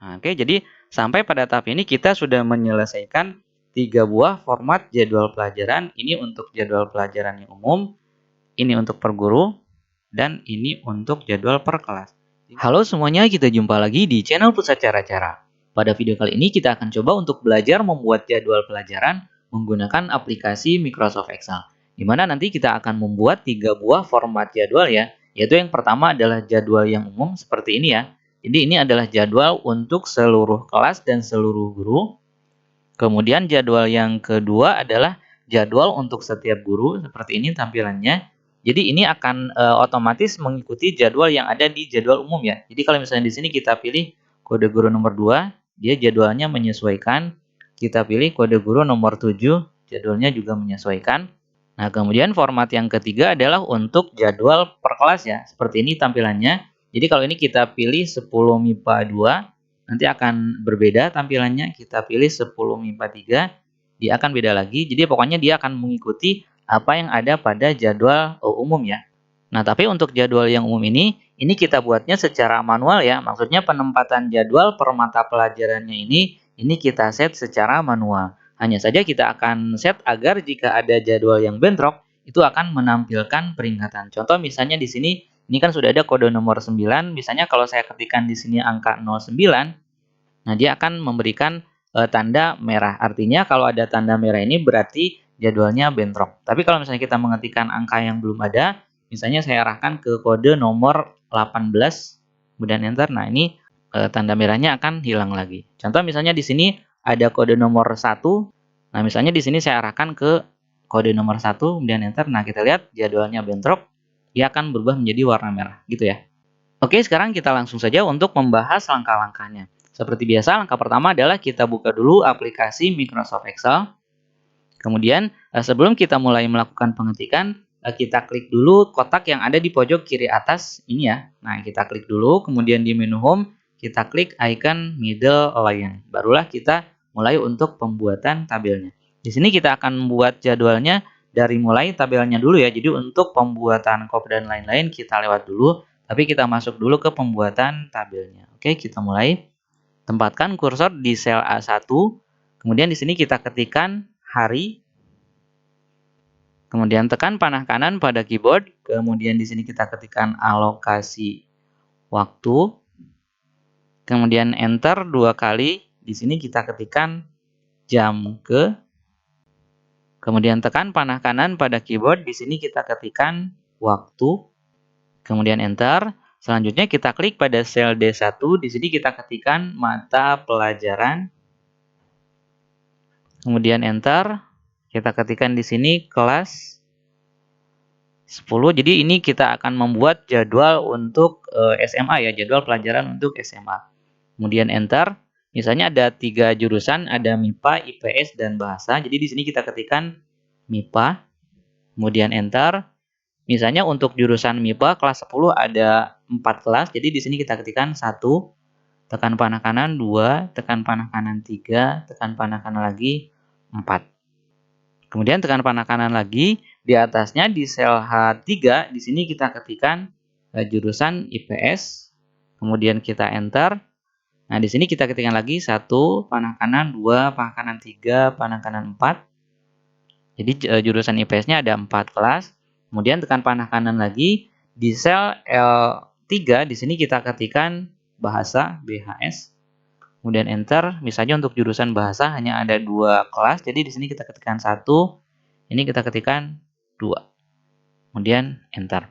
Nah, oke, jadi sampai pada tahap ini kita sudah menyelesaikan 3 buah format jadwal pelajaran. Ini untuk jadwal pelajaran yang umum, ini untuk per guru, dan ini untuk jadwal per kelas. Halo semuanya, kita jumpa lagi di channel Pusat Cara-Cara. Pada video kali ini kita akan coba untuk belajar membuat jadwal pelajaran menggunakan aplikasi Microsoft Excel. Di mana nanti kita akan membuat 3 buah format jadwal ya. Yaitu yang pertama adalah jadwal yang umum seperti ini ya. Jadi ini adalah jadwal untuk seluruh kelas dan seluruh guru. Kemudian jadwal yang kedua adalah jadwal untuk setiap guru, seperti ini tampilannya. Jadi ini akan otomatis mengikuti jadwal yang ada di jadwal umum ya. Jadi kalau misalnya di sini kita pilih kode guru nomor 2, dia jadwalnya menyesuaikan. Kita pilih kode guru nomor 7, jadwalnya juga menyesuaikan. Nah, kemudian format yang ketiga adalah untuk jadwal per kelas ya. Seperti ini tampilannya. Jadi kalau ini kita pilih 10 MIPA 2, nanti akan berbeda tampilannya. Kita pilih 10 MIPA 3, dia akan beda lagi. Jadi pokoknya dia akan mengikuti apa yang ada pada jadwal umum ya. Nah, tapi untuk jadwal yang umum ini kita buatnya secara manual ya. Maksudnya penempatan jadwal per mata pelajarannya ini kita set secara manual. Hanya saja kita akan set agar jika ada jadwal yang bentrok, itu akan menampilkan peringatan. Contoh misalnya di sini, ini kan sudah ada kode nomor 9. Misalnya kalau saya ketikkan di sini angka 09, nah dia akan memberikan tanda merah. Artinya kalau ada tanda merah ini berarti jadwalnya bentrok. Tapi kalau misalnya kita mengetikkan angka yang belum ada, misalnya saya arahkan ke kode nomor 18, kemudian enter. Nah, ini tanda merahnya akan hilang lagi. Contoh misalnya di sini ada kode nomor 1. Nah, misalnya di sini saya arahkan ke kode nomor 1, kemudian enter. Nah, kita lihat jadwalnya bentrok, dia akan berubah menjadi warna merah, gitu ya. Oke, sekarang kita langsung saja untuk membahas langkah-langkahnya. Seperti biasa, langkah pertama adalah kita buka dulu aplikasi Microsoft Excel. Kemudian, sebelum kita mulai melakukan pengetikan, kita klik dulu kotak yang ada di pojok kiri atas ini ya. Nah, kita klik dulu, kemudian di menu Home, kita klik icon Middle Line. Barulah kita mulai untuk pembuatan tabelnya. Di sini kita akan membuat jadwalnya dari mulai tabelnya dulu ya. Jadi untuk pembuatan kop dan lain-lain kita lewat dulu, tapi kita masuk dulu ke pembuatan tabelnya. Oke, kita mulai. Tempatkan kursor di sel A1. Kemudian di sini kita ketikkan hari. Kemudian tekan panah kanan pada keyboard. Kemudian di sini kita ketikkan alokasi waktu. Kemudian enter 2 kali. Di sini kita ketikkan jam ke. Kemudian tekan panah kanan pada keyboard. Di sini kita ketikkan waktu. Kemudian enter. Selanjutnya kita klik pada sel D1. Di sini kita ketikkan mata pelajaran. Kemudian enter. Kita ketikkan di sini kelas 10. Jadi ini kita akan membuat jadwal untuk SMA ya, jadwal pelajaran untuk SMA. Kemudian enter. Misalnya ada 3 jurusan, ada MIPA, IPS, dan bahasa. Jadi di sini kita ketikkan MIPA. Kemudian enter. Misalnya untuk jurusan MIPA kelas 10 ada 4 kelas. Jadi di sini kita ketikkan 1, tekan panah kanan 2, tekan panah kanan 3, tekan panah kanan lagi 4. Kemudian tekan panah kanan lagi, di atasnya di sel H3, di sini kita ketikkan jurusan IPS. Kemudian kita enter. Nah, di sini kita ketikkan lagi 1, panah kanan 2, panah kanan 3, panah kanan 4. Jadi jurusan IPS-nya ada 4 kelas. Kemudian tekan panah kanan lagi, di sel L3 di sini kita ketikkan bahasa BHS. Kemudian enter. Misalnya untuk jurusan bahasa hanya ada 2 kelas, jadi di sini kita ketikkan 1, ini kita ketikkan 2. Kemudian enter.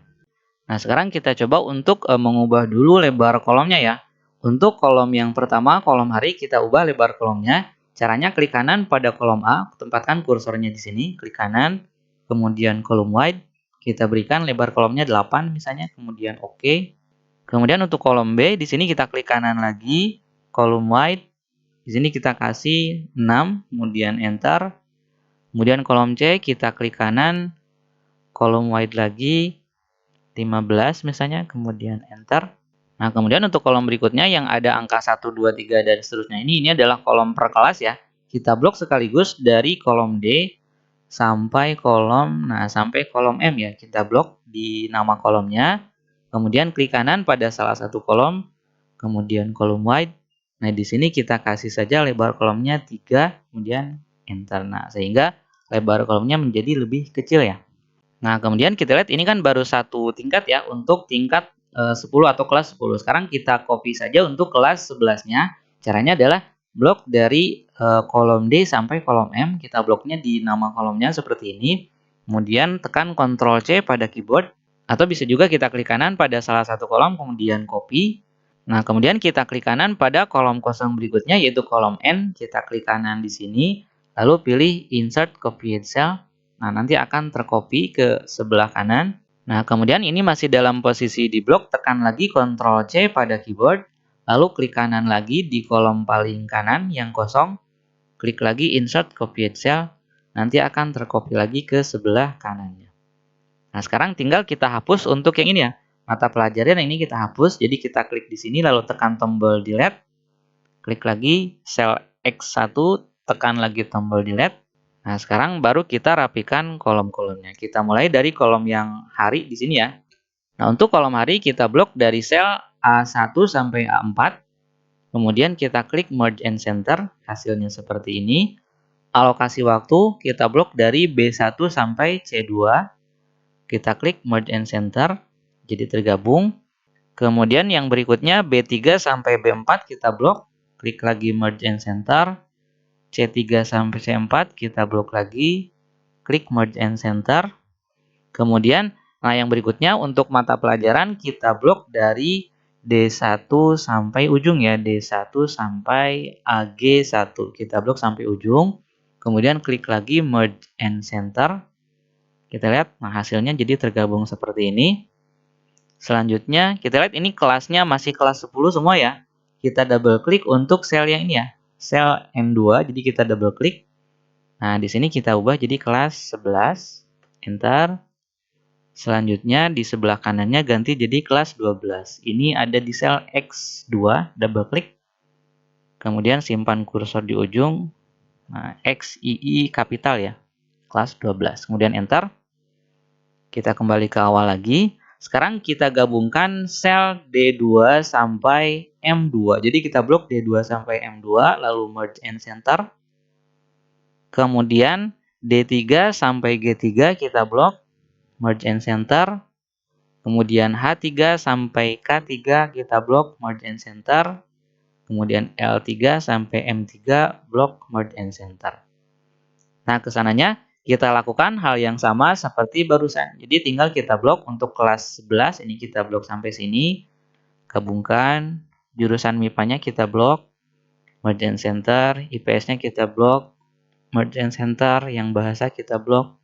Nah, sekarang kita coba untuk mengubah dulu lebar kolomnya ya. Untuk kolom yang pertama, kolom hari, kita ubah lebar kolomnya. Caranya klik kanan pada kolom A, tempatkan kursornya di sini, klik kanan, kemudian kolom wide. Kita berikan lebar kolomnya 8 misalnya, kemudian OK. Kemudian untuk kolom B, di sini kita klik kanan lagi, kolom wide. Di sini kita kasih 6, kemudian enter. Kemudian kolom C, kita klik kanan, kolom wide lagi, 15 misalnya, kemudian enter. Nah, kemudian untuk kolom berikutnya yang ada angka 1, 2, 3, dan seterusnya ini adalah kolom per kelas ya. Kita blok sekaligus dari kolom D sampai kolom M ya. Kita blok di nama kolomnya. Kemudian klik kanan pada salah satu kolom. Kemudian kolom wide. Nah, di sini kita kasih saja lebar kolomnya 3, kemudian enter. Nah, sehingga lebar kolomnya menjadi lebih kecil ya. Nah, kemudian kita lihat ini kan baru satu tingkat ya untuk tingkat 10 atau kelas 10. Sekarang kita copy saja untuk kelas 11-nya. Caranya adalah blok dari kolom D sampai kolom M. Kita bloknya di nama kolomnya seperti ini. Kemudian tekan Ctrl C pada keyboard. Atau bisa juga kita klik kanan pada salah satu kolom, kemudian copy. Nah, kemudian kita klik kanan pada kolom kosong berikutnya, yaitu kolom N. Kita klik kanan di sini, lalu pilih Insert Copied Cell. Nah, nanti akan tercopy ke sebelah kanan. Nah, kemudian ini masih dalam posisi di blok, tekan lagi Ctrl C pada keyboard, lalu klik kanan lagi di kolom paling kanan yang kosong, klik lagi Insert Copied Cell, nanti akan tercopy lagi ke sebelah kanannya. Nah, sekarang tinggal kita hapus untuk yang ini ya. Mata pelajaran ini kita hapus, jadi kita klik di sini lalu tekan tombol delete. Klik lagi sel X1, tekan lagi tombol delete. Nah, sekarang baru kita rapikan kolom-kolomnya. Kita mulai dari kolom yang hari di sini ya. Nah, untuk kolom hari kita blok dari sel A1 sampai A4. Kemudian kita klik merge and center, hasilnya seperti ini. Alokasi waktu kita blok dari B1 sampai C2. Kita klik merge and center, jadi tergabung. Kemudian yang berikutnya B3 sampai B4 kita blok, klik lagi merge and center. C3 sampai C4 kita blok lagi, klik merge and center. Kemudian, nah yang berikutnya untuk mata pelajaran kita blok dari D1 sampai ujung ya, D1 sampai AG1. Kita blok sampai ujung. Kemudian klik lagi merge and center. Kita lihat, nah hasilnya jadi tergabung seperti ini. Selanjutnya, kita lihat ini kelasnya masih kelas 10 semua ya. Kita double klik untuk sel yang ini ya, sel M2, jadi kita double klik. Nah, di sini kita ubah jadi kelas 11, enter. Selanjutnya, di sebelah kanannya ganti jadi kelas 12. Ini ada di sel X2, double klik. Kemudian simpan kursor di ujung. Nah, XII kapital ya, kelas 12. Kemudian enter. Kita kembali ke awal lagi. Sekarang kita gabungkan sel D2 sampai M2. Jadi kita blok D2 sampai M2, lalu merge and center. Kemudian D3 sampai G3 kita blok, merge and center. Kemudian H3 sampai K3 kita blok, merge and center. Kemudian L3 sampai M3 blok, merge and center. Nah, kesananya kita lakukan hal yang sama seperti barusan. Jadi tinggal kita blok untuk kelas 11, ini kita blok sampai sini. Gabungkan, jurusan MIPA-nya kita blok, merge and center, IPS-nya kita blok, merge and center, yang bahasa kita blok,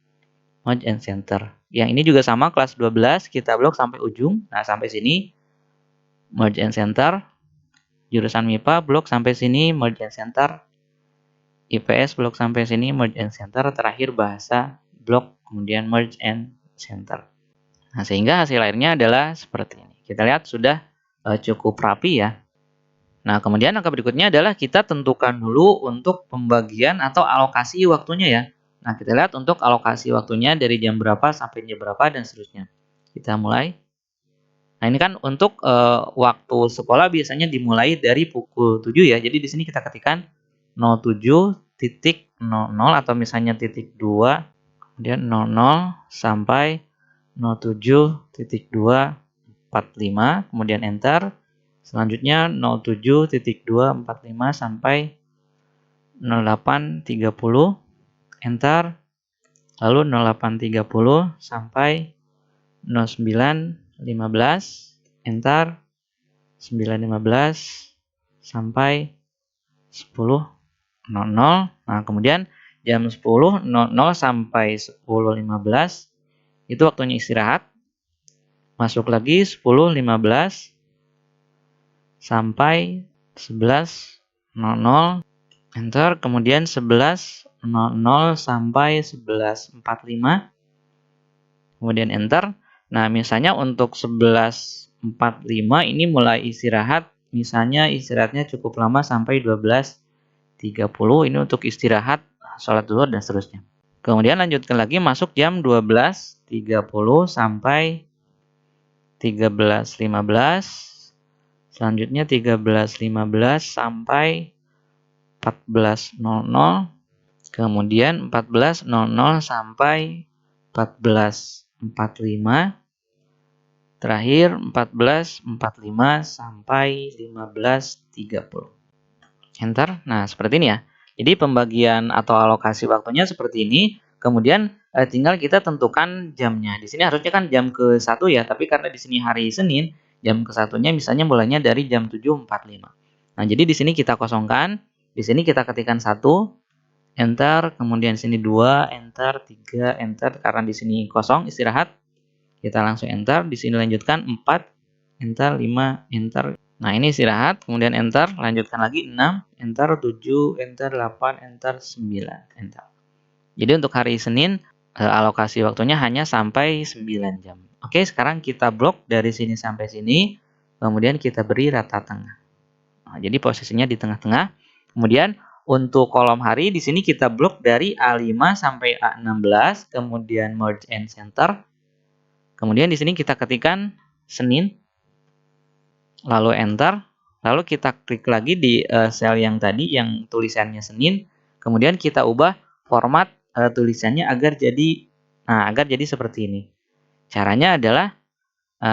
merge and center. Yang ini juga sama, kelas 12 kita blok sampai ujung. Nah, sampai sini merge and center. Jurusan MIPA blok sampai sini, merge and center. IPS blok sampai sini, merge and center. Terakhir bahasa blok, kemudian merge and center. Nah, sehingga hasil akhirnya adalah seperti ini. Kita lihat sudah cukup rapi ya. Nah, kemudian langkah berikutnya adalah kita tentukan dulu untuk pembagian atau alokasi waktunya ya. Nah, kita lihat untuk alokasi waktunya dari jam berapa sampai jam berapa dan seterusnya. Kita mulai. Nah, ini kan untuk waktu sekolah biasanya dimulai dari pukul 7 ya. Jadi di sini kita ketikkan 07.00 atau misalnya titik 2, kemudian 00 sampai 07.245, kemudian enter. Selanjutnya 07.245 sampai 08.30, enter. Lalu 08.30 sampai 09.15, enter. 9.15 sampai 10.00. Nah, kemudian jam 10.00 sampai 10.15 itu waktunya istirahat. Masuk lagi 10.15 sampai 11.00, enter. Kemudian 11.00 sampai 11.45, kemudian enter. Nah, misalnya untuk 11.45 ini mulai istirahat, misalnya istirahatnya cukup lama sampai 12.30, ini untuk istirahat, sholat zuhur dan seterusnya. Kemudian lanjutkan lagi masuk jam 12.30 sampai 13.15 Selanjutnya 13.15 sampai 14.00. Kemudian 14.00 sampai 14.45. Terakhir 14.45 sampai 15.30. Enter. Nah, seperti ini ya. Jadi pembagian atau alokasi waktunya seperti ini. Kemudian tinggal kita tentukan jamnya. Di sini harusnya kan jam ke-1 ya, tapi karena di sini hari Senin, jam ke-1-nya misalnya mulainya dari jam 7.45. Nah, jadi di sini kita kosongkan, di sini kita ketikkan 1, enter, kemudian sini 2, enter, 3, enter, karena di sini kosong istirahat. Kita langsung enter, di sini lanjutkan 4, enter, 5, enter. Nah, ini istirahat, kemudian enter, lanjutkan lagi 6, enter, 7, enter, 8, enter, 9, enter. Jadi untuk hari Senin, alokasi waktunya hanya sampai 9 jam. Oke, sekarang kita blok dari sini sampai sini, kemudian kita beri rata tengah. Nah, jadi posisinya di tengah-tengah. Kemudian untuk kolom hari di sini kita blok dari A5 sampai A16, kemudian merge and center. Kemudian di sini kita ketikkan Senin, lalu enter, lalu kita klik lagi di sel yang tadi yang tulisannya Senin, kemudian kita ubah format tulisannya agar jadi seperti ini. Caranya adalah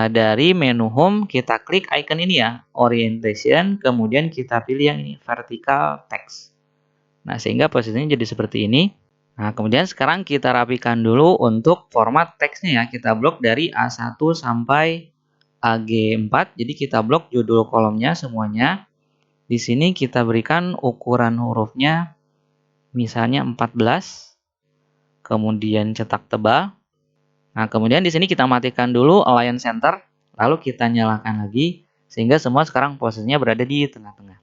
dari menu home kita klik icon ini ya, orientation, kemudian kita pilih yang ini, vertical text. Nah, sehingga posisinya jadi seperti ini. Nah, kemudian sekarang kita rapikan dulu untuk format teksnya ya. Kita blok dari A1 sampai AG4. Jadi kita blok judul kolomnya semuanya. Di sini kita berikan ukuran hurufnya misalnya 14. Kemudian cetak tebal. Nah, kemudian di sini kita matikan dulu align center, lalu kita nyalakan lagi sehingga semua sekarang posisinya berada di tengah-tengah.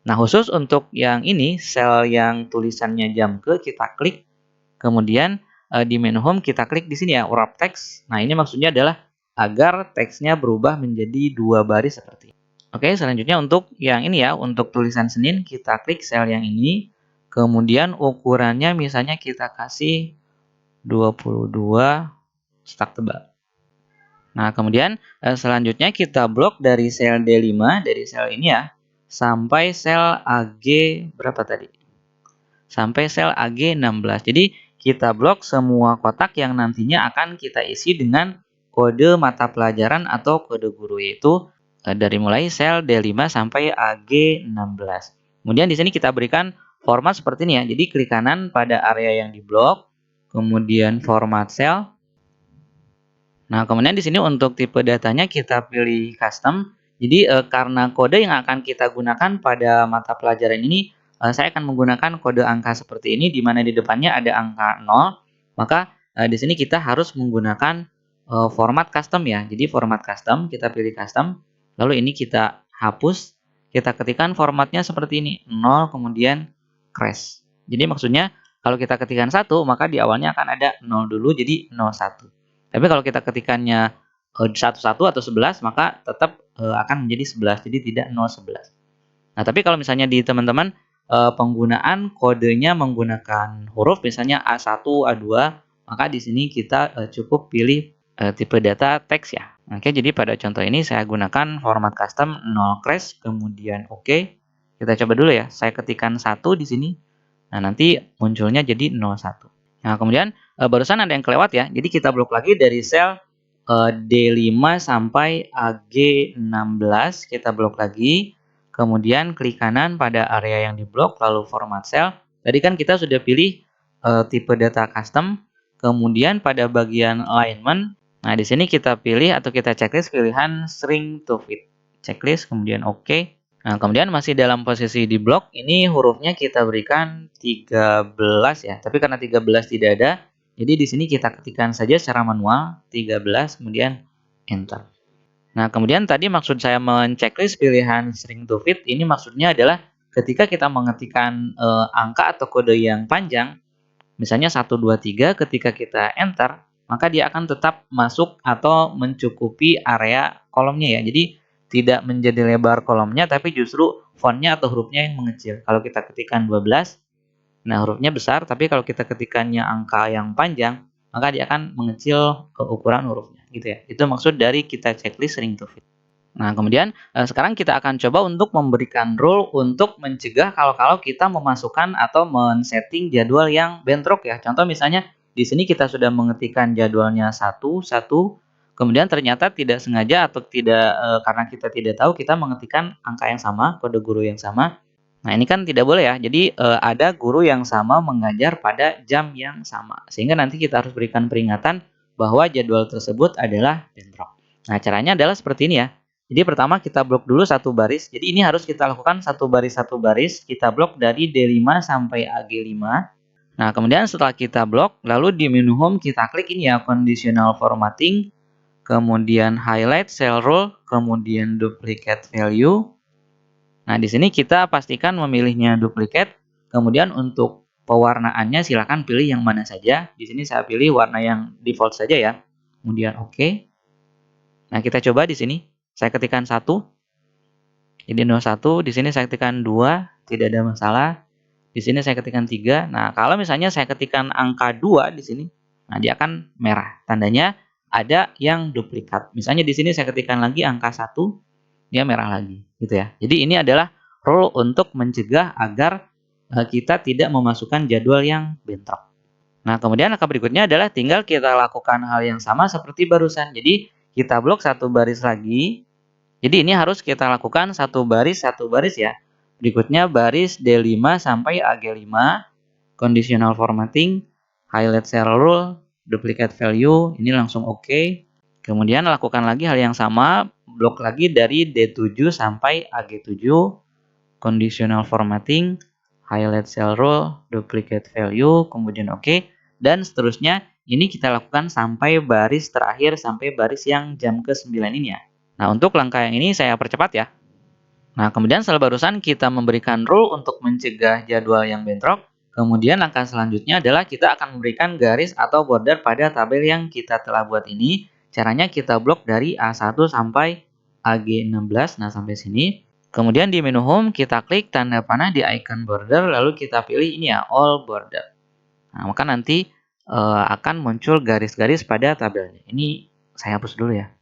Nah, khusus untuk yang ini, sel yang tulisannya jam ke kita klik, kemudian di menu home kita klik di sini ya, wrap text. Nah, ini maksudnya adalah agar teksnya berubah menjadi 2 baris seperti ini. Oke, selanjutnya untuk yang ini ya, untuk tulisan Senin kita klik sel yang ini, kemudian ukurannya misalnya kita kasih 22 cetak tebal. Nah, kemudian selanjutnya kita blok dari sel D5, dari sel ini ya, sampai sel AG berapa tadi? Sampai sel AG16. Jadi kita blok semua kotak yang nantinya akan kita isi dengan kode mata pelajaran atau kode guru, yaitu dari mulai sel D5 sampai AG16. Kemudian di sini kita berikan format seperti ini ya. Jadi klik kanan pada area yang diblok, kemudian format sel. Nah, kemudian di sini untuk tipe datanya kita pilih custom. Jadi karena kode yang akan kita gunakan pada mata pelajaran ini, saya akan menggunakan kode angka seperti ini, di mana di depannya ada angka 0. Maka di sini kita harus menggunakan format custom ya. Jadi format custom, kita pilih custom. Lalu ini kita hapus, kita ketikkan formatnya seperti ini, 0 kemudian crash. Jadi maksudnya kalau kita ketikkan 1, maka di awalnya akan ada 0 dulu, jadi 01. Tapi kalau kita ketikannya 11 atau 11, maka tetap akan menjadi 11, jadi tidak 011. Nah, tapi kalau misalnya di teman-teman penggunaan kodenya menggunakan huruf, misalnya A1, A2, maka di sini kita cukup pilih tipe data teks ya. Oke, jadi pada contoh ini saya gunakan format custom 0 crash, kemudian oke. Kita coba dulu ya, saya ketikkan 1 di sini. Nah, nanti munculnya jadi 01. Nah, kemudian barusan ada yang kelewat ya. Jadi kita blok lagi dari sel D5 sampai AG16. Kita blok lagi. Kemudian klik kanan pada area yang diblok, lalu format sel. Tadi kan kita sudah pilih tipe data custom. Kemudian pada bagian alignment, nah di sini kita pilih atau kita checklist pilihan string to fit. Checklist, kemudian oke. Nah, kemudian masih dalam posisi di blok, ini hurufnya kita berikan 13 ya. Tapi karena 13 tidak ada, jadi di sini kita ketikkan saja secara manual 13 kemudian enter. Nah, kemudian tadi maksud saya men-checklist pilihan string to fit, ini maksudnya adalah ketika kita mengetikkan angka atau kode yang panjang, misalnya 1 2 3, ketika kita enter, maka dia akan tetap masuk atau mencukupi area kolomnya ya. Jadi tidak menjadi lebar kolomnya, tapi justru fontnya atau hurufnya yang mengecil. Kalau kita ketikkan 12, nah hurufnya besar, tapi kalau kita ketikkannya angka yang panjang, maka dia akan mengecil ke ukuran hurufnya, gitu ya. Itu maksud dari kita checklist string to fit. Nah, kemudian sekarang kita akan coba untuk memberikan rule untuk mencegah kalau kita memasukkan atau men-setting jadwal yang bentrok ya. Contoh misalnya di sini kita sudah mengetikkan jadwalnya satu satu, kemudian ternyata tidak sengaja atau tidak karena kita tidak tahu kita mengetikkan angka yang sama, kode guru yang sama. Nah, ini kan tidak boleh ya. Jadi ada guru yang sama mengajar pada jam yang sama. Sehingga nanti kita harus berikan peringatan bahwa jadwal tersebut adalah bentrok. Nah, caranya adalah seperti ini ya. Jadi pertama kita blok dulu satu baris. Jadi ini harus kita lakukan satu baris. Kita blok dari D5 sampai AG5. Nah, kemudian setelah kita blok, lalu di menu home kita klik ini ya, conditional formatting, kemudian highlight cell rule, kemudian duplicate value. Nah, di sini kita pastikan memilihnya duplicate. Kemudian untuk pewarnaannya silakan pilih yang mana saja. Di sini saya pilih warna yang default saja ya. Kemudian oke. Nah, kita coba di sini. Saya ketikkan 1. Jadi 01, di sini saya ketikkan 2, tidak ada masalah. Di sini saya ketikkan 3. Nah, kalau misalnya saya ketikkan angka 2 di sini, nah dia akan merah. Tandanya ada yang duplikat. Misalnya di sini saya ketikkan lagi angka 1, dia merah lagi, gitu ya. Jadi ini adalah rule untuk mencegah agar kita tidak memasukkan jadwal yang bentrok. Nah, kemudian langkah berikutnya adalah tinggal kita lakukan hal yang sama seperti barusan. Jadi kita blok satu baris lagi. Jadi ini harus kita lakukan satu baris ya. Berikutnya baris D5 sampai AG5, conditional formatting, highlight cell rule, duplicate value, ini langsung oke. Kemudian lakukan lagi hal yang sama, blok lagi dari D7 sampai AG7, conditional formatting, highlight cell rule, duplicate value, kemudian oke. Dan seterusnya, ini kita lakukan sampai baris terakhir, sampai baris yang jam ke-9 ini ya. Nah, untuk langkah yang ini saya percepat ya. Nah, kemudian setelah barusan kita memberikan rule untuk mencegah jadwal yang bentrok. Kemudian langkah selanjutnya adalah kita akan memberikan garis atau border pada tabel yang kita telah buat ini. Caranya kita blok dari A1 sampai AG16. Nah, sampai sini. Kemudian di menu home kita klik tanda panah di icon border, lalu kita pilih ini ya, all border. Nah, maka nanti akan muncul garis-garis pada tabelnya. Ini saya hapus dulu ya.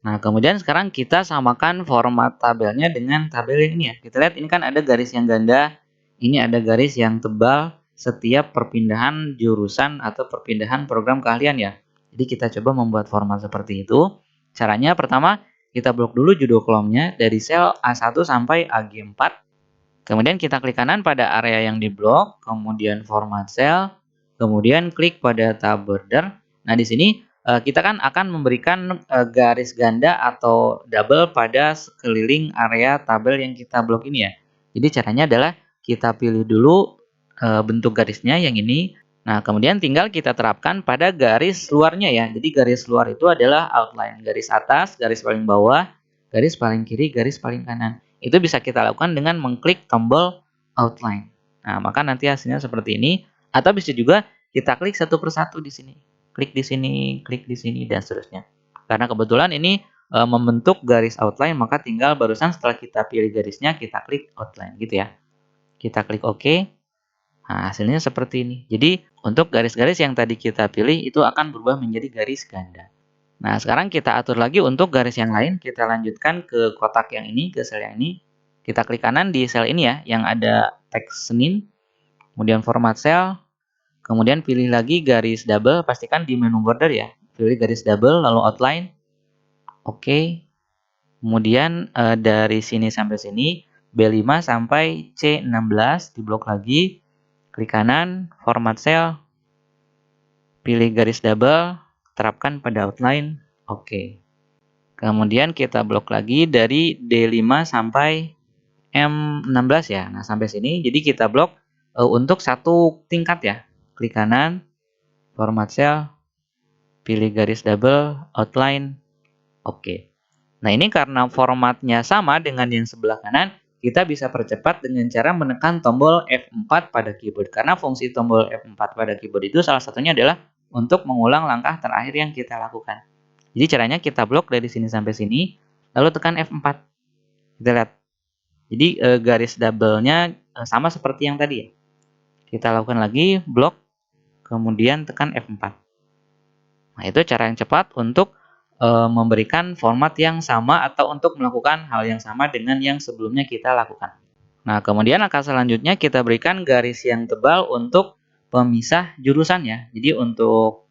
Nah, kemudian sekarang kita samakan format tabelnya dengan tabel yang ini ya. Kita lihat ini kan ada garis yang ganda, ini ada garis yang tebal setiap perpindahan jurusan atau perpindahan program keahlian ya. Jadi kita coba membuat format seperti itu. Caranya pertama, kita blok dulu judul kolomnya dari sel A1 sampai AG4. Kemudian kita klik kanan pada area yang diblok, kemudian format cell, kemudian klik pada tab border. Nah, di sini kita kan akan memberikan garis ganda atau double pada sekeliling area tabel yang kita blok ini ya. Jadi caranya adalah kita pilih dulu bentuk garisnya yang ini. Nah, kemudian tinggal kita terapkan pada garis luarnya ya. Jadi garis luar itu adalah outline. Garis atas, garis paling bawah, garis paling kiri, garis paling kanan. Itu bisa kita lakukan dengan mengklik tombol outline. Nah, maka nanti hasilnya seperti ini. Atau bisa juga kita klik satu persatu di sini. Klik di sini, dan seterusnya. Karena kebetulan ini membentuk garis outline, maka tinggal barusan setelah kita pilih garisnya, kita klik outline gitu ya. Kita klik OK. Nah, hasilnya seperti ini. Jadi, untuk garis-garis yang tadi kita pilih, itu akan berubah menjadi garis ganda. Nah, sekarang kita atur lagi untuk garis yang lain. Kita lanjutkan ke kotak yang ini, ke sel yang ini. Kita klik kanan di sel ini ya, yang ada teks Senin. Kemudian format sel. Kemudian pilih lagi garis double, pastikan di menu border ya. Pilih garis double, lalu outline. Oke. Kemudian dari sini sampai sini, B5 sampai C16, diblok lagi. Klik kanan, format cell. Pilih garis double, terapkan pada outline. Oke. Kemudian kita blok lagi dari D5 sampai M16 ya. Nah, sampai sini. Jadi kita blok untuk satu tingkat ya. Klik kanan, format cell, pilih garis double, outline, oke. Nah, ini karena formatnya sama dengan yang sebelah kanan, kita bisa percepat dengan cara menekan tombol F4 pada keyboard. Karena fungsi tombol F4 pada keyboard itu salah satunya adalah untuk mengulang langkah terakhir yang kita lakukan. Jadi caranya kita blok dari sini sampai sini, lalu tekan F4. Kita lihat. Jadi garis double-nya sama seperti yang tadi ya. Kita lakukan lagi, blok, kemudian tekan F4. Nah, itu cara yang cepat untuk memberikan format yang sama atau untuk melakukan hal yang sama dengan yang sebelumnya kita lakukan. Nah, kemudian langkah selanjutnya kita berikan garis yang tebal untuk pemisah jurusan ya. Jadi untuk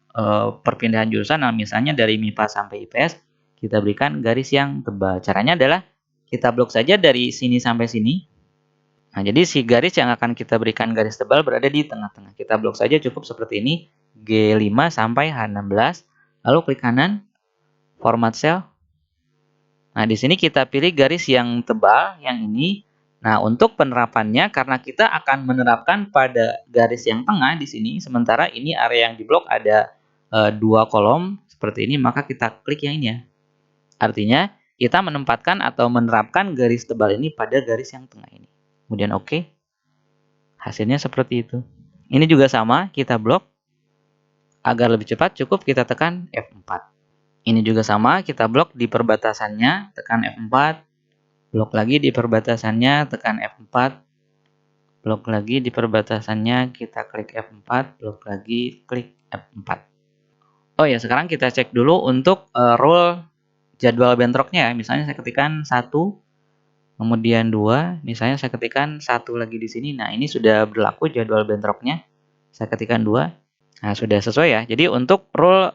perpindahan jurusan, nah misalnya dari MIPA sampai IPS, kita berikan garis yang tebal. Caranya adalah kita blok saja dari sini sampai sini. Nah, jadi si garis yang akan kita berikan garis tebal berada di tengah-tengah. Kita blok saja cukup seperti ini, G5 sampai H16. Lalu klik kanan, format cell. Nah, di sini kita pilih garis yang tebal, yang ini. Nah, untuk penerapannya, karena kita akan menerapkan pada garis yang tengah di sini, sementara ini area yang diblok ada 2 kolom seperti ini, maka kita klik yang ini ya. Artinya, kita menempatkan atau menerapkan garis tebal ini pada garis yang tengah ini. Kemudian oke. Hasilnya seperti itu. Ini juga sama, kita blok. Agar lebih cepat, cukup kita tekan F4. Ini juga sama, kita blok di perbatasannya, tekan F4. Blok lagi di perbatasannya, tekan F4. Blok lagi di perbatasannya, kita klik F4. Blok lagi, klik F4. Oh ya, sekarang kita cek dulu untuk rule jadwal bentroknya. Misalnya saya ketikkan 1, kemudian 2. Misalnya saya ketikkan 1 lagi di sini. Nah, ini sudah berlaku jadwal bentroknya. Saya ketikkan 2. Nah, sudah sesuai ya. Jadi untuk rule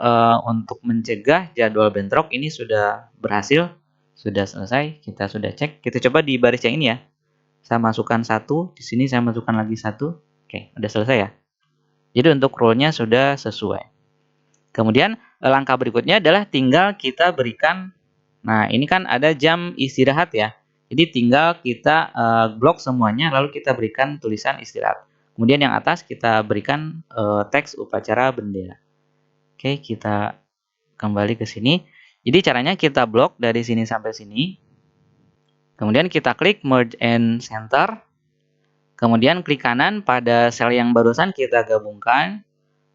untuk mencegah jadwal bentrok ini sudah berhasil. Sudah selesai, kita sudah cek. Kita coba di baris yang ini ya. Saya masukkan 1, di sini saya masukkan lagi 1. Oke, udah selesai ya. Jadi untuk rule-nya sudah sesuai. Kemudian langkah berikutnya adalah tinggal kita berikan, nah ini kan ada jam istirahat ya. Jadi tinggal kita blok semuanya lalu kita berikan tulisan istirahat. Kemudian yang atas kita berikan teks upacara bendera. Oke, kita kembali ke sini. Jadi caranya kita blok dari sini sampai sini. Kemudian kita klik merge and center. Kemudian klik kanan pada sel yang barusan kita gabungkan.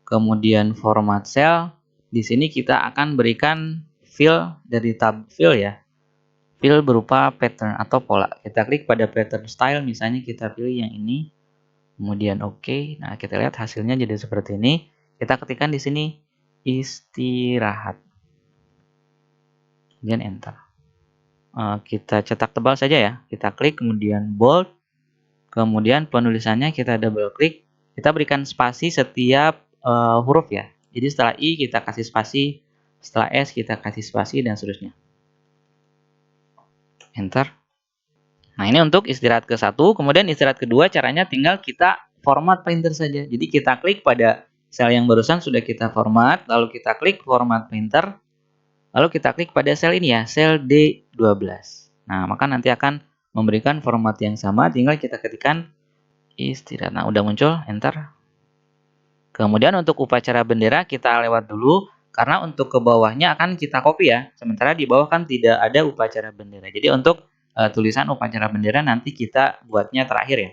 Kemudian format cell. Di sini kita akan berikan fill dari tab fill ya. Fill berupa pattern atau pola. Kita klik pada pattern style, misalnya kita pilih yang ini. Kemudian oke. Nah, kita lihat hasilnya jadi seperti ini. Kita ketikkan di sini istirahat. Kemudian enter. Kita cetak tebal saja ya. Kita klik kemudian bold. Kemudian penulisannya kita double klik. Kita berikan spasi setiap huruf ya. Jadi setelah I kita kasih spasi, setelah S kita kasih spasi dan seterusnya. Enter. Nah, ini untuk istirahat ke-1, kemudian istirahat kedua caranya tinggal kita format painter saja. Jadi kita klik pada sel yang barusan sudah kita format, lalu kita klik format painter. Lalu kita klik pada sel ini ya, sel D12. Nah, maka nanti akan memberikan format yang sama, tinggal kita ketikkan istirahat. Nah, udah muncul, enter. Kemudian untuk upacara bendera kita lewat dulu, karena untuk ke bawahnya akan kita copy ya. Sementara di bawah kan tidak ada upacara bendera. Jadi untuk tulisan upacara bendera nanti kita buatnya terakhir ya.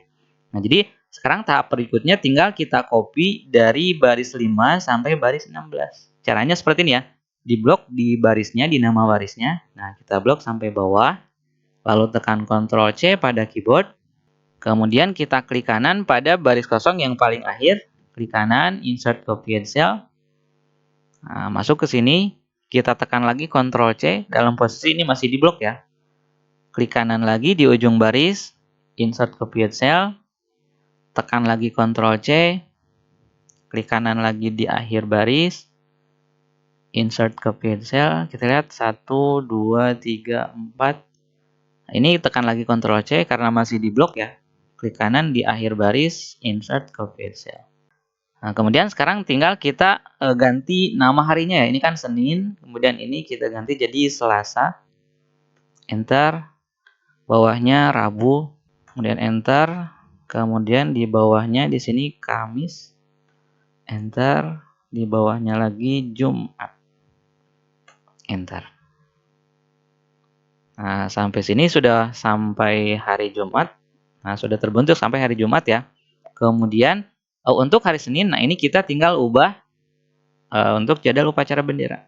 Nah, jadi sekarang tahap berikutnya tinggal kita copy dari baris 5 sampai baris 16. Caranya seperti ini ya. Diblok di barisnya, di nama barisnya. Nah, kita blok sampai bawah. Lalu tekan Ctrl C pada keyboard. Kemudian kita klik kanan pada baris kosong yang paling akhir. Klik kanan, insert copied cell. Nah, masuk ke sini. Kita tekan lagi Ctrl C. Dalam posisi ini masih diblok ya. Klik kanan lagi di ujung baris. Insert copied cell. Tekan lagi Ctrl C. Klik kanan lagi di akhir baris. Insert copied cell, kita lihat 1, 2, 3, 4. Nah, ini tekan lagi Ctrl C karena masih di blok ya. Klik kanan di akhir baris, insert copied cell. Nah, kemudian sekarang tinggal kita ganti nama harinya ya. Ini kan Senin, kemudian ini kita ganti jadi Selasa. Enter. Bawahnya Rabu, kemudian enter. Kemudian di bawahnya di sini Kamis. Enter. Di bawahnya lagi Jumat. Enter. Nah, sampai sini sudah sampai hari Jumat. Nah, sudah terbentuk sampai hari Jumat ya. Kemudian untuk hari Senin, nah ini kita tinggal ubah untuk jadwal upacara bendera.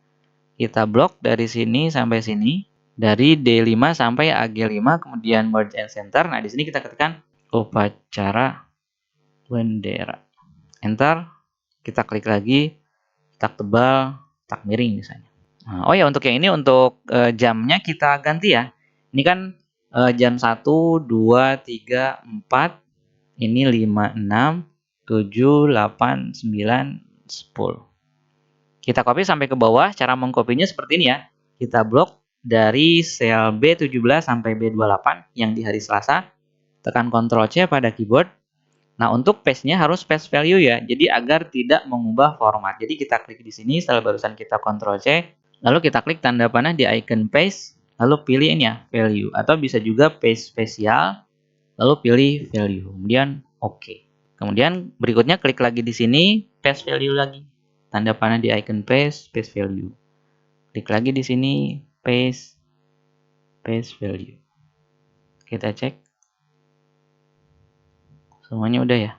Kita blok dari sini sampai sini, dari D5 sampai AG5, kemudian merge and center. Nah, di sini kita ketikkan upacara bendera. Enter. Kita klik lagi, tak tebal, tak miring misalnya. Nah, oh ya, untuk yang ini untuk jamnya kita ganti ya. Ini kan jam 1, 2, 3, 4, ini 5, 6, 7, 8, 9, 10. Kita copy sampai ke bawah. Cara mengkopinya seperti ini ya. Kita blok dari sel B17 sampai B28 yang di hari Selasa. Tekan Ctrl C pada keyboard. Nah, untuk paste-nya harus paste value ya. Jadi agar tidak mengubah format. Jadi kita klik di sini setelah barusan kita Ctrl C. Lalu kita klik tanda panah di icon paste. Lalu pilih ini ya, value. Atau bisa juga paste spesial. Lalu pilih value. Kemudian OK. Kemudian berikutnya klik lagi di sini, paste value lagi. Tanda panah di icon paste, paste value. Klik lagi di sini, paste value. Kita cek. Semuanya udah ya.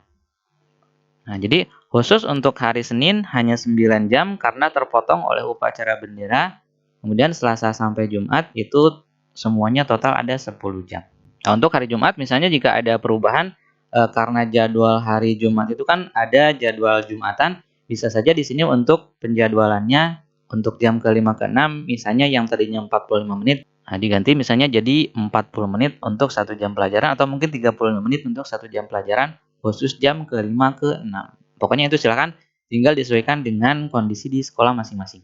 Nah, jadi khusus untuk hari Senin hanya 9 jam karena terpotong oleh upacara bendera. Kemudian Selasa sampai Jumat itu semuanya total ada 10 jam. Nah, untuk hari Jumat misalnya jika ada perubahan karena jadwal hari Jumat itu kan ada jadwal Jumatan, bisa saja di sini untuk penjadwalannya untuk jam ke-5 ke-6 misalnya yang tadinya 45 menit, nah diganti misalnya jadi 40 menit untuk 1 jam pelajaran atau mungkin 35 menit untuk 1 jam pelajaran khusus jam ke-5 ke-6. Pokoknya itu silakan tinggal disesuaikan dengan kondisi di sekolah masing-masing.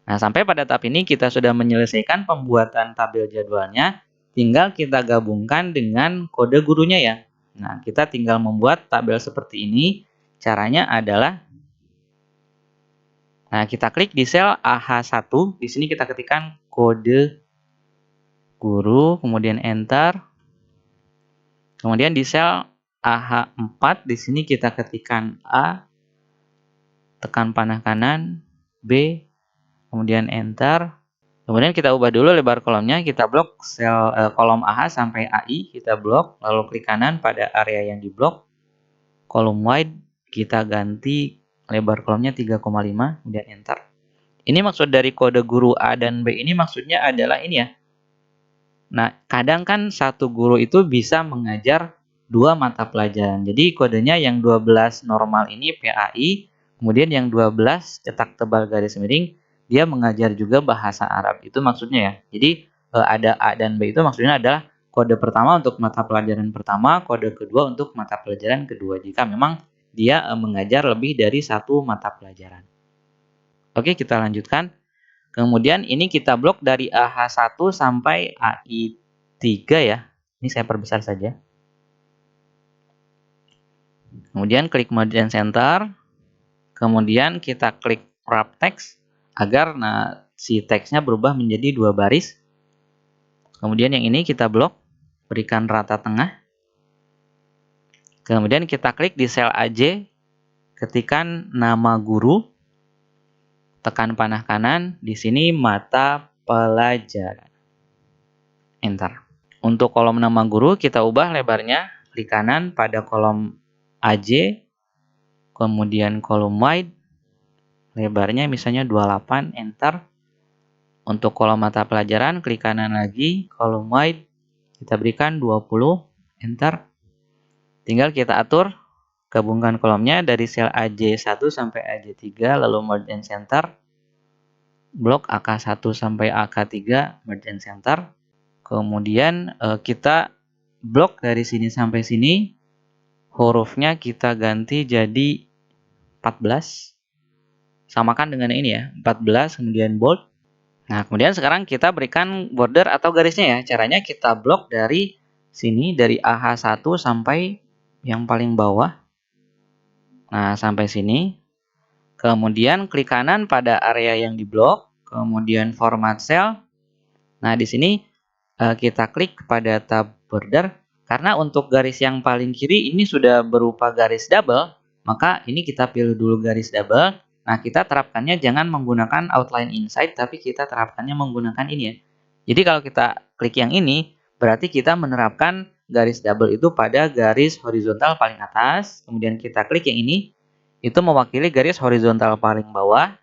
Nah, sampai pada tahap ini kita sudah menyelesaikan pembuatan tabel jadwalnya. Tinggal kita gabungkan dengan kode gurunya ya. Nah, kita tinggal membuat tabel seperti ini. Caranya adalah, nah kita klik di sel AH1. Di sini kita ketikkan kode guru, kemudian enter. Kemudian di sel AH4, di sini kita ketikkan A, tekan panah kanan, B, kemudian enter. Kemudian kita ubah dulu lebar kolomnya, kita blok sel kolom AH sampai AI, kita blok, lalu klik kanan pada area yang diblok. Kolom wide kita ganti lebar kolomnya 3,5, kemudian enter. Ini maksud dari kode guru A dan B ini maksudnya adalah ini ya. Nah, kadang kan satu guru itu bisa mengajar 2 mata pelajaran. Jadi kodenya yang 12 normal ini PAI, kemudian yang 12 cetak tebal garis miring dia mengajar juga bahasa Arab. Itu maksudnya ya. Jadi ada A dan B itu maksudnya adalah kode pertama untuk mata pelajaran pertama, kode kedua untuk mata pelajaran kedua. Jika memang dia mengajar lebih dari 1 mata pelajaran. Oke, kita lanjutkan. Kemudian ini kita blok dari AH1 sampai AI3 ya. Ini saya perbesar saja. Kemudian klik Mode and Center. Kemudian kita klik Wrap Text agar si teksnya berubah menjadi 2 baris. Kemudian yang ini kita blok, berikan rata tengah. Kemudian kita klik di sel AJ, ketikkan nama guru, tekan panah kanan, di sini mata pelajaran. Enter. Untuk kolom nama guru kita ubah lebarnya, klik kanan pada kolom AJ, kemudian kolom wide, lebarnya misalnya 28, enter. Untuk kolom mata pelajaran, klik kanan lagi, kolom wide, kita berikan 20, enter. Tinggal kita atur, gabungkan kolomnya dari sel AJ1 sampai AJ3, lalu merge and center. Blok AK1 sampai AK3, merge and center. Kemudian kita blok dari sini sampai sini, hurufnya kita ganti jadi 14. Samakan dengan ini ya, 14 kemudian bold. Nah, kemudian sekarang kita berikan border atau garisnya ya. Caranya kita blok dari sini, dari AH1 sampai yang paling bawah. Nah, sampai sini. Kemudian klik kanan pada area yang diblok, kemudian format cell. Nah, di sini kita klik pada tab border. Karena untuk garis yang paling kiri ini sudah berupa garis double, maka ini kita pilih dulu garis double. Nah, kita terapkannya jangan menggunakan outline inside, tapi kita terapkannya menggunakan ini ya. Jadi kalau kita klik yang ini, berarti kita menerapkan garis double itu pada garis horizontal paling atas. Kemudian kita klik yang ini, itu mewakili garis horizontal paling bawah.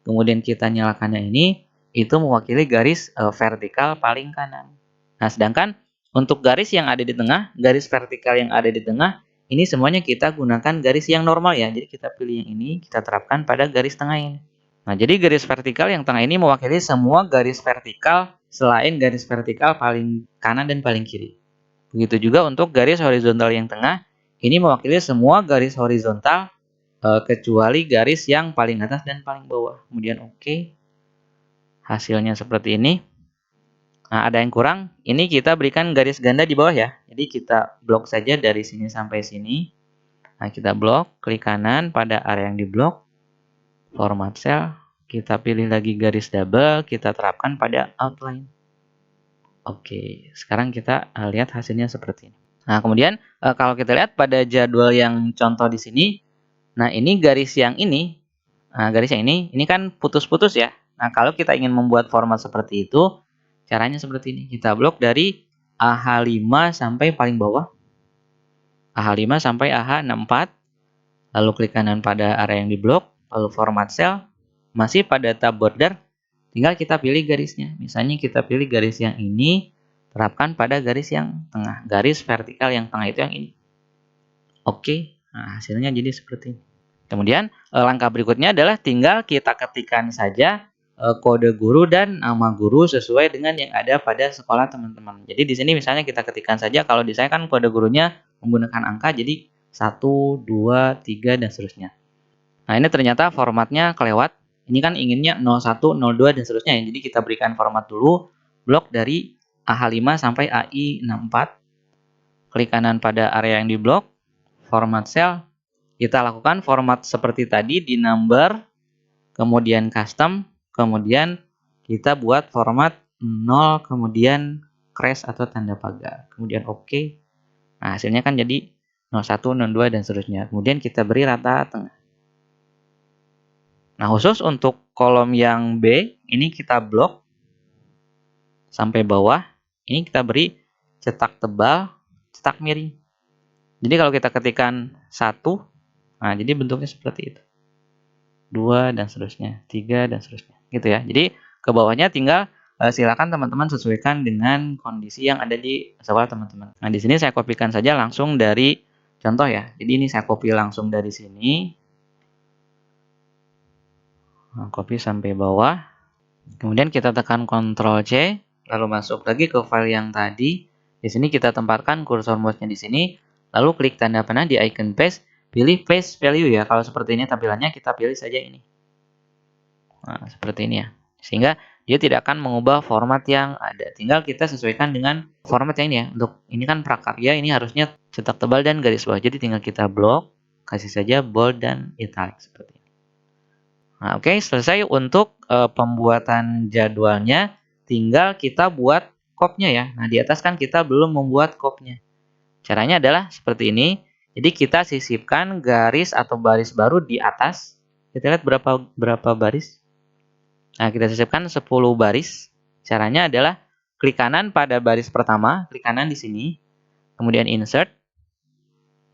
Kemudian kita nyalakan yang ini, itu mewakili garis vertikal paling kanan. Nah, sedangkan untuk garis yang ada di tengah, garis vertikal yang ada di tengah, ini semuanya kita gunakan garis yang normal ya. Jadi kita pilih yang ini, kita terapkan pada garis tengah ini. Nah, jadi garis vertikal yang tengah ini mewakili semua garis vertikal selain garis vertikal paling kanan dan paling kiri. Begitu juga untuk garis horizontal yang tengah, ini mewakili semua garis horizontal kecuali garis yang paling atas dan paling bawah. Kemudian oke. Hasilnya seperti ini. Nah, ada yang kurang. Ini kita berikan garis ganda di bawah ya. Jadi kita blok saja dari sini sampai sini. Nah, kita blok, klik kanan pada area yang diblok. Format cell. Kita pilih lagi garis double, kita terapkan pada outline. Oke, sekarang kita lihat hasilnya seperti ini. Nah, kemudian kalau kita lihat pada jadwal yang contoh di sini, nah ini garis yang ini, ini kan putus-putus ya. Nah, kalau kita ingin membuat format seperti itu, caranya seperti ini. Kita blok dari AH5 sampai paling bawah. AH5 sampai AH64. Lalu klik kanan pada area yang diblok, lalu format cell. Masih pada tab border, tinggal kita pilih garisnya. Misalnya kita pilih garis yang ini, terapkan pada garis yang tengah. Garis vertikal yang tengah itu yang ini. Oke, nah hasilnya jadi seperti ini. Kemudian langkah berikutnya adalah tinggal kita ketikkan saja kode guru dan nama guru sesuai dengan yang ada pada sekolah teman-teman. Jadi di sini misalnya kita ketikkan saja, kalau di saya kan kode gurunya menggunakan angka, jadi 1, 2, 3, dan seterusnya. Nah, ini ternyata formatnya kelewat. Ini kan inginnya 01, 02, dan seterusnya ya. Jadi kita berikan format dulu, blok dari AH5 sampai AI64. Klik kanan pada area yang diblok, format cell. Kita lakukan format seperti tadi di number, kemudian custom, kemudian kita buat format 0, kemudian crash atau tanda pagar. Kemudian oke. Nah, hasilnya kan jadi 01, 02, dan seterusnya. Kemudian kita beri rata tengah. Nah, khusus untuk kolom yang B, ini kita blok sampai bawah. Ini kita beri cetak tebal, cetak miring. Jadi kalau kita ketikkan 1, nah jadi bentuknya seperti itu. 2 dan seterusnya, 3 dan seterusnya. Gitu ya. Jadi ke bawahnya tinggal silakan teman-teman sesuaikan dengan kondisi yang ada di sekolah teman-teman. Nah, di sini saya kopikan saja langsung dari contoh ya. Jadi ini saya copy langsung dari sini. Nah, copy sampai bawah. Kemudian kita tekan Ctrl C, lalu masuk lagi ke file yang tadi. Di sini kita tempatkan kursor mouse-nya di sini, lalu klik tanda panah di icon paste, pilih paste value ya. Kalau seperti ini tampilannya, kita pilih saja ini. Nah, seperti ini ya. Sehingga dia tidak akan mengubah format yang ada. Tinggal kita sesuaikan dengan format yang ini ya. Untuk ini kan prakarya, ini harusnya cetak tebal dan garis bawah. Jadi tinggal kita blok, kasih saja bold dan italic seperti ini. Nah, oke, selesai untuk pembuatan jadwalnya. Tinggal kita buat kopnya ya. Nah, di atas kan kita belum membuat kopnya. Caranya adalah seperti ini. Jadi kita sisipkan garis atau baris baru di atas. Kita lihat berapa baris. Nah, kita sisipkan 10 baris. Caranya adalah klik kanan pada baris pertama, klik kanan di sini. Kemudian insert.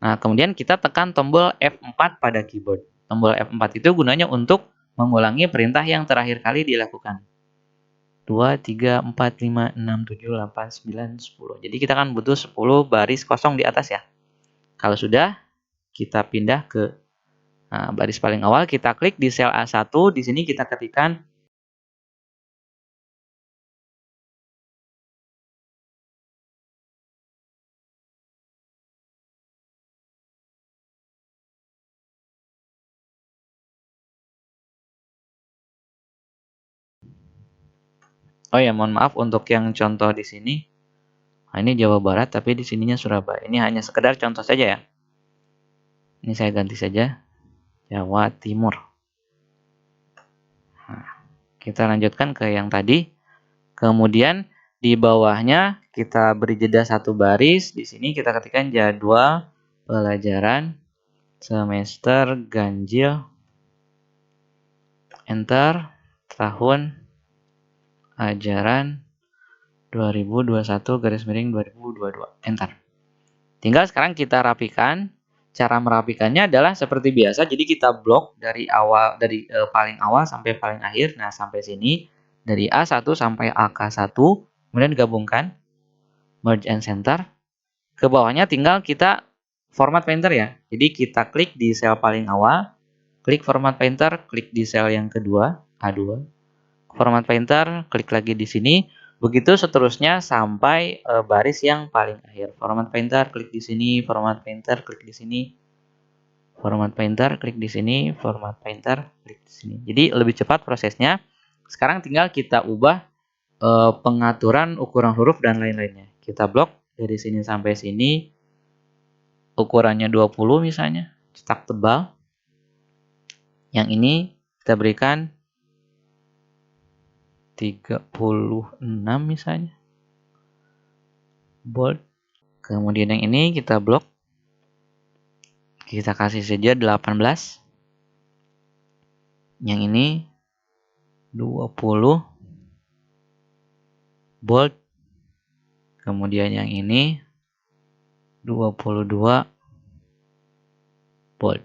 Nah, kemudian kita tekan tombol F4 pada keyboard. Tombol F4 itu gunanya untuk mengulangi perintah yang terakhir kali dilakukan. 2, 3, 4, 5, 6, 7, 8, 9, 10. Jadi kita kan butuh 10 baris kosong di atas ya. Kalau sudah, kita pindah ke baris paling awal. Kita klik di sel A1. Di sini kita ketikkan oh ya, mohon maaf untuk yang contoh di sini. Nah, ini Jawa Barat, tapi di sininya Surabaya. Ini hanya sekedar contoh saja ya. Ini saya ganti saja. Jawa Timur. Nah, kita lanjutkan ke yang tadi. Kemudian di bawahnya kita beri jeda satu baris. Di sini kita ketikkan jadwal pelajaran semester ganjil. Enter. Tahun ajaran 2021 garis miring 2022. Enter. Tinggal sekarang kita rapikan. Cara merapikannya adalah seperti biasa. Jadi kita blok dari awal, dari paling awal sampai paling akhir. Nah, sampai sini dari A1 sampai AK1, kemudian gabungkan, merge and center. Ke bawahnya tinggal kita format painter ya. Jadi kita klik di sel paling awal, Klik Format Painter, klik di sel yang kedua, A2. Format Painter, klik lagi di sini. Begitu seterusnya sampai baris yang paling akhir. Format Painter, klik di sini. Format Painter, klik di sini. Format Painter, klik di sini. Format Painter, klik di sini. Jadi lebih cepat prosesnya. Sekarang tinggal kita ubah pengaturan ukuran huruf dan lain-lainnya. Kita blok dari sini sampai sini. Ukurannya 20 misalnya. Cetak tebal. Yang ini kita berikan 36 misalnya. Bold. Kemudian yang ini kita blok. Kita kasih saja 18. Yang ini 20. Bold. Kemudian yang ini 22. Bold.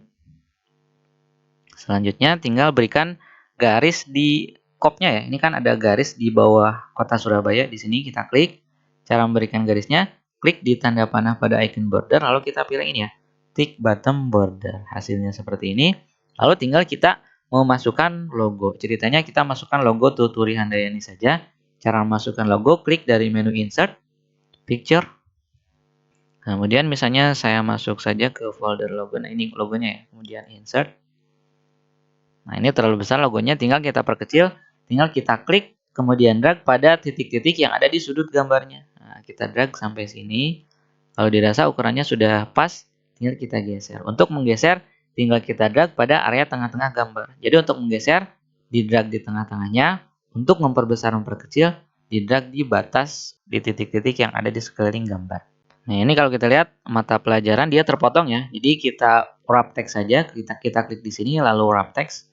Selanjutnya tinggal berikan garis di kopnya ya. Ini kan ada garis di bawah kota Surabaya. Di sini kita klik. Cara memberikan garisnya, klik di tanda panah pada icon border. Lalu kita pilih ini ya. Tick bottom border. Hasilnya seperti ini. Lalu tinggal kita memasukkan logo. Ceritanya kita masukkan logo Tuturi Handayani saja. Cara memasukkan logo, klik dari menu insert, picture. Kemudian misalnya saya masuk saja ke folder logo. Nah ini logonya ya. Kemudian insert. Nah ini terlalu besar logonya, tinggal kita perkecil, tinggal kita klik, kemudian drag pada titik-titik yang ada di sudut gambarnya. Nah, kita drag sampai sini. Kalau dirasa ukurannya sudah pas, tinggal kita geser. Untuk menggeser, tinggal kita drag pada area tengah-tengah gambar. Jadi untuk menggeser, di drag di tengah-tengahnya. Untuk memperbesar, memperkecil, di drag di batas di titik-titik yang ada di sekeliling gambar. Nah ini kalau kita lihat mata pelajaran dia terpotong ya. Jadi kita wrap text saja, kita klik di sini lalu wrap text.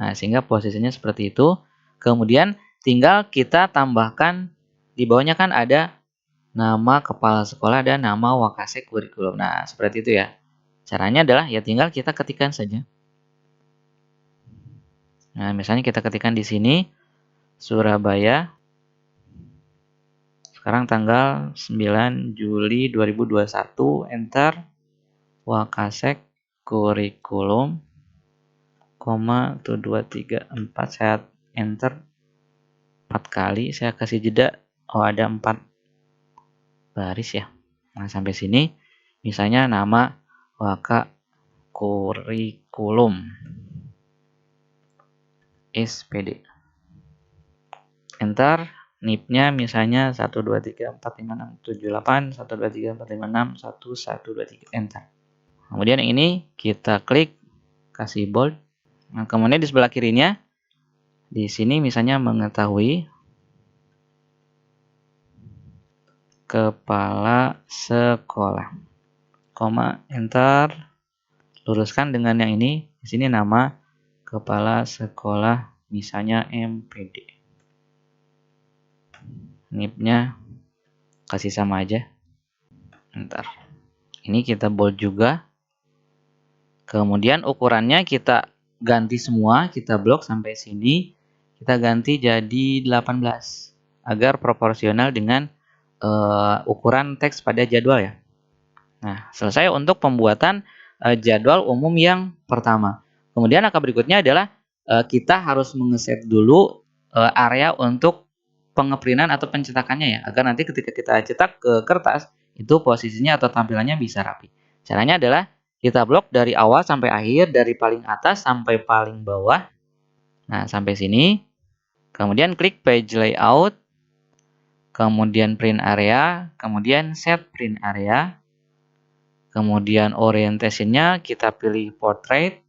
Nah, sehingga posisinya seperti itu. Kemudian tinggal kita tambahkan di bawahnya kan ada nama kepala sekolah dan nama Wakasek kurikulum. Nah, seperti itu ya. Caranya adalah ya tinggal kita ketikkan saja. Nah, misalnya kita ketikkan di sini Surabaya. Sekarang tanggal 9 Juli 2021, enter Wakasek kurikulum. 1234 saya enter 4 kali, saya kasih jeda. Oh ada 4 baris ya. Nah sampai sini misalnya nama Waka kurikulum SPD. Enter. NIP-nya misalnya 1 2 3 4 5 6 7 8 1 2 3 4 5 6 1 1 2 3 enter. Kemudian yang ini kita klik kasih bold. Nah, kemudian di sebelah kirinya, di sini misalnya mengetahui kepala sekolah, koma, enter, luruskan dengan yang ini, di sini nama kepala sekolah, misalnya MPD. NIP-nya kasih sama aja, enter. Ini kita bold juga. Kemudian ukurannya kita ganti semua, kita blok sampai sini, kita ganti jadi 18 agar proporsional dengan ukuran teks pada jadwal ya. Nah, selesai untuk pembuatan jadwal umum yang pertama. Kemudian langkah berikutnya adalah kita harus mengeset dulu area untuk pengeprintan atau pencetakannya ya, agar nanti ketika kita cetak ke kertas itu posisinya atau tampilannya bisa rapi. Caranya adalah kita blok dari awal sampai akhir, dari paling atas sampai paling bawah. Nah, sampai sini. Kemudian klik page layout. Kemudian print area. Kemudian set print area. Kemudian orientation-nya kita pilih portrait.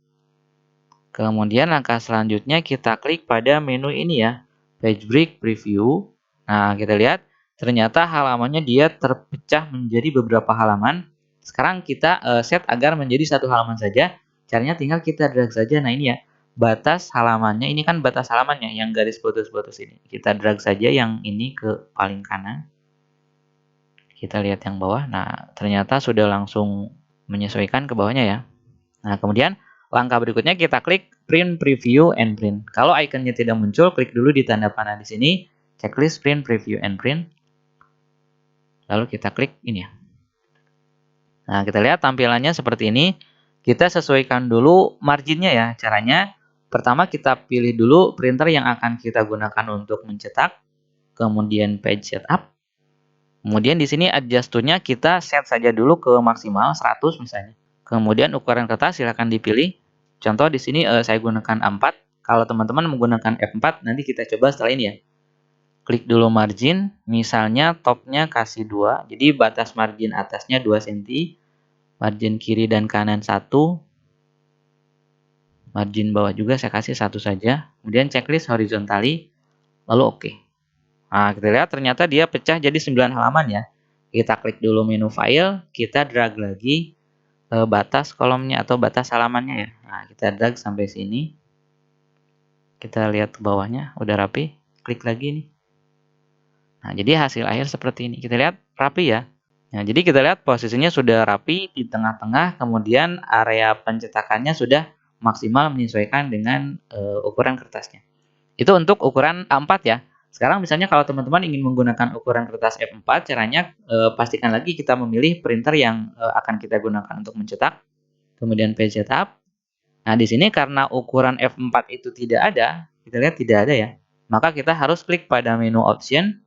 Kemudian langkah selanjutnya kita klik pada menu ini ya. Page break preview. Nah, kita lihat ternyata halamannya dia terpecah menjadi beberapa halaman. Sekarang kita set agar menjadi satu halaman saja. Caranya tinggal kita drag saja. Nah ini ya, batas halamannya. Ini kan batas halamannya yang garis putus-putus ini. Kita drag saja yang ini ke paling kanan. Kita lihat yang bawah. Nah ternyata sudah langsung menyesuaikan ke bawahnya ya. Nah kemudian langkah berikutnya kita klik print preview and print. Kalau ikonnya tidak muncul, klik dulu di tanda panah di sini. Checklist print preview and print. Lalu kita klik ini ya. Nah, kita lihat tampilannya seperti ini. Kita sesuaikan dulu marginnya ya. Caranya, pertama kita pilih dulu printer yang akan kita gunakan untuk mencetak, kemudian page setup. Kemudian di sini adjust to-nya kita set saja dulu ke maksimal 100 misalnya. Kemudian ukuran kertas silahkan dipilih. Contoh di sini saya gunakan A4. Kalau teman-teman menggunakan F4, nanti kita coba setelah ini ya. Klik dulu margin, misalnya topnya kasih 2, jadi batas margin atasnya 2 cm, margin kiri dan kanan 1, margin bawah juga saya kasih 1 saja, kemudian checklist horizontally, lalu oke. Nah, kita lihat ternyata dia pecah jadi 9 halaman ya. Kita klik dulu menu file, kita drag lagi batas kolomnya atau batas halamannya ya. Nah, kita drag sampai sini. Kita lihat ke bawahnya, udah rapi, klik lagi nih. Nah, jadi hasil akhir seperti ini. Kita lihat rapi ya. Nah, jadi kita lihat posisinya sudah rapi di tengah-tengah, kemudian area pencetakannya sudah maksimal menyesuaikan dengan ukuran kertasnya. Itu untuk ukuran A4 ya. Sekarang misalnya kalau teman-teman ingin menggunakan ukuran kertas F4, caranya pastikan lagi kita memilih printer yang akan kita gunakan untuk mencetak. Kemudian page setup. Nah, di sini karena ukuran F4 itu tidak ada, kita lihat tidak ada ya. Maka kita harus klik pada menu option.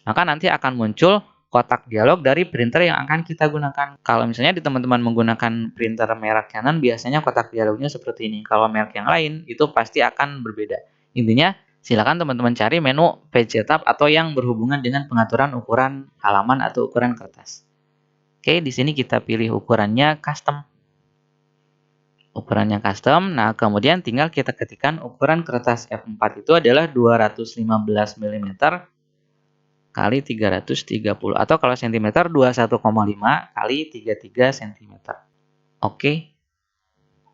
Maka nanti akan muncul kotak dialog dari printer yang akan kita gunakan. Kalau misalnya di teman-teman menggunakan printer merek Canon, biasanya kotak dialognya seperti ini. Kalau merek yang lain, itu pasti akan berbeda. Intinya, silakan teman-teman cari menu page setup atau yang berhubungan dengan pengaturan ukuran halaman atau ukuran kertas. Oke, di sini kita pilih ukurannya custom. Ukurannya custom, nah kemudian tinggal kita ketikkan ukuran kertas F4 itu adalah 215 mm kali 330 atau kalau cm 21,5 kali 33 cm. Oke.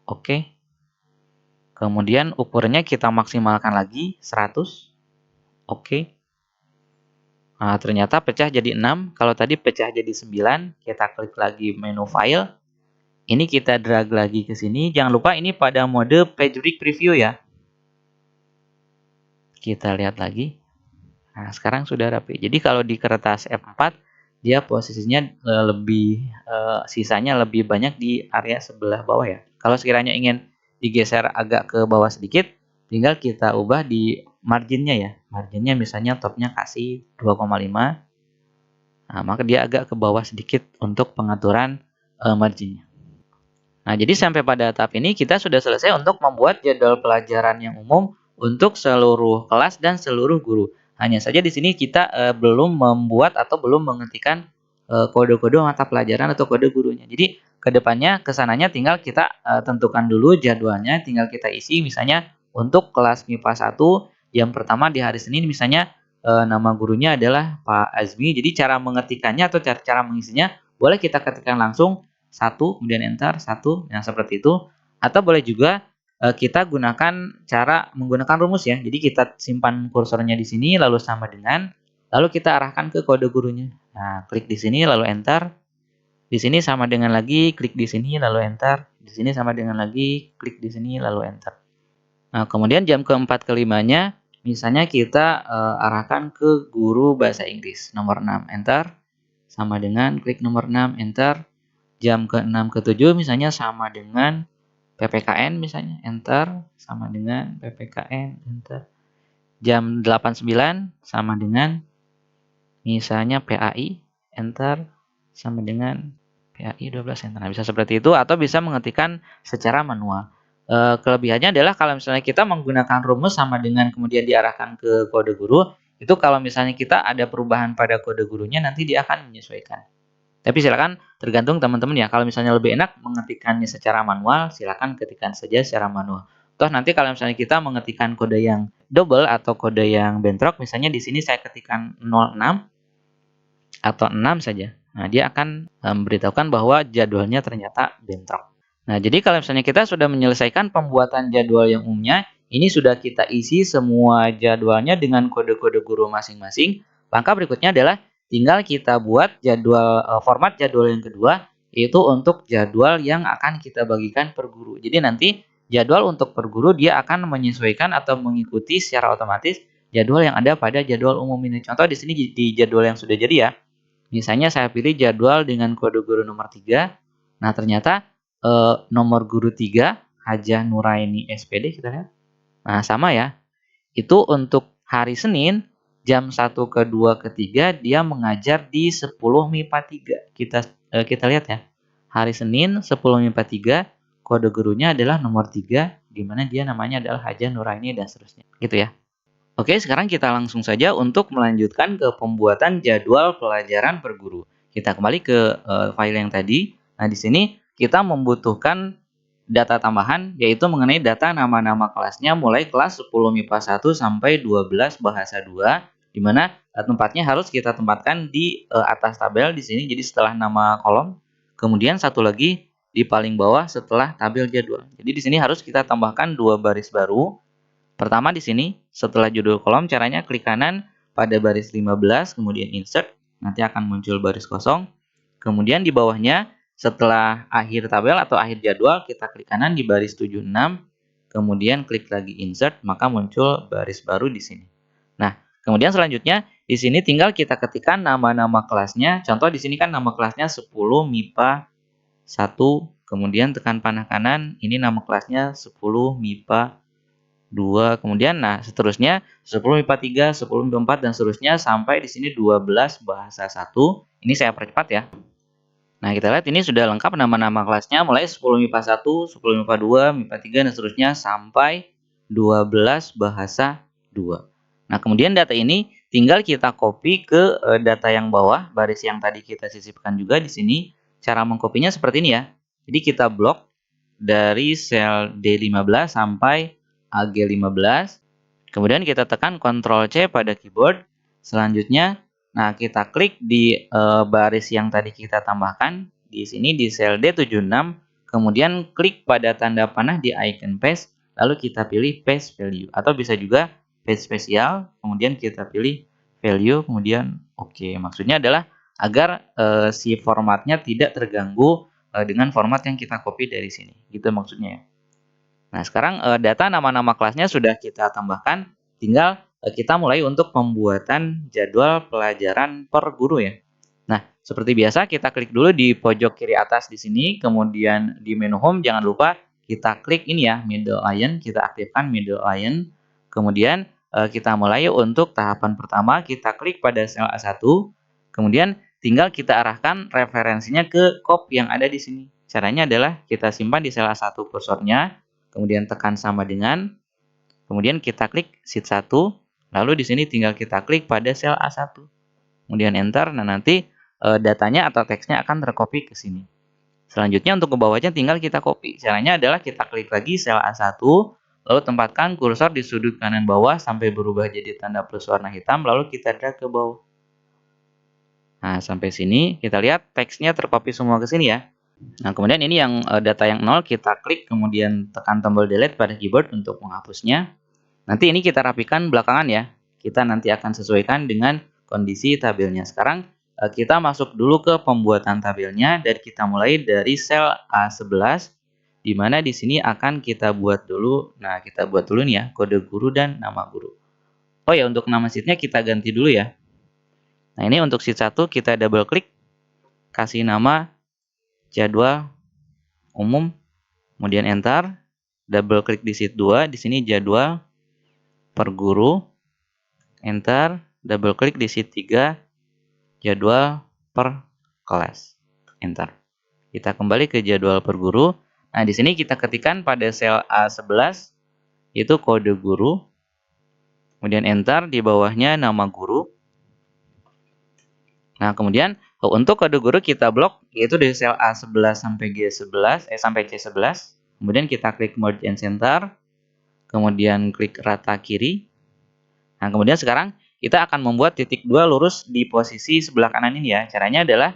Oke. Kemudian ukurannya kita maksimalkan lagi 100. Oke. Nah, ternyata pecah jadi 6. Kalau tadi pecah jadi 9, kita klik lagi menu file. Ini kita drag lagi ke sini. Jangan lupa ini pada mode page break preview ya. Kita lihat lagi. Nah, sekarang sudah rapi. Jadi kalau di kertas F4, dia posisinya sisanya lebih banyak di area sebelah bawah ya. Kalau sekiranya ingin digeser agak ke bawah sedikit, tinggal kita ubah di marginnya ya. Marginnya misalnya topnya kasih 2,5. Nah, maka dia agak ke bawah sedikit untuk pengaturan marginnya. Nah, jadi sampai pada tahap ini kita sudah selesai untuk membuat jadwal pelajaran yang umum untuk seluruh kelas dan seluruh guru. Hanya saja di sini kita belum membuat atau belum mengetikkan kode-kode mata pelajaran atau kode gurunya. Jadi kedepannya kesananya tinggal kita tentukan dulu jadwalnya, tinggal kita isi misalnya untuk kelas MIPA 1 yang pertama di hari Senin misalnya nama gurunya adalah Pak Azmi. Jadi cara mengetikkannya atau cara mengisinya boleh kita ketikkan langsung 1 kemudian enter 1 yang seperti itu, atau boleh juga kita gunakan cara menggunakan rumus ya. Jadi kita simpan kursornya di sini lalu sama dengan, lalu kita arahkan ke kode gurunya. Nah, klik di sini lalu enter. Di sini sama dengan lagi, klik di sini lalu enter. Di sini sama dengan lagi, klik di sini lalu enter. Nah, kemudian jam keempat kelimanya misalnya kita arahkan ke guru bahasa Inggris nomor 6 enter. Sama dengan klik nomor 6 enter. Jam ke-6 ke-7 misalnya sama dengan PPKN misalnya, enter, sama dengan PPKN, enter. Jam 8.9 sama dengan misalnya PAI, enter, sama dengan PAI 12, enter. Nah, bisa seperti itu atau bisa mengetikkan secara manual. Kelebihannya adalah kalau misalnya kita menggunakan rumus sama dengan kemudian diarahkan ke kode guru, itu kalau misalnya kita ada perubahan pada kode gurunya nanti dia akan menyesuaikan. Tapi silakan tergantung teman-teman ya. Kalau misalnya lebih enak mengetikkannya secara manual, silakan ketikkan saja secara manual. Toh nanti kalau misalnya kita mengetikkan kode yang double atau kode yang bentrok, misalnya di sini saya ketikkan 06 atau 6 saja. Nah, dia akan memberitahukan bahwa jadwalnya ternyata bentrok. Nah, jadi kalau misalnya kita sudah menyelesaikan pembuatan jadwal yang umumnya, ini sudah kita isi semua jadwalnya dengan kode-kode guru masing-masing. Langkah berikutnya adalah tinggal kita buat jadwal format jadwal yang kedua, yaitu untuk jadwal yang akan kita bagikan per guru. Jadi nanti jadwal untuk per guru dia akan menyesuaikan atau mengikuti secara otomatis jadwal yang ada pada jadwal umum ini. Contoh di sini di jadwal yang sudah jadi ya. Misalnya saya pilih jadwal dengan kode guru nomor 3. Nah, ternyata nomor guru 3, Hajah Nuraini SPD, kita lihat. Nah, sama ya. Itu untuk hari Senin, jam 1 ke 2 ke 3, dia mengajar di 10 MIPA 3. Kita lihat ya. Hari Senin, 10 MIPA 3, kode gurunya adalah nomor 3, di mana dia namanya adalah Hajah Nuraini dan seterusnya. Gitu ya. Oke, sekarang kita langsung saja untuk melanjutkan ke pembuatan jadwal pelajaran per guru. Kita kembali ke file yang tadi. Nah, di sini kita membutuhkan data tambahan, yaitu mengenai data nama-nama kelasnya mulai kelas 10 MIPA 1 sampai 12 Bahasa 2, di mana tempatnya harus kita tempatkan di atas tabel di sini, jadi setelah nama kolom. Kemudian satu lagi di paling bawah setelah tabel jadwal. Jadi di sini harus kita tambahkan 2 baris baru. Pertama di sini, setelah judul kolom, caranya klik kanan pada baris 15, kemudian insert, nanti akan muncul baris kosong. Kemudian di bawahnya, setelah akhir tabel atau akhir jadwal, kita klik kanan di baris 76, kemudian klik lagi insert, maka muncul baris baru di sini. Nah, kemudian selanjutnya, di sini tinggal kita ketikkan nama-nama kelasnya. Contoh di sini kan nama kelasnya 10 MIPA 1, kemudian tekan panah kanan, ini nama kelasnya 10 MIPA 2, kemudian nah seterusnya 10 MIPA 3, 10 MIPA 4 dan seterusnya sampai di sini 12 Bahasa 1. Ini saya percepat ya. Nah, kita lihat ini sudah lengkap nama-nama kelasnya mulai 10 MIPA 1, 10 MIPA 2, MIPA 3 dan seterusnya sampai 12 Bahasa 2. Nah, kemudian data ini tinggal kita copy ke data yang bawah, baris yang tadi kita sisipkan juga di sini. Cara mengkopinya seperti ini ya. Jadi kita blok dari sel D15 sampai AG15. Kemudian kita tekan Ctrl C pada keyboard. Selanjutnya, nah kita klik di baris yang tadi kita tambahkan di sini di sel D76. Kemudian klik pada tanda panah di icon paste, lalu kita pilih paste value atau bisa juga paste spesial. Kemudian kita pilih value, kemudian oke. Maksudnya adalah agar si formatnya tidak terganggu dengan format yang kita copy dari sini. Gitu maksudnya ya. Nah, sekarang data nama-nama kelasnya sudah kita tambahkan, tinggal kita mulai untuk pembuatan jadwal pelajaran per guru ya. Nah, seperti biasa kita klik dulu di pojok kiri atas di sini, kemudian di menu home jangan lupa kita klik ini ya, middle lion, kita aktifkan middle lion. Kemudian kita mulai untuk tahapan pertama, kita klik pada sel A1, kemudian tinggal kita arahkan referensinya ke kop yang ada di sini. Caranya adalah kita simpan di sel A1 kursornya, kemudian tekan sama dengan, kemudian kita klik sheet 1, lalu di sini tinggal kita klik pada sel A1. Kemudian enter, nah nanti datanya atau teksnya akan tercopy ke sini. Selanjutnya untuk ke bawahnya tinggal kita copy. Caranya adalah kita klik lagi sel A1, lalu tempatkan kursor di sudut kanan bawah sampai berubah jadi tanda plus warna hitam, lalu kita drag ke bawah. Nah, sampai sini kita lihat teksnya tercopy semua ke sini ya. Nah, kemudian ini yang data yang 0 kita klik kemudian tekan tombol delete pada keyboard untuk menghapusnya. Nanti ini kita rapikan belakangan ya. Kita nanti akan sesuaikan dengan kondisi tabelnya. Sekarang kita masuk dulu ke pembuatan tabelnya dan kita mulai dari sel A11 di mana di sini akan kita buat dulu. Nah, kita buat dulu nih ya kode guru dan nama guru. Oh ya, untuk nama sheetnya kita ganti dulu ya. Nah, ini untuk sheet 1 kita double klik, kasih nama jadwal umum, kemudian enter, double klik di sheet 2, di sini jadwal per guru, enter, double klik di sheet 3, jadwal per kelas, enter. Kita kembali ke jadwal per guru. Nah, di sini kita ketikkan pada sel A11 itu kode guru, kemudian enter, di bawahnya nama guru. Nah, kemudian untuk kode guru kita blok yaitu dari sel A11 sampai G11 sampai C11. Kemudian kita klik merge and center. Kemudian klik rata kiri. Nah, kemudian sekarang kita akan membuat titik 2 lurus di posisi sebelah kanan ini ya. Caranya adalah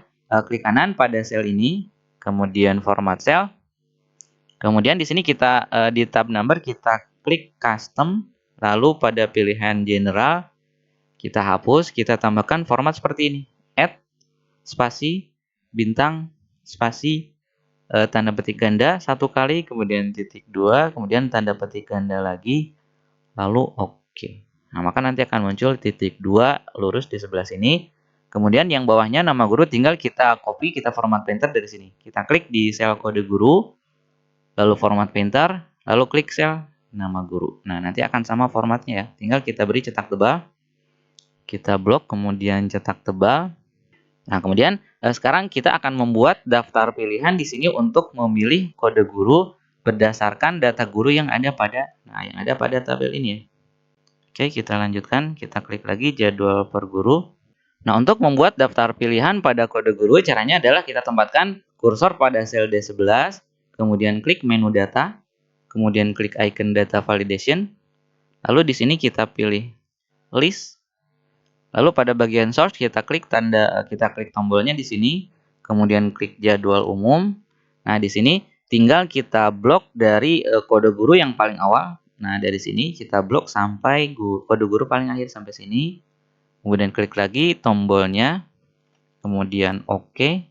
klik kanan pada sel ini, kemudian format cell. Kemudian di sini kita di tab number kita klik custom, lalu pada pilihan general kita hapus, kita tambahkan format seperti ini. Add, spasi, bintang, spasi, tanda petik ganda 1 kali, kemudian titik 2, kemudian tanda petik ganda lagi, lalu oke. Nah, maka nanti akan muncul titik 2 lurus di sebelah sini. Kemudian yang bawahnya nama guru tinggal kita copy, kita format printer dari sini. Kita klik di sel kode guru, lalu format printer, lalu klik sel nama guru. Nah, nanti akan sama formatnya ya. Tinggal kita beri cetak tebal, kita blok, kemudian cetak tebal. Nah, kemudian sekarang kita akan membuat daftar pilihan di sini untuk memilih kode guru berdasarkan data guru yang ada pada tabel ini ya. Oke, kita lanjutkan. Kita klik lagi jadwal per guru. Nah, untuk membuat daftar pilihan pada kode guru, caranya adalah kita tempatkan kursor pada sel D11, kemudian klik menu data, kemudian klik icon data validation, lalu di sini kita pilih list, lalu pada bagian source kita klik tombolnya di sini, kemudian klik jadwal umum. Nah, di sini tinggal kita blok dari kode guru yang paling awal. Nah, dari sini kita blok sampai kode guru paling akhir sampai sini. Kemudian klik lagi tombolnya, kemudian OK.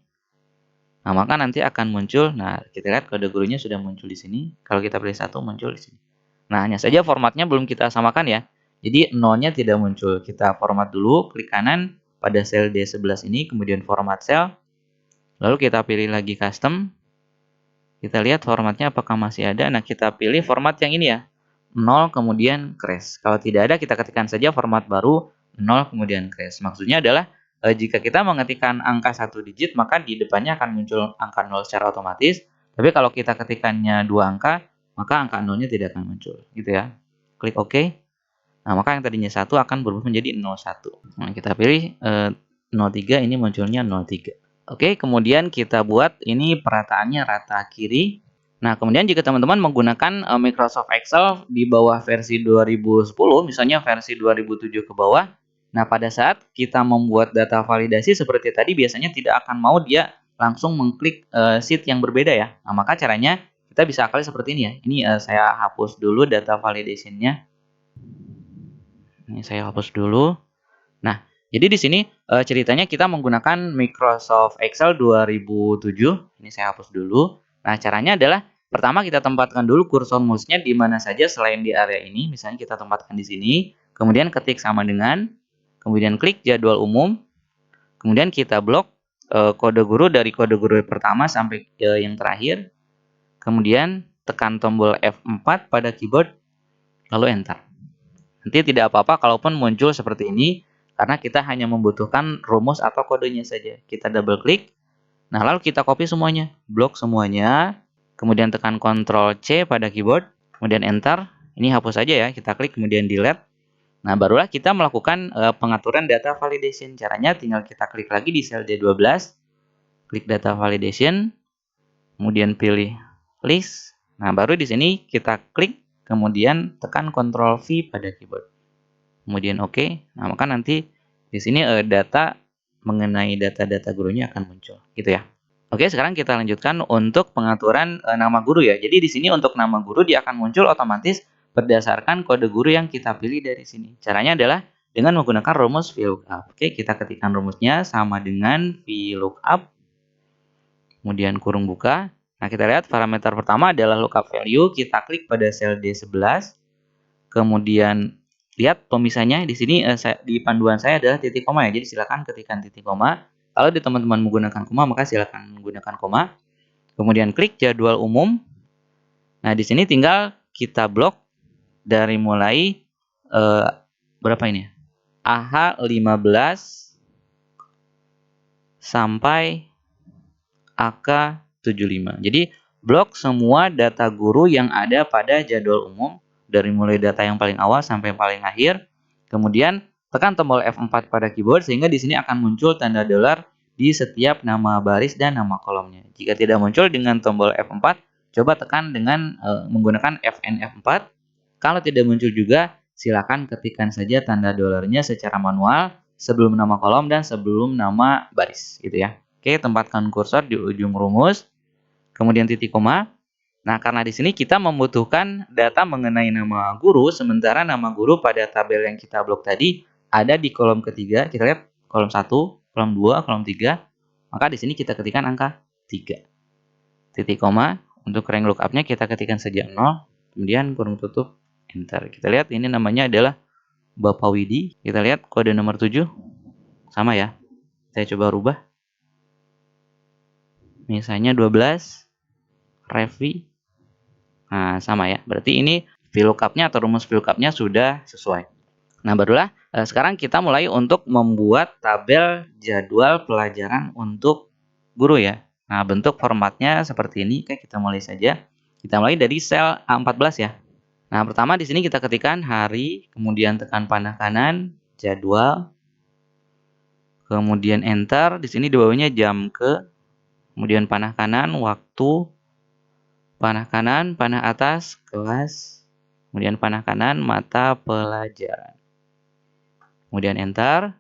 Nah, maka nanti akan muncul, nah kita lihat kode gurunya sudah muncul di sini. Kalau kita pilih 1 muncul di sini. Nah, hanya saja formatnya belum kita samakan ya. Jadi 0-nya tidak muncul. Kita format dulu, klik kanan pada sel D11 ini, kemudian format sel. Lalu kita pilih lagi custom. Kita lihat formatnya apakah masih ada. Nah, kita pilih format yang ini ya. 0 kemudian crash. Kalau tidak ada, kita ketikkan saja format baru 0 kemudian crash. Maksudnya adalah jika kita mengetikkan angka 1 digit, maka di depannya akan muncul angka 0 secara otomatis. Tapi kalau kita ketikkannya 2 angka, maka angka 0-nya tidak akan muncul. Gitu ya. Klik OK. Nah, maka yang tadinya 1 akan berubah menjadi 01. Nah, kita pilih 03, ini munculnya 03. Oke, kemudian kita buat ini perataannya rata kiri. Nah, kemudian jika teman-teman menggunakan Microsoft Excel di bawah versi 2010, misalnya versi 2007 ke bawah, nah pada saat kita membuat data validasi seperti tadi, biasanya tidak akan mau dia langsung mengklik sheet yang berbeda ya. Nah, maka caranya kita bisa akali seperti ini ya. Ini saya hapus dulu data validation-nya. Ini saya hapus dulu. Nah, jadi di sini ceritanya kita menggunakan Microsoft Excel 2007. Ini saya hapus dulu. Nah, caranya adalah pertama kita tempatkan dulu kursor mouse-nya di mana saja selain di area ini. Misalnya kita tempatkan di sini, kemudian ketik sama dengan, kemudian klik jadwal umum, kemudian kita blok kode guru dari kode guru pertama sampai yang terakhir. Kemudian tekan tombol F4 pada keyboard, lalu enter. Nanti tidak apa-apa kalaupun muncul seperti ini, karena kita hanya membutuhkan rumus atau kodenya saja. Kita double klik. Nah, lalu kita copy semuanya. Blok semuanya. Kemudian tekan Ctrl C pada keyboard. Kemudian enter. Ini hapus saja ya. Kita klik kemudian delete. Nah, barulah kita melakukan pengaturan data validation. Caranya tinggal kita klik lagi di sel D12. Klik data validation. Kemudian pilih list. Nah, baru di sini kita klik. Kemudian tekan Ctrl V pada keyboard. Kemudian OK. Nah, maka nanti di sini data mengenai data-data gurunya akan muncul, gitu ya. Oke, sekarang kita lanjutkan untuk pengaturan nama guru ya. Jadi di sini untuk nama guru dia akan muncul otomatis berdasarkan kode guru yang kita pilih dari sini. Caranya adalah dengan menggunakan rumus VLOOKUP. Oke, kita ketikkan rumusnya sama dengan VLOOKUP. Kemudian kurung buka. Nah, kita lihat parameter pertama adalah lookup value. Kita klik pada sel D11. Kemudian lihat pemisahnya di sini di panduan saya adalah titik koma ya. Jadi silakan ketikkan titik koma. Kalau di teman-teman menggunakan koma, maka silakan menggunakan koma. Kemudian klik jadwal umum. Nah, di sini tinggal kita blok dari mulai berapa ini ya? AH15 sampai AK75. Jadi blok semua data guru yang ada pada jadwal umum dari mulai data yang paling awal sampai paling akhir. Kemudian tekan tombol F4 pada keyboard sehingga di sini akan muncul tanda dolar di setiap nama baris dan nama kolomnya. Jika tidak muncul dengan tombol F4, coba tekan dengan menggunakan Fn F4. Kalau tidak muncul juga, silakan ketikkan saja tanda dolarnya secara manual sebelum nama kolom dan sebelum nama baris, gitu ya. Oke, tempatkan kursor di ujung rumus, kemudian titik koma. Nah, karena di sini kita membutuhkan data mengenai nama guru, sementara nama guru pada tabel yang kita blok tadi ada di kolom ketiga. Kita lihat kolom 1, kolom 2, kolom 3. Maka di sini kita ketikkan angka 3. Titik koma, untuk rank lookup-nya kita ketikkan saja 0, kemudian kurung tutup, enter. Kita lihat ini namanya adalah Bapak Widi. Kita lihat kode nomor 7. Sama ya. Saya coba rubah. Misalnya 12, Revi, Nah, sama ya. Berarti ini VLOOKUP-nya atau rumus VLOOKUP-nya sudah sesuai. Nah, barulah sekarang kita mulai untuk membuat tabel jadwal pelajaran untuk guru ya. Nah, bentuk formatnya seperti ini. Oke, kita mulai saja. Kita mulai dari sel A14 ya. Nah, pertama di sini kita ketikkan hari, kemudian tekan panah kanan, jadwal, kemudian enter. Di sini di bawahnya jam ke, kemudian panah kanan, waktu, panah kanan, panah atas, kelas, kemudian panah kanan, mata pelajaran. Kemudian enter.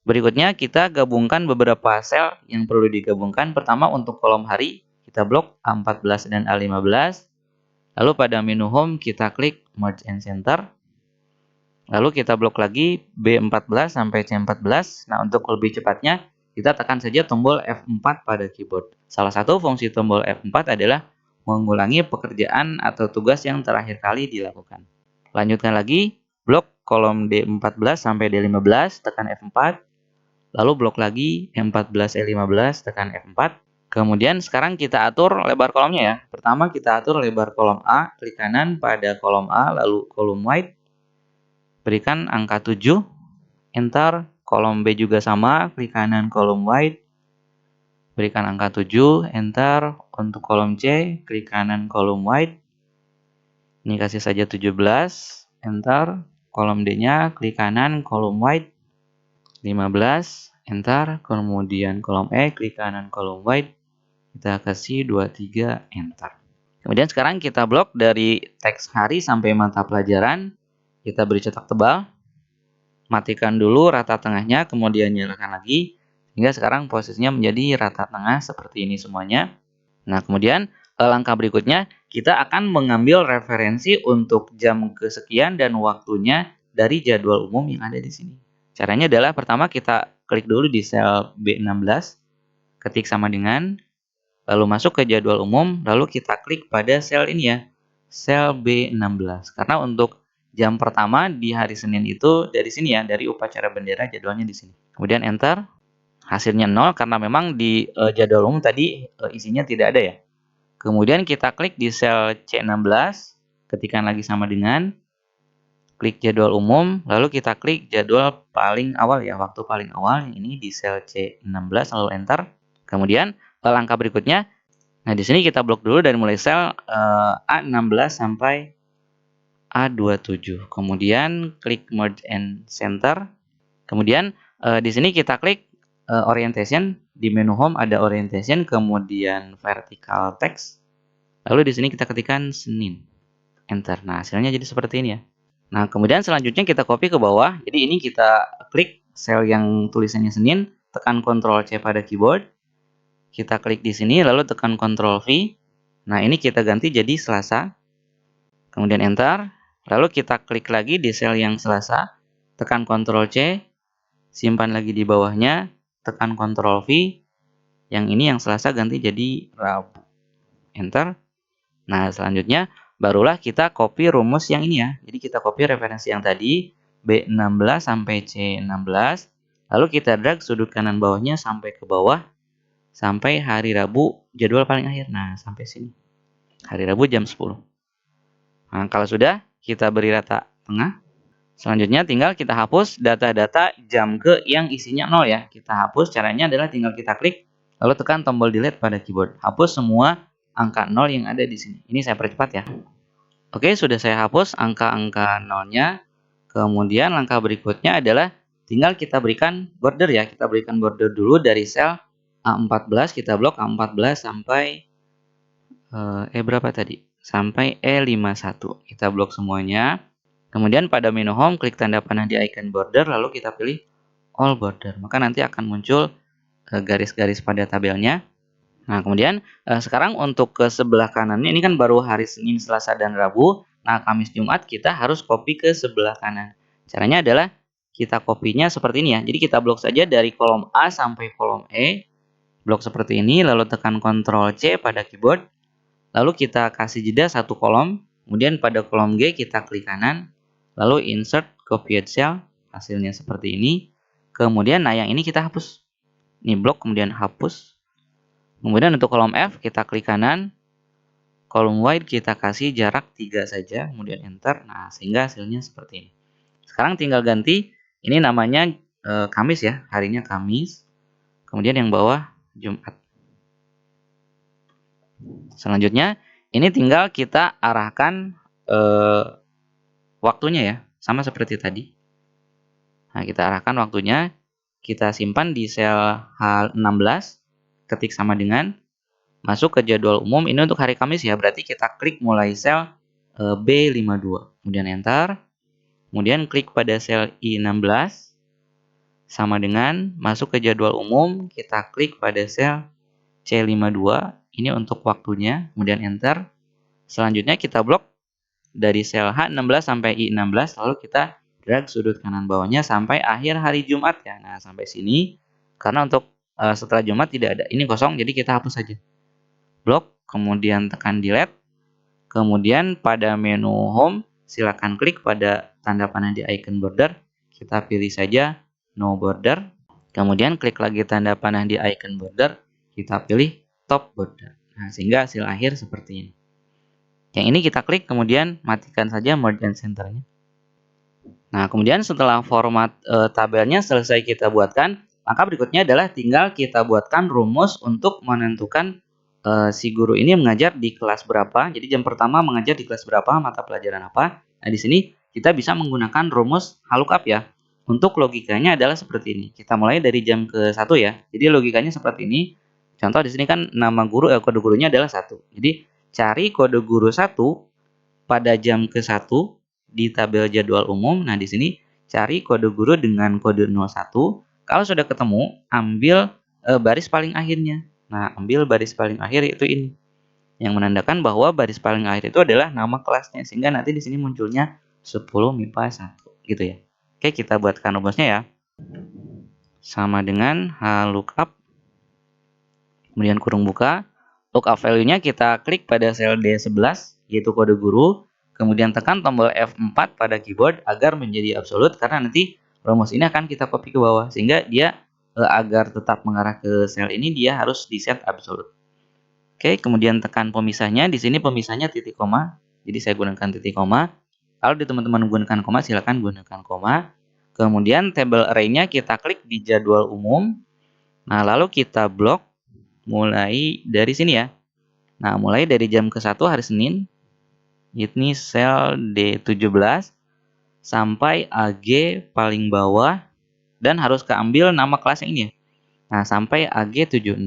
Berikutnya kita gabungkan beberapa sel yang perlu digabungkan. Pertama untuk kolom hari, kita blok A14 dan A15. Lalu pada menu home kita klik merge and center. Lalu kita blok lagi B14 sampai C14. Nah, untuk lebih cepatnya kita tekan saja tombol F4 pada keyboard. Salah satu fungsi tombol F4 adalah mengulangi pekerjaan atau tugas yang terakhir kali dilakukan. Lanjutkan lagi, blok kolom D14 sampai D15, tekan F4. Lalu blok lagi E14, E15, tekan F4. Kemudian sekarang kita atur lebar kolomnya ya. Pertama kita atur lebar kolom A, klik kanan pada kolom A, lalu kolom wide. Berikan angka 7, enter. Kolom B juga sama, klik kanan kolom wide. Berikan angka 7, enter. Untuk kolom C, klik kanan kolom wide. Ini kasih saja 17, enter. Kolom D-nya, klik kanan kolom wide. 15, enter. Kemudian kolom E, klik kanan kolom wide. Kita kasih 23, enter. Kemudian sekarang kita blok dari teks hari sampai mata pelajaran. Kita beri cetak tebal. Matikan dulu rata tengahnya, kemudian nyalakan lagi. Hingga sekarang posisinya menjadi rata tengah seperti ini semuanya. Nah, kemudian langkah berikutnya kita akan mengambil referensi untuk jam kesekian dan waktunya dari jadwal umum yang ada di sini. Caranya adalah pertama kita klik dulu di sel B16, ketik sama dengan, lalu masuk ke jadwal umum, lalu kita klik pada sel ini ya, sel B16. Karena untuk jam pertama di hari Senin itu dari sini ya, dari upacara bendera jadwalnya di sini. Kemudian enter, hasilnya 0 karena memang di jadwal umum tadi isinya tidak ada ya. Kemudian kita klik di sel C16, ketikkan lagi sama dengan, klik jadwal umum, lalu kita klik jadwal paling awal ya, waktu paling awal ini di sel C16, lalu enter. Kemudian langkah berikutnya, nah di sini kita blok dulu dari mulai sel A16 sampai A27. Kemudian klik merge and center. Kemudian di sini kita klik orientation, di menu home ada orientation, kemudian vertical text. Lalu di sini kita ketikkan Senin. Enter. Nah, hasilnya jadi seperti ini ya. Nah, kemudian selanjutnya kita copy ke bawah. Jadi ini kita klik sel yang tulisannya Senin, tekan Ctrl C pada keyboard. Kita klik di sini, lalu tekan Ctrl V. Nah, ini kita ganti jadi Selasa. Kemudian enter. Lalu kita klik lagi di sel yang Selasa, tekan Ctrl C, simpan lagi di bawahnya, tekan Ctrl V. Yang ini yang Selasa ganti jadi Rabu. Enter. Nah, selanjutnya barulah kita copy rumus yang ini ya. Jadi kita copy referensi yang tadi, B16 sampai C16. Lalu kita drag sudut kanan bawahnya sampai ke bawah. Sampai hari Rabu, jadwal paling akhir. Nah, sampai sini. Hari Rabu jam 10. Nah, kalau sudah, kita beri rata tengah. Selanjutnya tinggal kita hapus data-data jam ke yang isinya 0 ya. Kita hapus, caranya adalah tinggal kita klik, lalu tekan tombol delete pada keyboard. Hapus semua angka 0 yang ada di sini. Ini saya percepat ya. Oke, sudah saya hapus angka-angka 0-nya. Kemudian langkah berikutnya adalah tinggal kita berikan border ya. Kita berikan border dulu dari sel A14. Kita blok A14 sampai berapa tadi? Sampai E51. Kita blok semuanya. Kemudian pada menu home, klik tanda panah di icon border, lalu kita pilih all border. Maka nanti akan muncul garis-garis pada tabelnya. Nah, kemudian sekarang untuk ke sebelah kanannya, ini kan baru hari Senin, Selasa, dan Rabu. Nah, Kamis, Jumat kita harus copy ke sebelah kanan. Caranya adalah kita copy-nya seperti ini ya. Jadi kita blok saja dari kolom A sampai kolom E. Blok seperti ini, lalu tekan Ctrl C pada keyboard. Lalu kita kasih jeda satu kolom. Kemudian pada kolom G kita klik kanan. Lalu insert copied cell. Hasilnya seperti ini. Kemudian, nah yang ini kita hapus. Ini blok, kemudian hapus. Kemudian untuk kolom F kita klik kanan, Kolom wide kita kasih jarak 3 saja, kemudian enter. Nah, sehingga hasilnya seperti ini. Sekarang tinggal ganti, ini namanya Kamis ya, harinya Kamis. Kemudian yang bawah Jumat. Selanjutnya, ini tinggal kita arahkan waktunya ya, sama seperti tadi. Nah, kita arahkan waktunya, kita simpan di sel H16, ketik sama dengan, masuk ke jadwal umum, ini untuk hari Kamis ya, berarti kita klik mulai sel B52, kemudian enter, kemudian klik pada sel I16, sama dengan masuk ke jadwal umum, kita klik pada sel C52, ini untuk waktunya, kemudian enter, selanjutnya kita blok dari sel H16 sampai I16, lalu kita drag sudut kanan bawahnya sampai akhir hari Jumat ya. Nah, sampai sini, karena untuk setelah Jumat tidak ada, ini kosong, jadi kita hapus saja. Blok, kemudian tekan delete, kemudian pada menu home, silakan klik pada tanda panah di icon border, kita pilih saja no border, kemudian klik lagi tanda panah di icon border, kita pilih top border. Nah, sehingga hasil akhir seperti ini. Yang ini kita klik, kemudian matikan saja merge and center-nya. Nah, kemudian setelah format tabelnya selesai kita buatkan, maka berikutnya adalah tinggal kita buatkan rumus untuk menentukan si guru ini mengajar di kelas berapa. Jadi jam pertama mengajar di kelas berapa, mata pelajaran apa. Nah, di sini kita bisa menggunakan rumus lookup ya. Untuk logikanya adalah seperti ini. Kita mulai dari jam ke-1 ya. Jadi logikanya seperti ini. Contoh di sini kan nama guru, kode gurunya adalah 1. Jadi cari kode guru 1 pada jam ke-1 di tabel jadwal umum. Nah, di sini cari kode guru dengan kode 01. Kalau sudah ketemu, ambil baris paling akhirnya. Nah, ambil baris paling akhir itu ini. Yang menandakan bahwa baris paling akhir itu adalah nama kelasnya. Sehingga nanti di sini munculnya 10 MIPA 1. Gitu ya. Oke, kita buatkan rumusnya ya. Sama dengan lookup. Kemudian kurung buka. Lookup value-nya kita klik pada sel D11, yaitu kode guru. Kemudian tekan tombol F4 pada keyboard agar menjadi absolut. Karena nanti rumus ini akan kita copy ke bawah. Sehingga dia agar tetap mengarah ke sel ini, dia harus di set absolut. Oke, kemudian tekan pemisahnya. Di sini pemisahnya titik koma. Jadi saya gunakan titik koma. Kalau di teman-teman menggunakan koma, silakan gunakan koma. Kemudian table array-nya kita klik di jadwal umum. Nah, lalu kita blok mulai dari sini ya. Nah, mulai dari jam ke-1 hari Senin. Ini sel D17 sampai AG paling bawah. Dan harus keambil nama kelasnya ini ya. Nah, sampai AG76.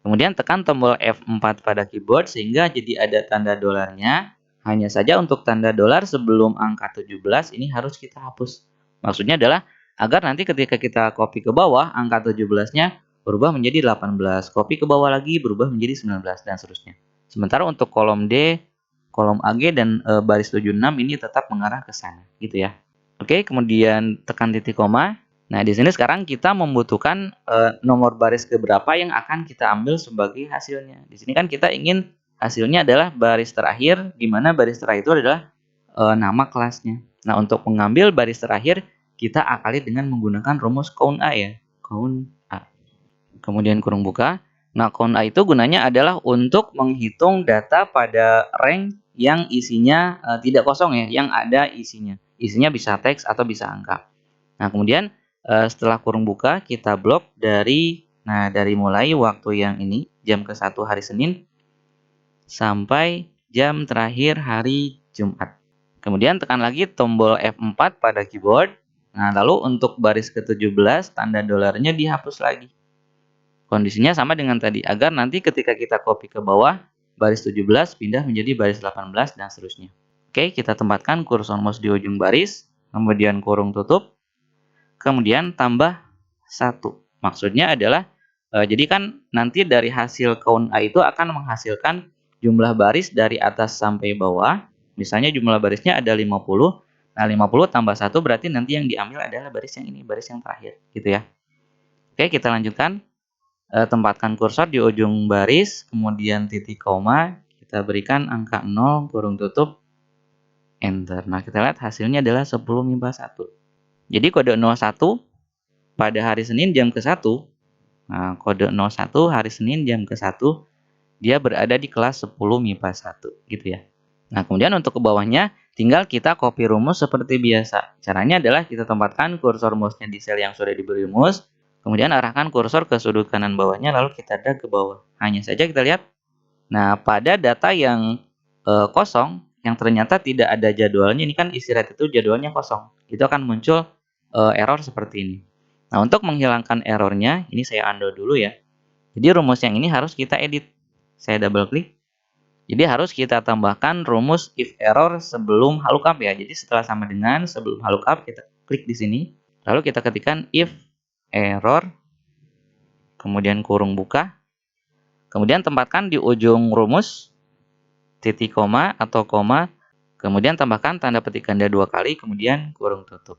Kemudian tekan tombol F4 pada keyboard sehingga jadi ada tanda dolarnya. Hanya saja untuk tanda dolar sebelum angka 17 ini harus kita hapus. Maksudnya adalah agar nanti ketika kita copy ke bawah, angka 17-nya berubah menjadi 18. Copy ke bawah lagi berubah menjadi 19 dan seterusnya. Sementara untuk kolom D, kolom AG dan baris 76 ini tetap mengarah ke sana, gitu ya. Oke, kemudian tekan titik koma. Nah, di sini sekarang kita membutuhkan nomor baris keberapa yang akan kita ambil sebagai hasilnya. Di sini kan kita ingin hasilnya adalah baris terakhir, di mana baris terakhir itu adalah nama kelasnya. Nah, untuk mengambil baris terakhir, kita akali dengan menggunakan rumus count A ya. Count A. Kemudian kurung buka. Nah, count A itu gunanya adalah untuk menghitung data pada rank yang isinya tidak kosong ya, yang ada isinya. Isinya bisa teks atau bisa angka. Nah, kemudian setelah kurung buka, kita blok dari mulai waktu yang ini, jam ke-1 hari Senin, sampai jam terakhir hari Jumat. Kemudian tekan lagi tombol F4 pada keyboard. Nah, lalu untuk baris ke-17, tanda dolarnya dihapus lagi. Kondisinya sama dengan tadi, agar nanti ketika kita copy ke bawah, baris 17 pindah menjadi baris 18 dan seterusnya. Oke, kita tempatkan kursor mouse di ujung baris, kemudian kurung tutup, kemudian tambah 1. Maksudnya adalah, jadi kan nanti dari hasil count A itu akan menghasilkan jumlah baris dari atas sampai bawah. Misalnya jumlah barisnya ada 50. Nah, 50 tambah 1 berarti nanti yang diambil adalah baris yang ini, baris yang terakhir, gitu ya. Oke, kita lanjutkan. Tempatkan kursor di ujung baris, kemudian titik koma, kita berikan angka 0, kurung tutup, enter. Nah, kita lihat hasilnya adalah 10 MIPA 1. Jadi kode 01 pada hari Senin jam ke-1. Nah, kode 01 hari Senin jam ke-1 dia berada di kelas 10 MIPA 1 gitu ya. Nah, kemudian untuk ke bawahnya tinggal kita copy rumus seperti biasa. Caranya adalah kita tempatkan kursor mouse-nya di sel yang sudah diberi rumus, kemudian arahkan kursor ke sudut kanan bawahnya lalu kita drag ke bawah. Hanya saja kita lihat. Nah, pada data yang kosong yang ternyata tidak ada jadwalnya, ini kan istirahat itu jadwalnya kosong. Itu akan muncul error seperti ini. Nah, untuk menghilangkan errornya, ini saya undo dulu ya. Jadi rumus yang ini harus kita edit. Saya double klik. Jadi harus kita tambahkan rumus if error sebelum lookup ya. Jadi setelah sama dengan sebelum lookup kita klik di sini. Lalu kita ketikkan if error, kemudian kurung buka. Kemudian tempatkan di ujung rumus titik koma atau koma. Kemudian tambahkan tanda petik ganda 2 kali, kemudian kurung tutup.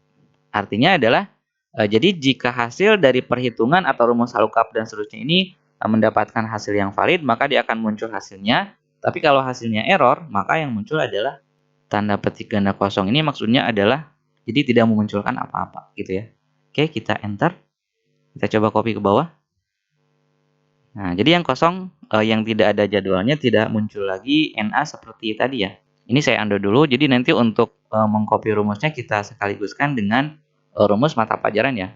Artinya adalah, jadi jika hasil dari perhitungan atau rumus lookup dan seterusnya ini mendapatkan hasil yang valid, maka dia akan muncul hasilnya. Tapi kalau hasilnya error, maka yang muncul adalah tanda petik ganda kosong. Ini maksudnya adalah jadi tidak memunculkan apa-apa gitu ya. Oke, kita enter. Kita coba copy ke bawah. Nah, jadi yang kosong yang tidak ada jadwalnya tidak muncul lagi NA seperti tadi ya. Ini saya undo dulu. Jadi nanti untuk mengcopy rumusnya kita sekaliguskan dengan rumus mata pelajaran ya.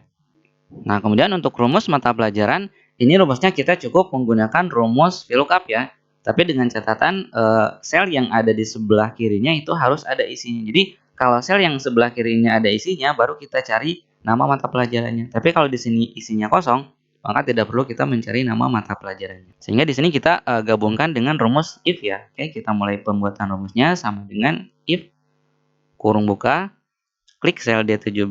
Nah, kemudian untuk rumus mata pelajaran, ini rumusnya kita cukup menggunakan rumus VLOOKUP ya. Tapi dengan catatan sel yang ada di sebelah kirinya itu harus ada isinya. Jadi kalau sel yang sebelah kirinya ada isinya, baru kita cari nama mata pelajarannya. Tapi kalau di sini isinya kosong, maka tidak perlu kita mencari nama mata pelajarannya. Sehingga di sini kita gabungkan dengan rumus if ya. Oke, kita mulai pembuatan rumusnya sama dengan if kurung buka, klik sel D17,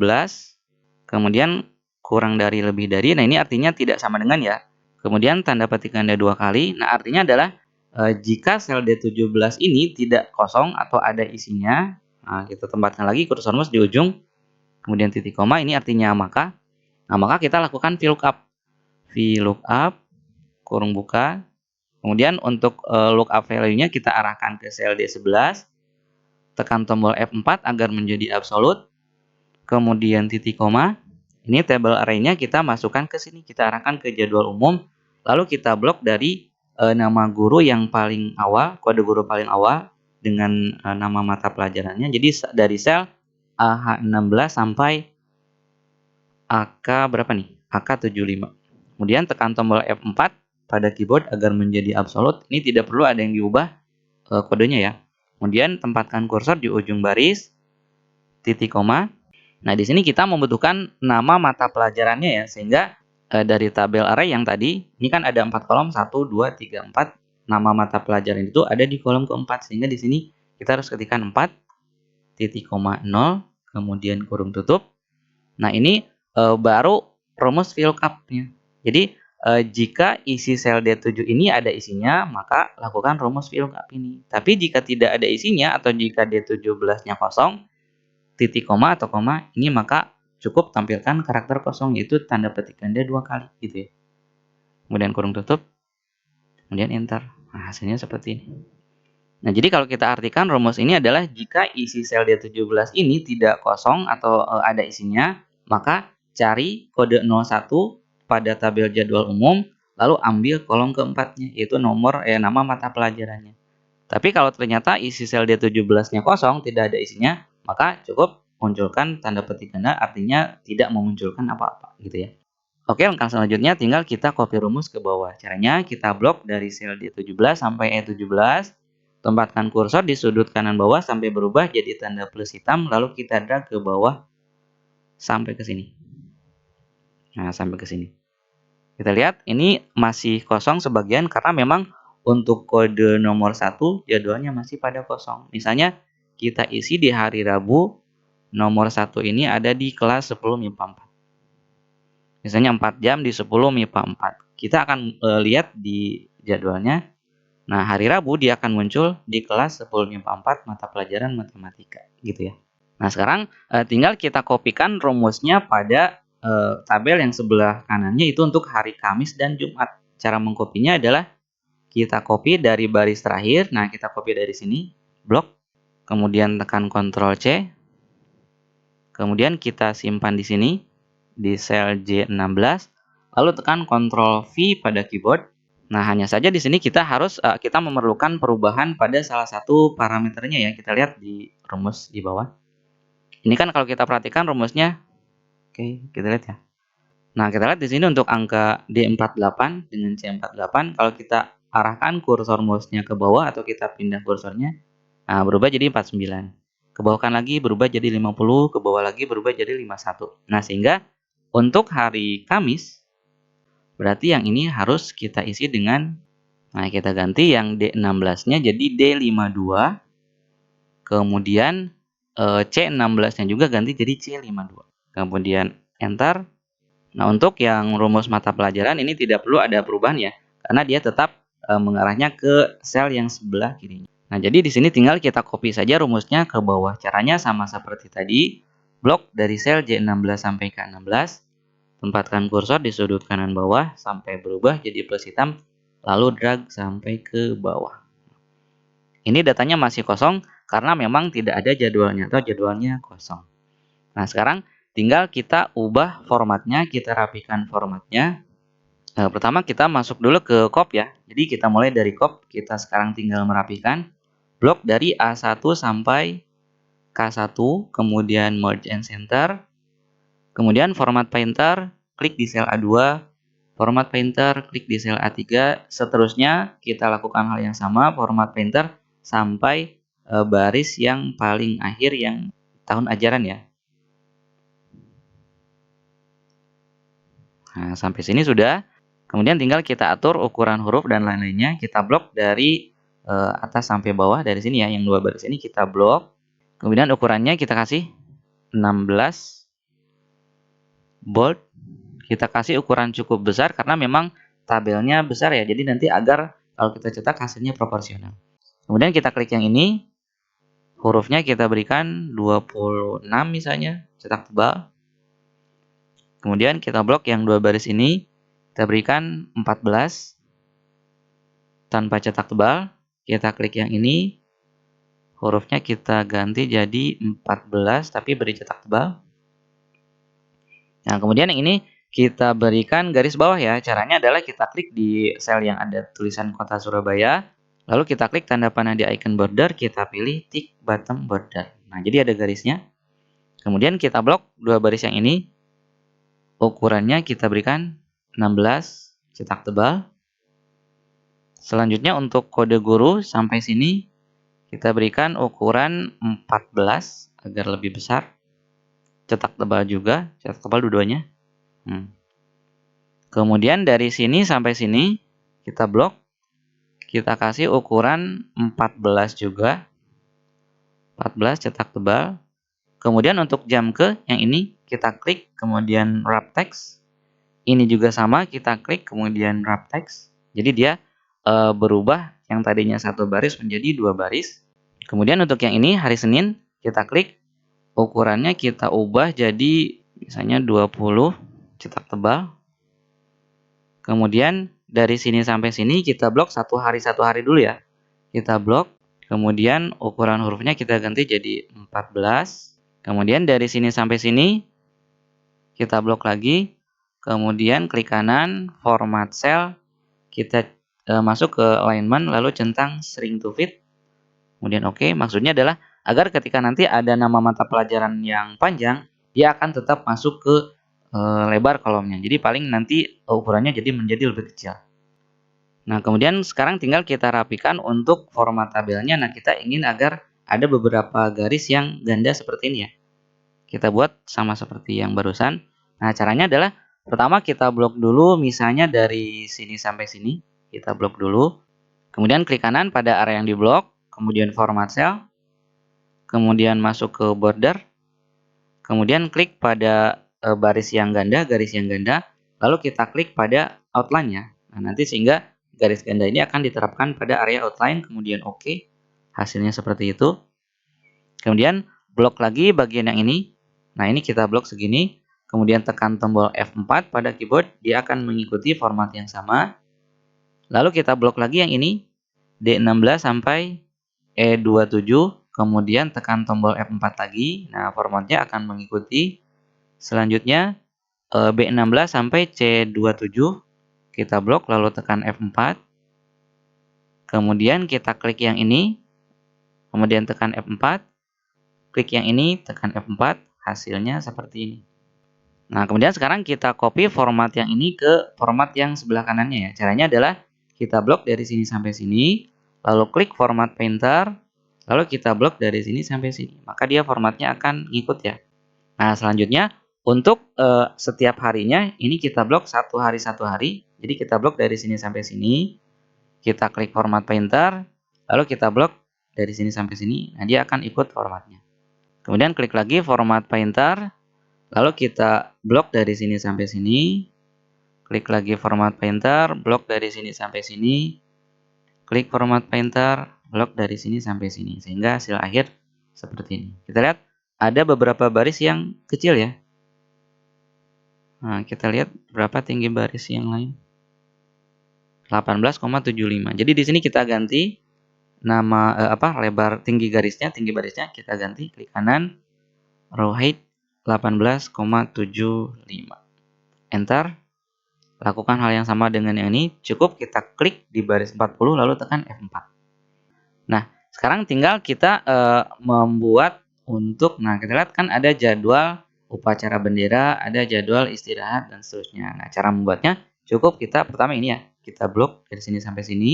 kemudian kurang dari lebih dari. Nah, ini artinya tidak sama dengan ya. Kemudian tanda petik ganda 2 kali. Nah, artinya adalah jika sel D17 ini tidak kosong atau ada isinya, nah, kita tempatkan lagi kursor mouse di ujung, kemudian titik koma, ini artinya maka. Nah, maka kita lakukan VLOOKUP. VLOOKUP, kurung buka. Kemudian untuk lookup value-nya kita arahkan ke sel D11. Tekan tombol F4 agar menjadi absolute. Kemudian titik koma. Ini table array-nya kita masukkan ke sini. Kita arahkan ke jadwal umum. Lalu kita blok dari nama guru yang paling awal, kode guru paling awal dengan nama mata pelajarannya. Jadi dari sel AH16 sampai AK berapa nih? AK75. Kemudian tekan tombol F4 pada keyboard agar menjadi absolute. Ini tidak perlu ada yang diubah kodenya ya. Kemudian tempatkan kursor di ujung baris, titik koma. Nah, di sini kita membutuhkan nama mata pelajarannya ya, sehingga dari tabel array yang tadi, ini kan ada 4 kolom, 1, 2, 3, 4. Nama mata pelajaran itu ada di kolom keempat, sehingga di sini kita harus ketikkan 4, titik koma 0, kemudian kurung tutup. Nah, ini baru rumus VLOOKUP-nya. Jadi, jika isi sel D7 ini ada isinya, maka lakukan rumus VLOOKUP ini. Tapi jika tidak ada isinya, atau jika D17-nya kosong, titik koma atau koma, ini maka cukup tampilkan karakter kosong, yaitu tanda petik ganda 2 kali gitu ya. Kemudian kurung tutup, kemudian enter. Nah, hasilnya seperti ini. Nah, jadi kalau kita artikan rumus ini adalah jika isi sel D17 ini tidak kosong atau ada isinya, maka cari kode 01 pada tabel jadwal umum, lalu ambil kolom keempatnya, yaitu nama mata pelajarannya. Tapi kalau ternyata isi sel D17-nya kosong, tidak ada isinya, maka cukup munculkan tanda petik ganda, artinya tidak memunculkan apa-apa gitu ya. Oke, langkah selanjutnya tinggal kita copy rumus ke bawah. Caranya kita blok dari sel D17 sampai E17, tempatkan kursor di sudut kanan bawah sampai berubah jadi tanda plus hitam, lalu kita drag ke bawah sampai ke sini. Nah, sampai ke sini. Kita lihat ini masih kosong sebagian karena memang untuk kode nomor 1 jadwalnya masih pada kosong. Misalnya kita isi di hari Rabu, nomor 1 ini ada di kelas 10 MIPA 4. Misalnya 4 jam di 10 MIPA 4. Kita akan lihat di jadwalnya. Nah, hari Rabu dia akan muncul di kelas 10 MIPA 4 mata pelajaran matematika gitu ya. Nah, sekarang tinggal kita kopikan rumusnya pada tabel yang sebelah kanannya itu untuk hari Kamis dan Jumat. Cara mengkopinya adalah kita copy dari baris terakhir. Nah, kita copy dari sini, blok, kemudian tekan Ctrl C. Kemudian kita simpan di sini di sel J16, lalu tekan Ctrl V pada keyboard. Nah, hanya saja di sini kita memerlukan perubahan pada salah satu parameternya ya. Kita lihat di rumus di bawah. Ini kan kalau kita perhatikan rumusnya, oke, kita lihat ya. Nah, kita lihat di sini untuk angka D48 dengan C48, kalau kita arahkan kursor mouse-nya ke bawah atau kita pindah kursornya, nah berubah jadi 49. Ke bawahkan lagi berubah jadi 50, ke bawah lagi berubah jadi 51. Nah, sehingga untuk hari Kamis, berarti yang ini harus kita isi dengan, nah kita ganti yang D16-nya jadi D52, kemudian C16-nya juga ganti jadi C52. Kemudian enter. Nah, untuk yang rumus mata pelajaran ini tidak perlu ada perubahan ya, karena dia tetap mengarahnya ke sel yang sebelah kirinya. Nah, jadi di sini tinggal kita copy saja rumusnya ke bawah. Caranya sama seperti tadi. Blok dari sel J16 sampai K16. Tempatkan kursor di sudut kanan bawah sampai berubah jadi plus hitam, lalu drag sampai ke bawah. Ini datanya masih kosong karena memang tidak ada jadwalnya atau jadwalnya kosong. Nah, sekarang tinggal kita ubah formatnya, kita rapikan formatnya. Pertama kita masuk dulu ke cop ya. Jadi kita mulai dari cop, kita sekarang tinggal merapikan. Blok dari A1 sampai K1, kemudian merge and center. Kemudian format painter, klik di sel A2. Format painter, klik di sel A3. Seterusnya kita lakukan hal yang sama, format painter sampai baris yang paling akhir yang tahun ajaran ya. Nah, sampai sini sudah. Kemudian tinggal kita atur ukuran huruf dan lain-lainnya. Kita blok dari atas sampai bawah dari sini ya. Yang dua baris ini kita blok. Kemudian ukurannya kita kasih 16 bold. Kita kasih ukuran cukup besar karena memang tabelnya besar ya. Jadi nanti agar kalau kita cetak hasilnya proporsional. Kemudian kita klik yang ini. Hurufnya kita berikan 26 misalnya. Cetak tebal. Kemudian kita blok yang dua baris ini. Kita berikan 14 tanpa cetak tebal. Kita klik yang ini. Hurufnya kita ganti jadi 14 tapi beri cetak tebal. Nah, kemudian yang ini kita berikan garis bawah ya. Caranya adalah kita klik di sel yang ada tulisan Kota Surabaya. Lalu kita klik tanda panah di icon border. Kita pilih tick bottom border. Nah, jadi ada garisnya. Kemudian kita blok dua baris yang ini. Ukurannya kita berikan 16 cetak tebal. Selanjutnya untuk kode guru sampai sini kita berikan ukuran 14 agar lebih besar. Cetak tebal juga, cetak tebal dua-duanya. Kemudian dari sini sampai sini kita blok. Kita kasih ukuran 14 juga. 14 cetak tebal. Kemudian untuk jam ke yang ini kita klik kemudian wrap text. Ini juga sama, kita klik kemudian wrap text. Jadi dia berubah yang tadinya satu baris menjadi dua baris. Kemudian untuk yang ini hari Senin kita klik, ukurannya kita ubah jadi misalnya 20 cetak tebal. Kemudian dari sini sampai sini kita blok satu hari dulu ya. Kita blok, kemudian ukuran hurufnya kita ganti jadi 14. Kemudian dari sini sampai sini kita blok lagi. Kemudian klik kanan, format cell, kita masuk ke alignment, lalu centang shrink to fit. Kemudian oke, maksudnya adalah agar ketika nanti ada nama mata pelajaran yang panjang, dia akan tetap masuk ke lebar kolomnya. Jadi paling nanti ukurannya jadi menjadi lebih kecil. Nah, kemudian sekarang tinggal kita rapikan untuk format tabelnya. Nah, kita ingin agar ada beberapa garis yang ganda seperti ini ya. Kita buat sama seperti yang barusan. Nah, caranya adalah pertama kita blok dulu misalnya dari sini sampai sini. Kita blok dulu. Kemudian klik kanan pada area yang diblok. Kemudian format cell. Kemudian masuk ke border. Kemudian klik pada garis yang ganda. Lalu kita klik pada outline-nya. Nah, nanti sehingga garis ganda ini akan diterapkan pada area outline. Kemudian oke. Hasilnya seperti itu. Kemudian blok lagi bagian yang ini. Nah, ini kita blok segini. Kemudian tekan tombol F4 pada keyboard, dia akan mengikuti format yang sama. Lalu kita blok lagi yang ini, D16 sampai E27, kemudian tekan tombol F4 lagi. Nah, formatnya akan mengikuti. Selanjutnya B16 sampai C27, kita blok lalu tekan F4. Kemudian kita klik yang ini, kemudian tekan F4. Klik yang ini, tekan F4, hasilnya seperti ini. Nah, kemudian sekarang kita copy format yang ini ke format yang sebelah kanannya ya. Caranya adalah kita blok dari sini sampai sini, lalu klik format painter, lalu kita blok dari sini sampai sini. Maka dia formatnya akan ngikut ya. Nah, selanjutnya untuk setiap harinya ini kita blok satu hari. Jadi kita blok dari sini sampai sini. Kita klik format painter, lalu kita blok dari sini sampai sini. Nah, dia akan ikut formatnya. Kemudian klik lagi format painter, lalu kita blok dari sini sampai sini. Klik lagi format painter, blok dari sini sampai sini. Klik format painter, blok dari sini sampai sini. Sehingga hasil akhir seperti ini. Kita lihat ada beberapa baris yang kecil ya. Nah, kita lihat berapa tinggi baris yang lain. 18,75. Jadi di sini kita ganti nama lebar tinggi barisnya kita ganti, klik kanan, row height 18,75. Enter. Lakukan hal yang sama dengan yang ini, cukup kita klik di baris 40 lalu tekan F4. Nah, sekarang tinggal kita membuat nah kita lihat kan ada jadwal upacara bendera, ada jadwal istirahat dan seterusnya. Nah, cara membuatnya cukup kita pertama ini ya, kita blok dari sini sampai sini.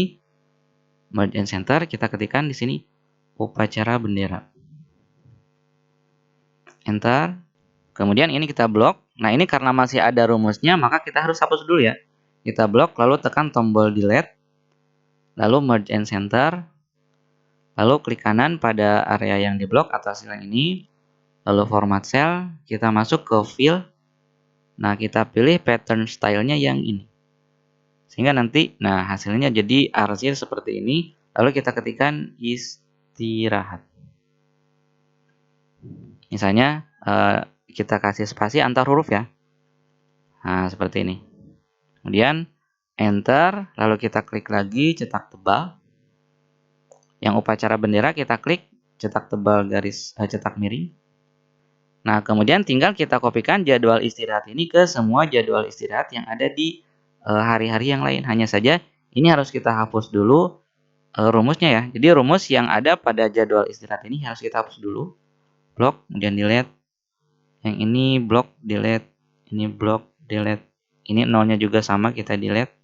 Merge and center, kita ketikkan di sini upacara bendera. Enter. Kemudian ini kita blok. Nah, ini karena masih ada rumusnya, maka kita harus hapus dulu ya. Kita blok, lalu tekan tombol delete. Lalu merge and center. Lalu klik kanan pada area yang diblok atau sel yang ini. Lalu format cell, kita masuk ke fill. Nah, kita pilih pattern stylenya yang ini. Sehingga nanti, nah hasilnya jadi arsir seperti ini. Lalu kita ketikkan istirahat. Misalnya kita kasih spasi antar huruf ya. Nah, seperti ini. Kemudian enter, lalu kita klik lagi cetak tebal. Yang upacara bendera kita klik cetak tebal garis cetak miring. Nah, kemudian tinggal kita kopikan jadwal istirahat ini ke semua jadwal istirahat yang ada di hari-hari yang lain. Hanya saja ini harus kita hapus dulu rumusnya ya. Jadi rumus yang ada pada jadwal istirahat ini harus kita hapus dulu. Blok, kemudian delete. Yang ini blok, delete. Ini blok, delete. Ini nolnya juga sama, kita delete.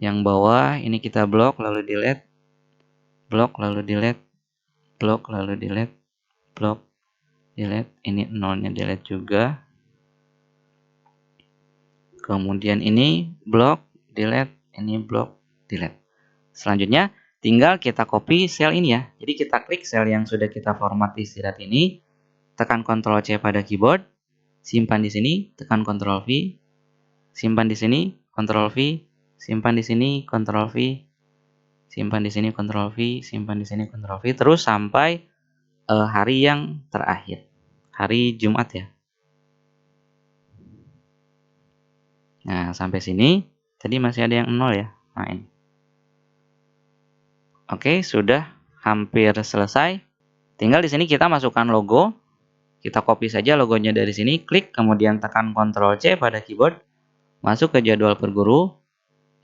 Yang bawah ini kita blok, lalu delete. Blok, lalu delete. Blok, lalu delete. Blok, delete. Ini nolnya delete juga. Kemudian ini blok, delete. Ini blok, delete. Selanjutnya tinggal kita copy sel ini ya. Jadi kita klik sel yang sudah kita format istirahat ini, tekan Ctrl C pada keyboard, simpan di sini, tekan Ctrl V, simpan di sini, Ctrl V, simpan di sini, Ctrl V, simpan di sini, Ctrl V, simpan di sini, Ctrl V, terus sampai hari yang terakhir, hari Jumat ya. Nah, sampai sini tadi masih ada yang 0 ya. Nah, ini. Oke, sudah hampir selesai. Tinggal di sini kita masukkan logo. Kita copy saja logonya dari sini, klik, kemudian tekan Ctrl C pada keyboard, masuk ke jadwal per guru.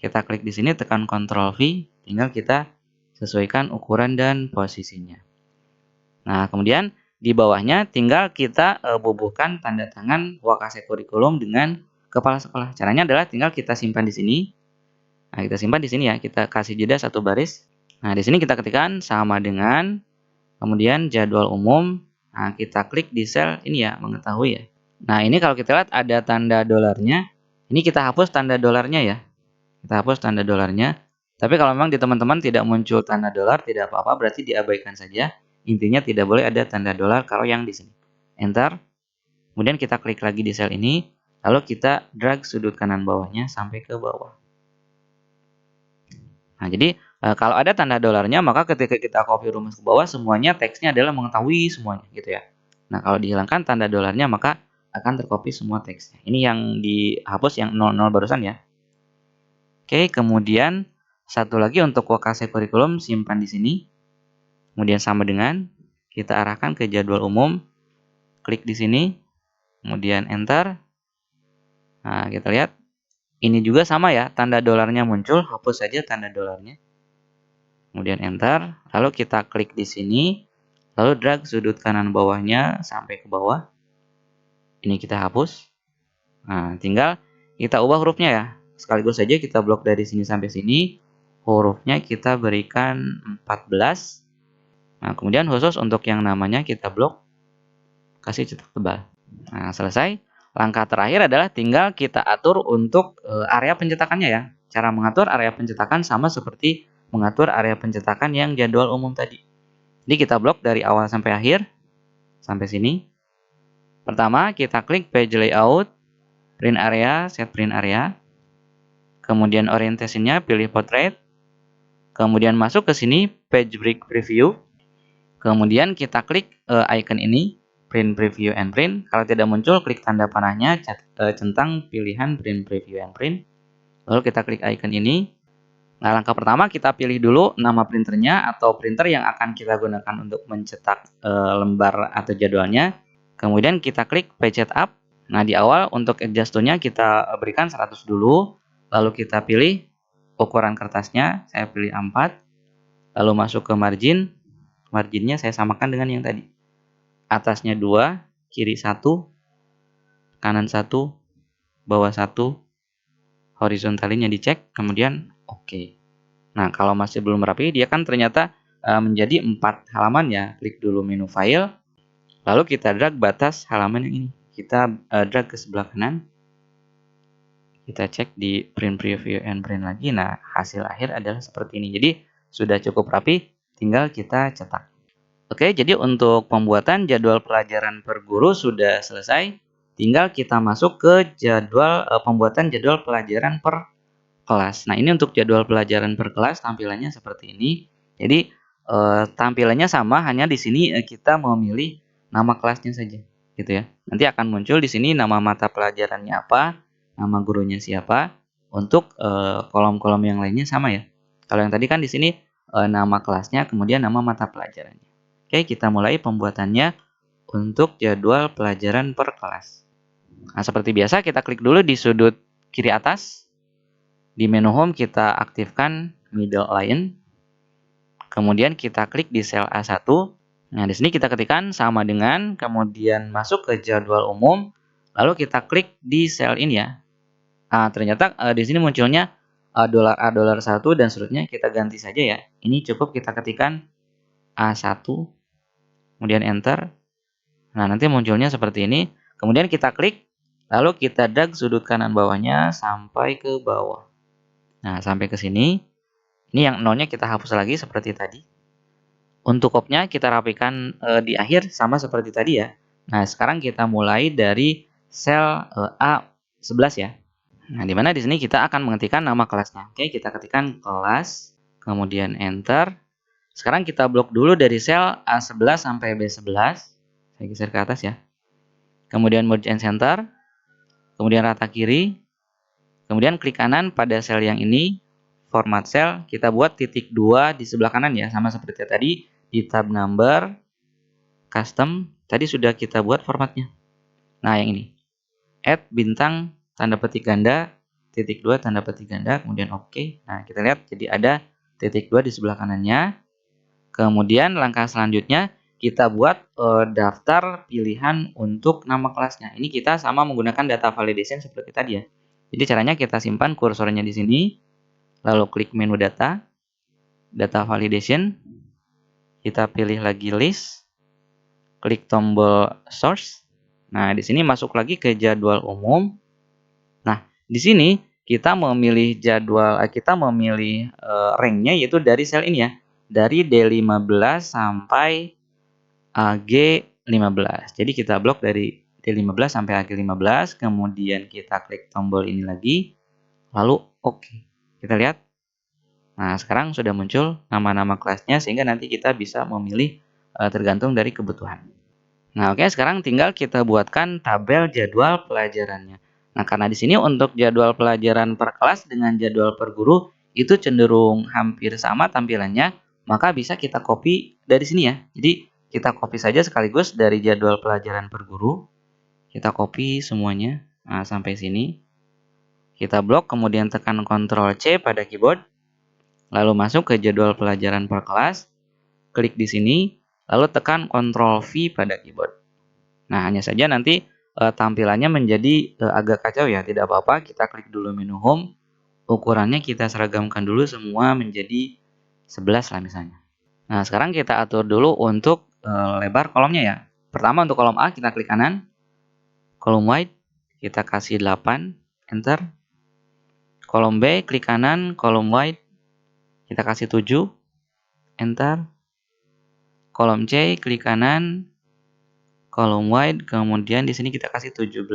Kita klik di sini, tekan Ctrl V, tinggal kita sesuaikan ukuran dan posisinya. Nah, kemudian di bawahnya tinggal kita bubuhkan tanda tangan Wakase Kurikulum dengan kepala sekolah. Caranya adalah tinggal kita simpan di sini. Nah, kita simpan di sini ya, kita kasih jeda satu baris. Nah, di sini kita ketikkan sama dengan, kemudian jadwal umum. Nah, kita klik di sel ini ya, mengetahui ya. Nah, ini kalau kita lihat ada tanda dolarnya. Ini kita hapus tanda dolarnya ya. Kita hapus tanda dolarnya. Tapi kalau memang di teman-teman tidak muncul tanda dolar, tidak apa-apa, berarti diabaikan saja. Intinya tidak boleh ada tanda dolar kalau yang di sini. Enter. Kemudian kita klik lagi di sel ini. Lalu kita drag sudut kanan bawahnya sampai ke bawah. Nah, jadi kalau ada tanda dolarnya, maka ketika kita copy rumus ke bawah, semuanya teksnya adalah mengetahui semuanya, gitu ya. Nah, kalau dihilangkan tanda dolarnya, maka akan tercopy semua teksnya. Ini yang dihapus yang 00 barusan ya. Oke, kemudian satu lagi untuk Wakase Kurikulum, simpan di sini. Kemudian sama dengan, kita arahkan ke jadwal umum, klik di sini, kemudian enter. Nah, kita lihat Ini juga sama ya, tanda dolarnya muncul, hapus saja tanda dolarnya. Kemudian enter, lalu kita klik di sini, lalu drag sudut kanan bawahnya sampai ke bawah. Ini kita hapus. Nah, tinggal kita ubah hurufnya ya. Sekaligus saja kita blok dari sini sampai sini. Hurufnya kita berikan 14. Nah, kemudian khusus untuk yang namanya kita blok, kasih cetak tebal. Nah, selesai. Langkah terakhir adalah tinggal kita atur untuk area pencetakannya ya. Cara mengatur area pencetakan sama seperti mengatur area pencetakan yang jadwal umum tadi. Jadi kita blok dari awal sampai akhir, sampai sini. Pertama, kita klik page layout, print area, set print area. Kemudian orientasinya pilih portrait. Kemudian masuk ke sini, page break preview. Kemudian kita klik icon ini, print preview and print. Kalau tidak muncul, klik tanda panahnya, centang pilihan print preview and print. Lalu kita klik icon ini. Nah, langkah pertama kita pilih dulu nama printernya atau printer yang akan kita gunakan untuk mencetak lembar atau jadwalnya. Kemudian kita klik page setup. Nah, di awal untuk adjust to-nya kita berikan 100 dulu. Lalu kita pilih ukuran kertasnya, saya pilih A4. Lalu masuk ke margin. Marginnya saya samakan dengan yang tadi. Atasnya 2, kiri 1, kanan 1, bawah 1. Horizontalinya dicek, kemudian oke. Nah, kalau masih belum rapi, dia kan ternyata menjadi 4 halaman ya. Klik dulu menu file, lalu kita drag batas halaman yang ini. Kita drag ke sebelah kanan. Kita cek di print preview and print lagi. Nah, hasil akhir adalah seperti ini. Jadi, sudah cukup rapi, tinggal kita cetak. Oke, jadi untuk pembuatan jadwal pelajaran per guru sudah selesai. Tinggal kita masuk ke jadwal pembuatan jadwal pelajaran per kelas. Nah, ini untuk jadwal pelajaran per kelas tampilannya seperti ini. Jadi tampilannya sama, hanya di sini kita memilih nama kelasnya saja, gitu ya. Nanti akan muncul di sini nama mata pelajarannya apa, nama gurunya siapa. Untuk kolom-kolom yang lainnya sama ya. Kalau yang tadi kan di sini nama kelasnya, kemudian nama mata pelajarannya. Oke, kita mulai pembuatannya untuk jadwal pelajaran per kelas. Nah, seperti biasa kita klik dulu di sudut kiri atas. Di menu home kita aktifkan middle line. Kemudian kita klik di sel A1. Nah, di sini kita ketikkan sama dengan, kemudian masuk ke jadwal umum. Lalu kita klik di sel ini ya. Nah, ternyata di sini munculnya dolar A, dolar 1 dan seterusnya. Kita ganti saja ya. Ini cukup kita ketikkan A1. Kemudian enter. Nah, nanti munculnya seperti ini. Kemudian kita klik. Lalu kita drag sudut kanan bawahnya sampai ke bawah. Nah, sampai ke sini. Ini yang nolnya kita hapus lagi seperti tadi. Untuk kopnya kita rapikan di akhir sama seperti tadi ya. Nah, sekarang kita mulai dari sel A11 ya. Nah, di mana di sini kita akan mengetikkan nama kelasnya. Oke, kita ketikkan kelas, kemudian enter. Sekarang kita blok dulu dari sel A11 sampai B11. Saya geser ke atas ya. Kemudian merge and center. Kemudian rata kiri, kemudian klik kanan pada sel yang ini, format sel, kita buat titik 2 di sebelah kanan ya, sama seperti tadi, di tab number, custom, tadi sudah kita buat formatnya. Nah, yang ini, add bintang, tanda petik ganda, titik 2, tanda petik ganda, kemudian oke. Nah, kita lihat jadi ada titik 2 di sebelah kanannya. Kemudian langkah selanjutnya, kita buat daftar pilihan untuk nama kelasnya. Ini kita sama menggunakan data validation seperti tadi ya. Jadi caranya kita simpan kursornya di sini, lalu klik menu data, data validation, kita pilih lagi list, klik tombol source. Nah, di sini masuk lagi ke jadwal umum. Nah, di sini kita memilih jadwal, kita memilih ranknya yaitu dari sel ini ya, dari D15 sampai AG15. Jadi kita blok dari D15 sampai AG15, kemudian kita klik tombol ini lagi, lalu oke. Kita lihat. Nah, sekarang sudah muncul nama-nama kelasnya sehingga nanti kita bisa memilih tergantung dari kebutuhan. Nah, oke, sekarang tinggal kita buatkan tabel jadwal pelajarannya. Nah, karena di sini untuk jadwal pelajaran per kelas dengan jadwal per guru itu cenderung hampir sama tampilannya, maka bisa kita copy dari sini ya. Jadi kita copy saja sekaligus dari jadwal pelajaran per guru. Kita copy semuanya. Nah, sampai sini. Kita blok, kemudian tekan Ctrl C pada keyboard, lalu masuk ke jadwal pelajaran per kelas, klik di sini, lalu tekan Ctrl V pada keyboard. Nah, hanya saja nanti tampilannya menjadi agak kacau ya, tidak apa-apa, kita klik dulu menu Home, ukurannya kita seragamkan dulu semua menjadi 11 lah misalnya. Nah, sekarang kita atur dulu untuk lebar kolomnya ya. Pertama untuk kolom A kita klik kanan, kolom wide kita kasih 8, enter. Kolom B klik kanan, kolom wide kita kasih 7, enter. Kolom C klik kanan, kolom wide, kemudian di sini kita kasih 17.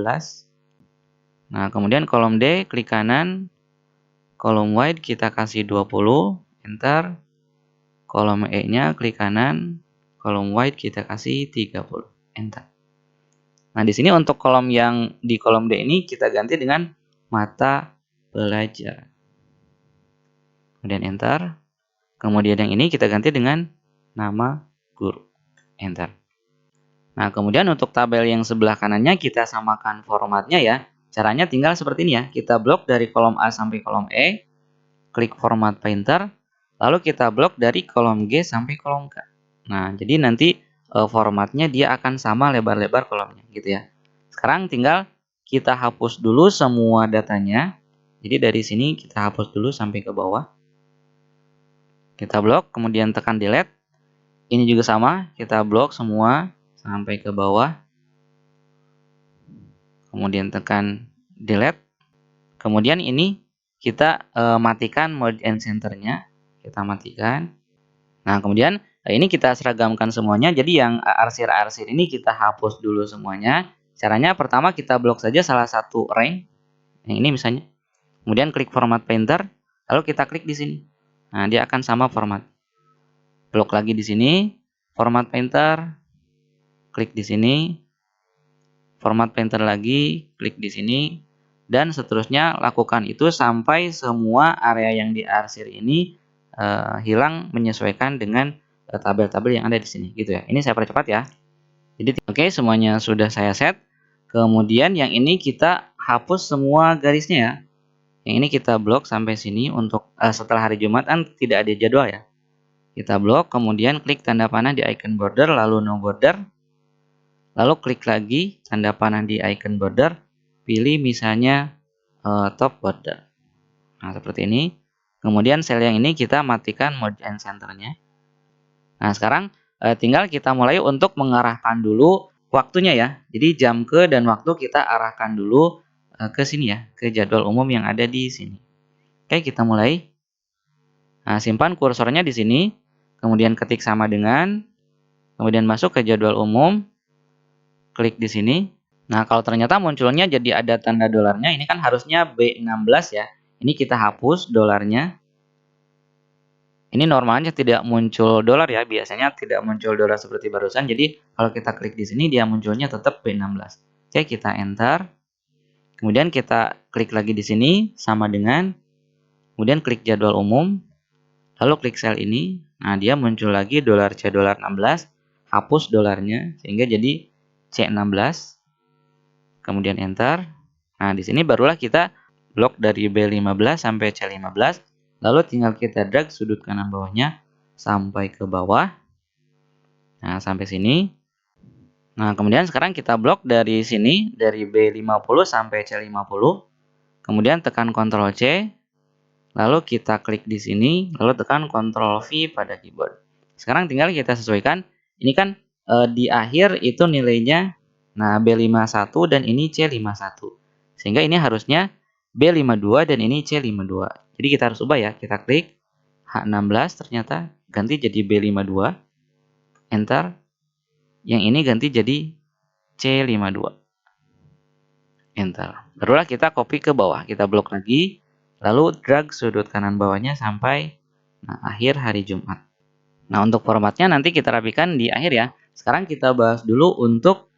Nah, kemudian kolom D klik kanan, kolom wide kita kasih 20, enter. Kolom E-nya klik kanan, kolom wide kita kasih 30, enter. Nah, di sini untuk kolom yang di kolom D ini kita ganti dengan mata pelajaran. Kemudian enter. Kemudian yang ini kita ganti dengan nama guru. Enter. Nah, kemudian untuk tabel yang sebelah kanannya kita samakan formatnya ya. Caranya tinggal seperti ini ya. Kita blok dari kolom A sampai kolom E, klik format painter, lalu kita blok dari kolom G sampai kolom K. Nah, jadi nanti formatnya dia akan sama lebar-lebar kolomnya gitu ya. Sekarang tinggal kita hapus dulu semua datanya. Jadi dari sini kita hapus dulu sampai ke bawah. Kita blok, kemudian tekan delete. Ini juga sama, kita blok semua sampai ke bawah. Kemudian tekan delete. Kemudian ini kita matikan mode and center-nya. Kita matikan. Nah, kemudian ini kita seragamkan semuanya. Jadi yang arsir-arsir ini kita hapus dulu semuanya. Caranya pertama kita blok saja salah satu rank. Yang ini misalnya. Kemudian klik format painter, lalu kita klik di sini. Nah, dia akan sama format. Blok lagi di sini, format painter, klik di sini. Format painter lagi, klik di sini. Dan seterusnya lakukan itu sampai semua area yang diarsir ini hilang menyesuaikan dengan tabel-tabel yang ada di sini gitu ya. Ini saya percepat ya. Jadi oke, semuanya sudah saya set. Kemudian yang ini kita hapus semua garisnya ya. Yang ini kita blok sampai sini untuk setelah hari Jumat kan tidak ada jadwal ya. Kita blok, kemudian klik tanda panah di icon border lalu no border. Lalu klik lagi tanda panah di icon border, pilih misalnya top border. Nah, seperti ini. Kemudian sel yang ini kita matikan mode and center-nya. Nah, sekarang tinggal kita mulai untuk mengarahkan dulu waktunya ya. Jadi jam ke dan waktu kita arahkan dulu ke sini ya, ke jadwal umum yang ada di sini. Oke, kita mulai. Nah, simpan kursornya di sini. Kemudian ketik sama dengan. Kemudian masuk ke jadwal umum. Klik di sini. Nah, kalau ternyata munculnya jadi ada tanda dolarnya, ini kan harusnya B16 ya. Ini kita hapus dolarnya. Ini normalnya tidak muncul dolar ya, biasanya tidak muncul dolar seperti barusan. Jadi kalau kita klik di sini dia munculnya tetap B16. Oke, kita enter. Kemudian kita klik lagi di sini sama dengan. Kemudian klik jadwal umum. Lalu klik sel ini. Nah, dia muncul lagi dolar C dolar 16. Hapus dolarnya sehingga jadi C16. Kemudian enter. Nah, di sini barulah kita blok dari B15 sampai C15, lalu tinggal kita drag sudut kanan bawahnya sampai ke bawah. Nah, sampai sini. Nah, kemudian sekarang kita blok dari sini, dari B50 sampai C50. Kemudian tekan Ctrl C, lalu kita klik di sini, lalu tekan Ctrl V pada keyboard. Sekarang tinggal kita sesuaikan. Ini kan di akhir itu nilainya, nah B51 dan ini C51. Sehingga ini harusnya B52 dan ini C52. Jadi kita harus ubah ya. Kita klik H16 ternyata ganti jadi B52. Enter. Yang ini ganti jadi C52. Enter. Barulah kita copy ke bawah. Kita blok lagi. Lalu drag sudut kanan bawahnya sampai akhir hari Jumat. Nah, untuk formatnya nanti kita rapikan di akhir ya. Sekarang kita bahas dulu untuk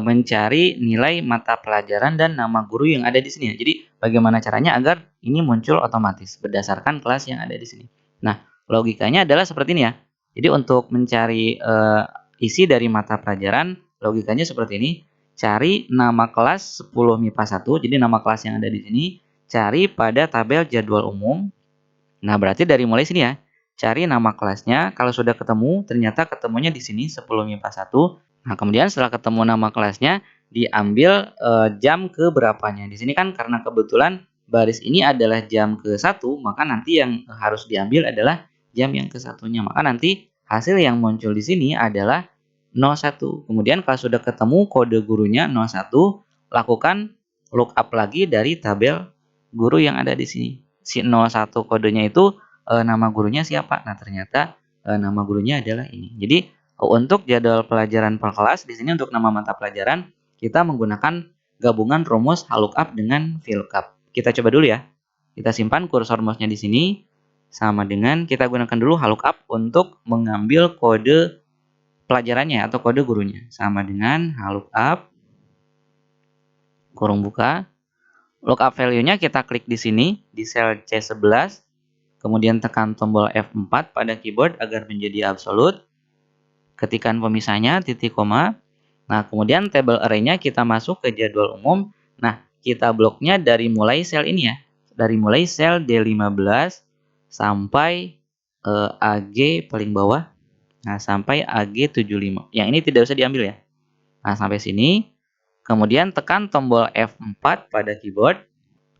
mencari nilai mata pelajaran dan nama guru yang ada di sini. Jadi bagaimana caranya agar ini muncul otomatis berdasarkan kelas yang ada di sini. Nah, logikanya adalah seperti ini ya. Jadi untuk mencari isi dari mata pelajaran, logikanya seperti ini. Cari nama kelas 10 MIPA 1. Jadi nama kelas yang ada di sini. cari pada tabel jadwal umum. Nah, berarti dari mulai sini ya. Cari nama kelasnya, kalau sudah ketemu, ternyata ketemunya di sini 10 MIPA 1. Nah, kemudian setelah ketemu nama kelasnya, diambil jam ke berapanya. Di sini kan karena kebetulan baris ini adalah jam ke-1, maka nanti yang harus diambil adalah jam yang ke-1-nya. Maka nanti hasil yang muncul di sini adalah 01. Kemudian kalau sudah ketemu kode gurunya 01, lakukan lookup lagi dari tabel guru yang ada di sini. Si 01 kodenya itu nama gurunya siapa? Nah, ternyata nama gurunya adalah ini. Jadi untuk jadwal pelajaran per kelas di sini untuk nama mata pelajaran kita menggunakan gabungan rumus lookup dengan VLOOKUP. Kita coba dulu ya. Kita simpan kursor mouse-nya di sini sama dengan kita gunakan dulu lookup untuk mengambil kode pelajarannya atau kode gurunya. Sama dengan lookup kurung buka. Lookup value-nya kita klik di sini, di sel C11, kemudian tekan tombol F4 pada keyboard agar menjadi absolut. Ketikkan pemisahnya, titik koma. Nah, kemudian table array-nya kita masuk ke jadwal umum. Nah, kita bloknya dari mulai sel ini ya. Dari mulai sel D15 sampai AG paling bawah. Nah, sampai AG75. Yang ini tidak usah diambil ya. Nah, sampai sini. Kemudian tekan tombol F4 pada keyboard.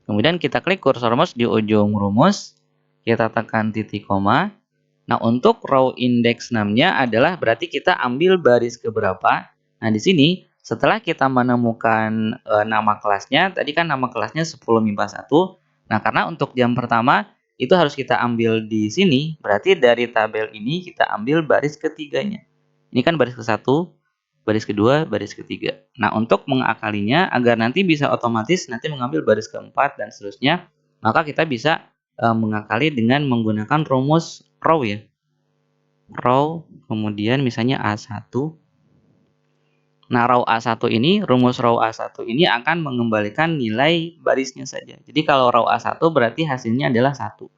Kemudian kita klik kursor mouse di ujung rumus. Kita tekan titik koma. Nah, untuk row index 6-nya adalah berarti kita ambil baris keberapa. Nah, di sini setelah kita menemukan nama kelasnya, tadi kan nama kelasnya 10 MIPA 1. Nah, karena untuk jam pertama itu harus kita ambil di sini, berarti dari tabel ini kita ambil baris ketiganya. Ini kan baris ke-1, baris kedua, baris ketiga. Nah, untuk mengakalinya agar nanti bisa otomatis nanti mengambil baris keempat dan seterusnya, maka kita bisa mengakali dengan menggunakan rumus row ya. Row, kemudian misalnya A1. Nah, row A1 ini, rumus row A1 ini akan mengembalikan nilai barisnya saja. Jadi kalau row A1 berarti hasilnya adalah 1.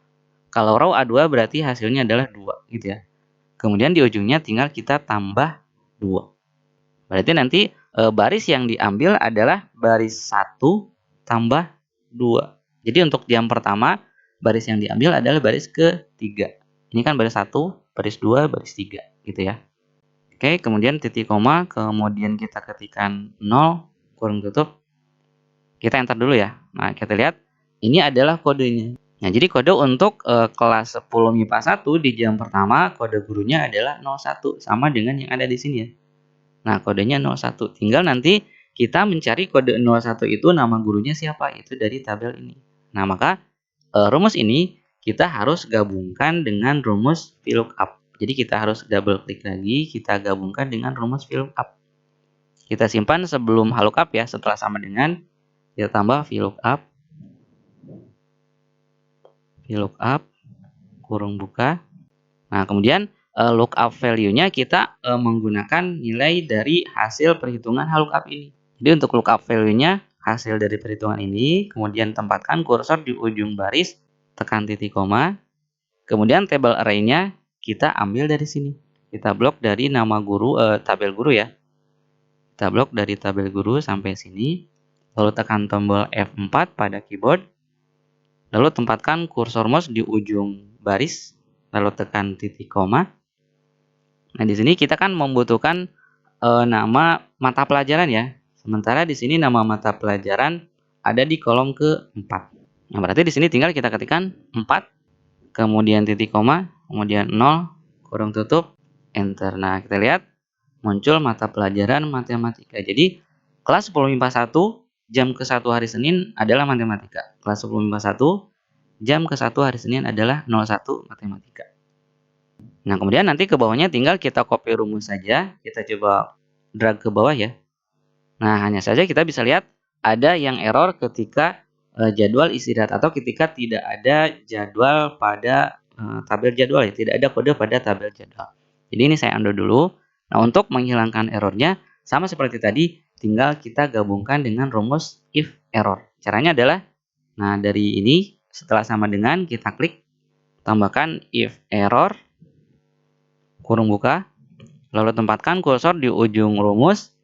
Kalau row A2 berarti hasilnya adalah 2 gitu ya. Kemudian di ujungnya tinggal kita tambah 2. Berarti nanti baris yang diambil adalah baris 1 tambah 2. Jadi untuk jam pertama, baris yang diambil adalah baris ketiga. Ini kan baris 1, baris 2, baris 3 gitu ya. Oke, kemudian titik koma, kemudian kita ketikkan 0, kurung tutup. Kita enter dulu ya. Nah, kita lihat ini adalah kodenya. Nah, jadi kode untuk kelas 10 MIPA 1 di jam pertama, kode gurunya adalah 01, sama dengan yang ada di sini ya. Nah, kodenya 01. Tinggal nanti kita mencari kode 01 itu nama gurunya siapa, itu dari tabel ini. Nah, maka rumus ini kita harus gabungkan dengan rumus VLOOKUP. Jadi kita harus double klik lagi, kita gabungkan dengan rumus VLOOKUP. Kita simpan sebelum lookup ya, setelah sama dengan kita tambah VLOOKUP kurung buka. Nah, kemudian lookup value-nya kita menggunakan nilai dari hasil perhitungan lookup ini. Jadi untuk lookup value-nya hasil dari perhitungan ini, kemudian tempatkan kursor di ujung baris, tekan titik koma. Kemudian table array-nya kita ambil dari sini. Kita blok dari nama guru, tabel guru ya. Kita blok dari tabel guru sampai sini. Lalu tekan tombol F4 pada keyboard. Lalu tempatkan kursor mouse di ujung baris. Lalu tekan titik koma. Nah, di sini kita kan membutuhkan nama mata pelajaran ya. Sementara di sini nama mata pelajaran ada di kolom ke-4. Nah, berarti di sini tinggal kita ketikkan 4, kemudian titik koma, kemudian 0, kurung tutup, enter. Nah, kita lihat muncul mata pelajaran matematika. Jadi, kelas 10 MIPA 1, jam ke-1 hari Senin adalah matematika. Kelas 10 MIPA 1, jam ke-1 hari Senin adalah 01 matematika. Nah, kemudian nanti ke bawahnya tinggal kita copy rumus saja. Kita coba drag ke bawah ya. Nah, hanya saja kita bisa lihat ada yang error ketika jadwal istirahat atau ketika tidak ada jadwal pada tabel jadwal ya. Tidak ada kode pada tabel jadwal. Jadi ini saya undo dulu. Nah, untuk menghilangkan errornya sama seperti tadi, tinggal kita gabungkan dengan rumus if error. Caranya adalah, nah dari ini setelah sama dengan kita klik, tambahkan if error, kurung buka, lalu tempatkan kursor di ujung rumus,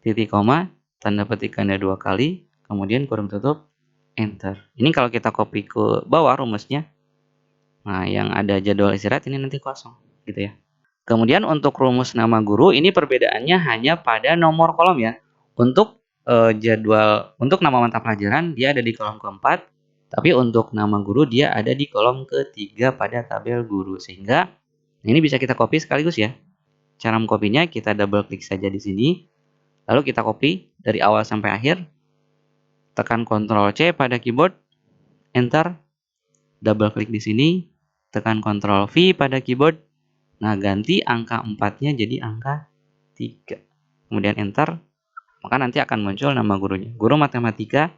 titik koma, tanda petik ganda 2 kali, kemudian kurung tutup, enter. Ini kalau kita copy ke bawah rumusnya, nah yang ada jadwal istirahat ini nanti kosong, gitu ya. Kemudian untuk rumus nama guru ini perbedaannya hanya pada nomor kolom ya. Untuk jadwal untuk nama mata pelajaran dia ada di kolom keempat, tapi untuk nama guru dia ada di kolom ketiga pada tabel guru. Sehingga ini bisa kita copy sekaligus ya. Cara mengkopinya kita double klik saja di sini, lalu kita copy dari awal sampai akhir, tekan Ctrl C pada keyboard, enter, double klik di sini, tekan Ctrl V pada keyboard. Nah, ganti angka 4-nya jadi angka 3. Kemudian enter, maka nanti akan muncul nama gurunya. Guru Matematika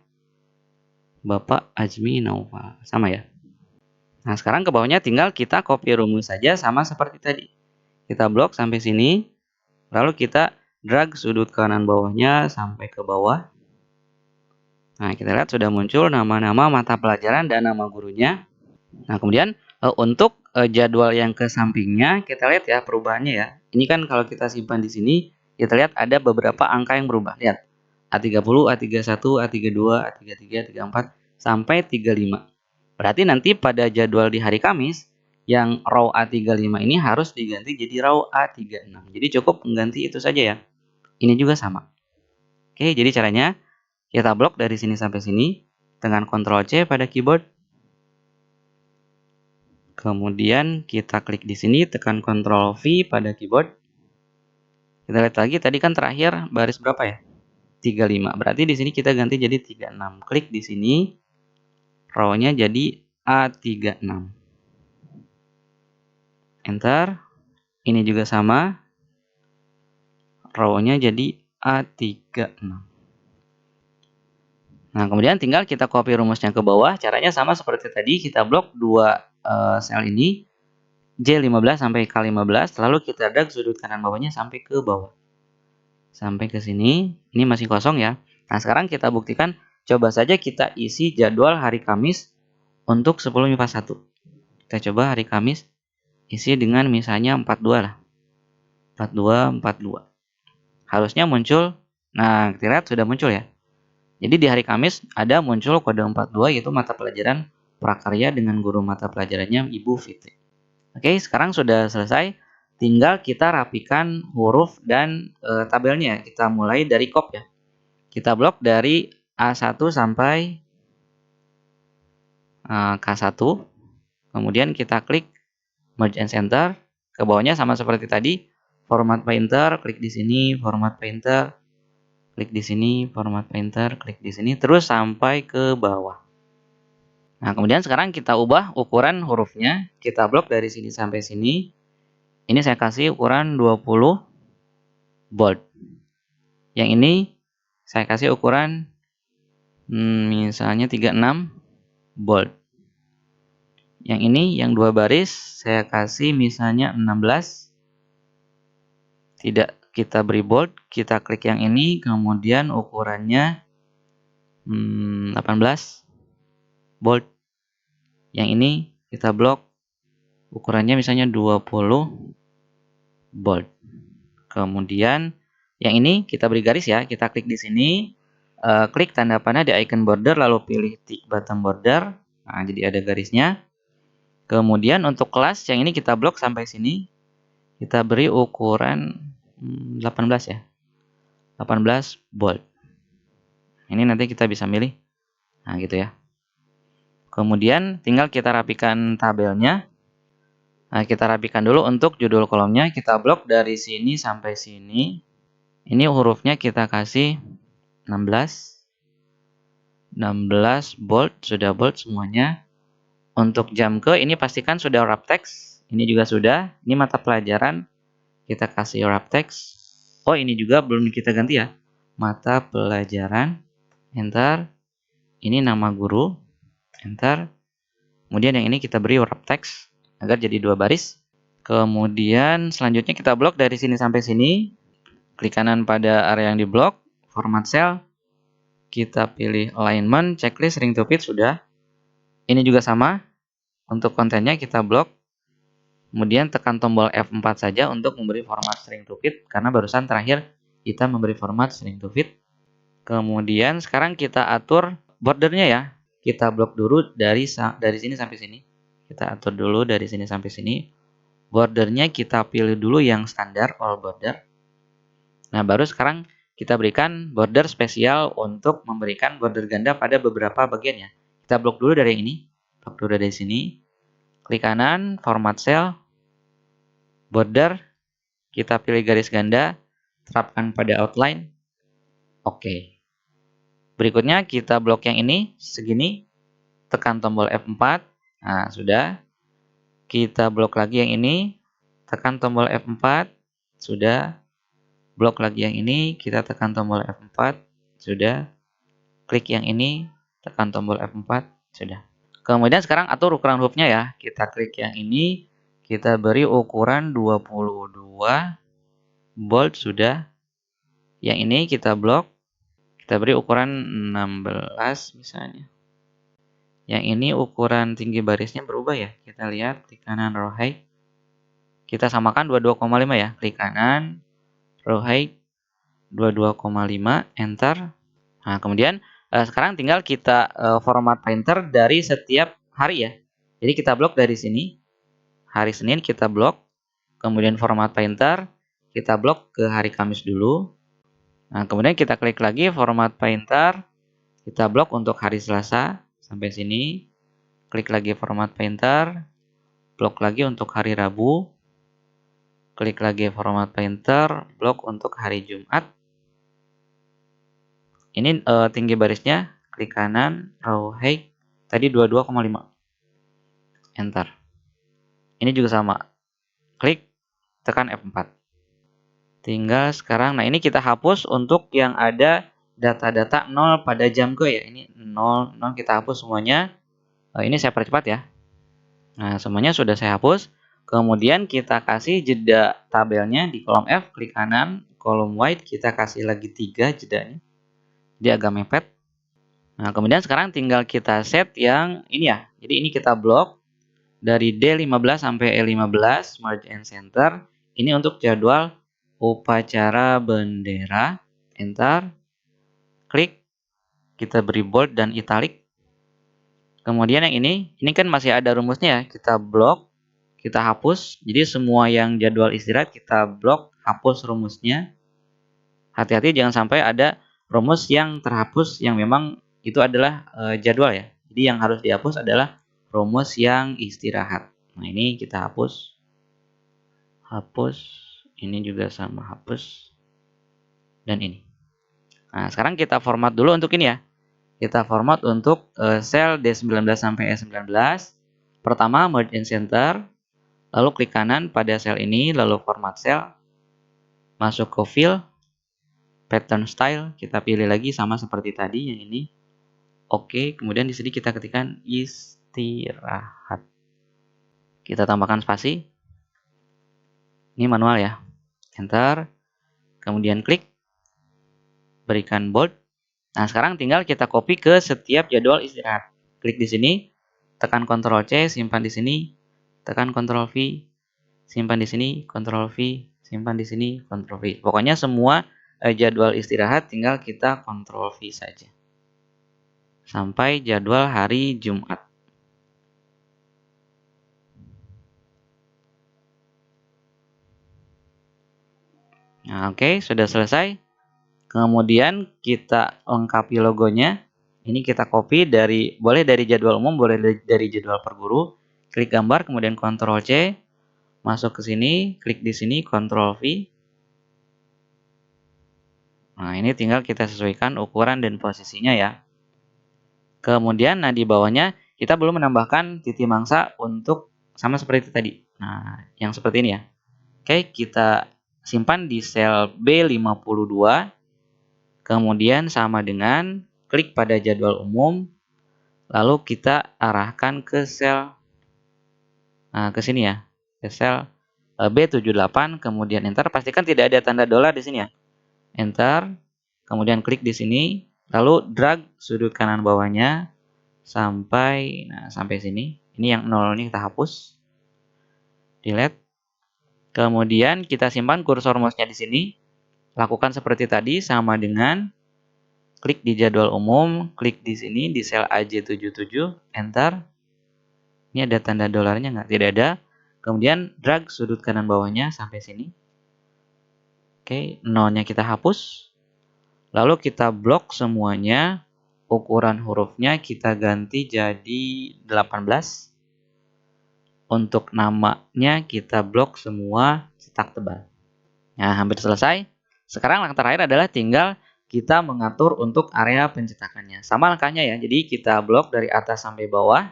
Bapak Azmi Naufal. Sama ya. Nah, sekarang ke bawahnya tinggal kita copy rumus saja sama seperti tadi. Kita blok sampai sini, lalu kita drag sudut kanan bawahnya sampai ke bawah. Nah, kita lihat sudah muncul nama-nama mata pelajaran dan nama gurunya. Nah, kemudian untuk jadwal yang ke sampingnya, kita lihat ya perubahannya ya. Ini kan kalau kita simpan di sini, kita lihat ada beberapa angka yang berubah. Lihat, A30, A31, A32, A33, A34, sampai 35. Berarti nanti pada jadwal di hari Kamis, yang row A35 ini harus diganti jadi row A36. Jadi cukup mengganti itu saja ya. Ini juga sama. Oke, jadi caranya kita blok dari sini sampai sini dengan Ctrl C pada keyboard. Kemudian kita klik di sini, tekan Ctrl V pada keyboard. Kita lihat lagi, tadi kan terakhir baris berapa ya? 35. Berarti di sini kita ganti jadi 36. Klik di sini, row-nya jadi A36. Enter. Ini juga sama. Row-nya jadi A36. Nah, kemudian tinggal kita copy rumusnya ke bawah. Caranya sama seperti tadi, kita blok dua sel ini, J15 sampai K15, lalu kita drag sudut kanan bawahnya sampai ke bawah. Sampai ke sini, ini masih kosong ya. Nah, sekarang kita buktikan, coba saja kita isi jadwal hari Kamis untuk 10 MIPA 1. Kita coba hari Kamis, isi dengan misalnya 42 lah. 42, 42. Harusnya muncul, nah kita lihat sudah muncul ya. Jadi di hari Kamis ada muncul kode 42 yaitu mata pelajaran prakarya dengan guru mata pelajarannya Ibu Fitri. Oke, sekarang sudah selesai. Tinggal kita rapikan huruf dan tabelnya. Kita mulai dari kop ya. Kita blok dari A1 sampai K1. Kemudian kita klik Merge and Center. Ke bawahnya sama seperti tadi. Format Painter, klik di sini, Format Painter. Klik di sini, Format Painter, klik di sini, terus sampai ke bawah. Nah, kemudian sekarang kita ubah ukuran hurufnya. Kita blok dari sini sampai sini. Ini saya kasih ukuran 20 bold. Yang ini saya kasih ukuran misalnya 36 bold. Yang ini yang dua baris saya kasih misalnya 16. Tidak kita beri bold, kita klik yang ini, kemudian ukurannya 18 bold. Yang ini kita blok, ukurannya misalnya 20 bold. Kemudian yang ini kita beri garis ya, kita klik di sini, klik tanda panah di icon border, lalu pilih tick button border. Nah, jadi ada garisnya. Kemudian untuk kelas yang ini kita blok sampai sini, kita beri ukuran 18 ya, 18 bold. Ini nanti kita bisa milih, nah gitu ya. Kemudian tinggal kita rapikan tabelnya. Nah, kita rapikan dulu untuk judul kolomnya. Kita blok dari sini sampai sini. Ini hurufnya kita kasih 16. 16 bold, sudah bold semuanya. Untuk jam ke ini pastikan sudah wrap text. Ini juga sudah. Ini mata pelajaran. Kita kasih wrap text. Oh, ini juga belum kita ganti ya. Mata pelajaran. Enter. Ini nama guru. Enter. Kemudian yang ini kita beri wrap text agar jadi dua baris. Kemudian selanjutnya kita blok dari sini sampai sini. Klik kanan pada area yang diblok. Format cell. Kita pilih alignment, checklist, ring to fit sudah. Ini juga sama. Untuk kontennya kita blok. Kemudian tekan tombol F4 saja untuk memberi format string to fit. Karena barusan terakhir kita memberi format string to fit. Kemudian sekarang kita atur bordernya ya. kita blok dulu dari sini sampai sini. Kita atur dulu dari sini sampai sini. Bordernya kita pilih dulu yang standar, all border. Nah, baru sekarang kita berikan border spesial untuk memberikan border ganda pada beberapa bagiannya. Kita blok dulu dari ini. Blok dulu dari sini. Klik kanan, format cell, border. Kita pilih garis ganda, terapkan pada outline. Oke. Berikutnya kita blok yang ini, segini. Tekan tombol F4. Nah, sudah. Kita blok lagi yang ini, tekan tombol F4, sudah. Blok lagi yang ini, kita tekan tombol F4, sudah. Klik yang ini, tekan tombol F4, sudah. Kemudian sekarang atur ukuran hurufnya ya. Kita klik yang ini, kita beri ukuran 22, bold sudah. Yang ini kita blok, kita beri ukuran 16 misalnya. Yang ini ukuran tinggi barisnya berubah ya. Kita lihat, klik kanan row height. Kita samakan 22,5 ya. Klik kanan, row height 22,5, enter. Nah, kemudian sekarang tinggal kita format painter dari setiap hari ya. Jadi kita blok dari sini. Hari Senin kita blok. Kemudian format painter, kita blok ke hari Kamis dulu. Nah, kemudian kita klik lagi format painter. Kita blok untuk hari Selasa sampai sini. Klik lagi format painter. Blok lagi untuk hari Rabu. Klik lagi format painter, blok untuk hari Jumat. Ini tinggi barisnya, klik kanan, row height, tadi 22,5. Enter. Ini juga sama. Klik, tekan F4. Tinggal sekarang, nah ini kita hapus untuk yang ada data-data 0 pada jam ke ya. Ini 0, 0 kita hapus semuanya. Ini saya percepat ya. Nah, semuanya sudah saya hapus. Kemudian kita kasih jeda tabelnya di kolom F, klik kanan, kolom white kita kasih lagi 3 jedanya. Dia agak mepet. Nah, kemudian sekarang tinggal kita set yang ini ya. Jadi ini kita blok dari D15 sampai E15, merge and center. Ini untuk jadwal upacara bendera. Enter. Klik. Kita beri bold dan italic. Kemudian yang ini kan masih ada rumusnya ya. Kita blok. Kita hapus, jadi semua yang jadwal istirahat kita blok, hapus rumusnya. Hati-hati jangan sampai ada rumus yang terhapus yang memang itu adalah jadwal ya. Jadi yang harus dihapus adalah rumus yang istirahat. Nah, ini kita hapus. Hapus, ini juga sama hapus. Dan ini. Nah, sekarang kita format dulu untuk ini ya. Kita format untuk sel D19 sampai E19. Pertama, merge and center. Lalu klik kanan pada sel ini, lalu format sel, masuk ke fill, pattern style, kita pilih lagi sama seperti tadi yang ini. Oke, kemudian di sini kita ketikkan istirahat. Kita tambahkan spasi. Ini manual ya. Enter. Kemudian klik, berikan bold. Nah, sekarang tinggal kita copy ke setiap jadwal istirahat. Klik di sini, tekan Ctrl C, simpan di sini. Tekan Ctrl V, simpan di sini, Ctrl V, simpan di sini, Ctrl V. Pokoknya semua jadwal istirahat tinggal kita Ctrl V saja. Sampai jadwal hari Jumat. Nah, oke, sudah selesai. Kemudian kita lengkapi logonya. Ini kita copy boleh dari jadwal umum, boleh dari jadwal per guru. Klik gambar, kemudian Ctrl C, masuk ke sini, klik di sini, Ctrl V. Nah, ini tinggal kita sesuaikan ukuran dan posisinya ya. Kemudian, nah di bawahnya kita belum menambahkan titik mangsa untuk sama seperti tadi. Nah, yang seperti ini ya. Oke, kita simpan di sel B52. Kemudian sama dengan klik pada jadwal umum. Lalu kita arahkan ke sel, nah ke sini ya, ke sel B78, kemudian enter. Pastikan tidak ada tanda dolar di sini ya. Enter, kemudian klik di sini, lalu drag sudut kanan bawahnya sampai sini. Ini yang 0 ini kita hapus. Delete. Kemudian kita simpan kursor mouse-nya di sini. Lakukan seperti tadi sama dengan klik di jadwal umum, klik di sini di sel AJ77, enter. Ini ada tanda dolarnya nggak? Tidak ada. Kemudian drag sudut kanan bawahnya sampai sini. Oke, nolnya kita hapus. Lalu kita blok semuanya. Ukuran hurufnya kita ganti jadi 18. Untuk namanya kita blok semua cetak tebal. Nah, hampir selesai. Sekarang langkah terakhir adalah tinggal kita mengatur untuk area pencetakannya. Sama langkahnya ya, jadi kita blok dari atas sampai bawah.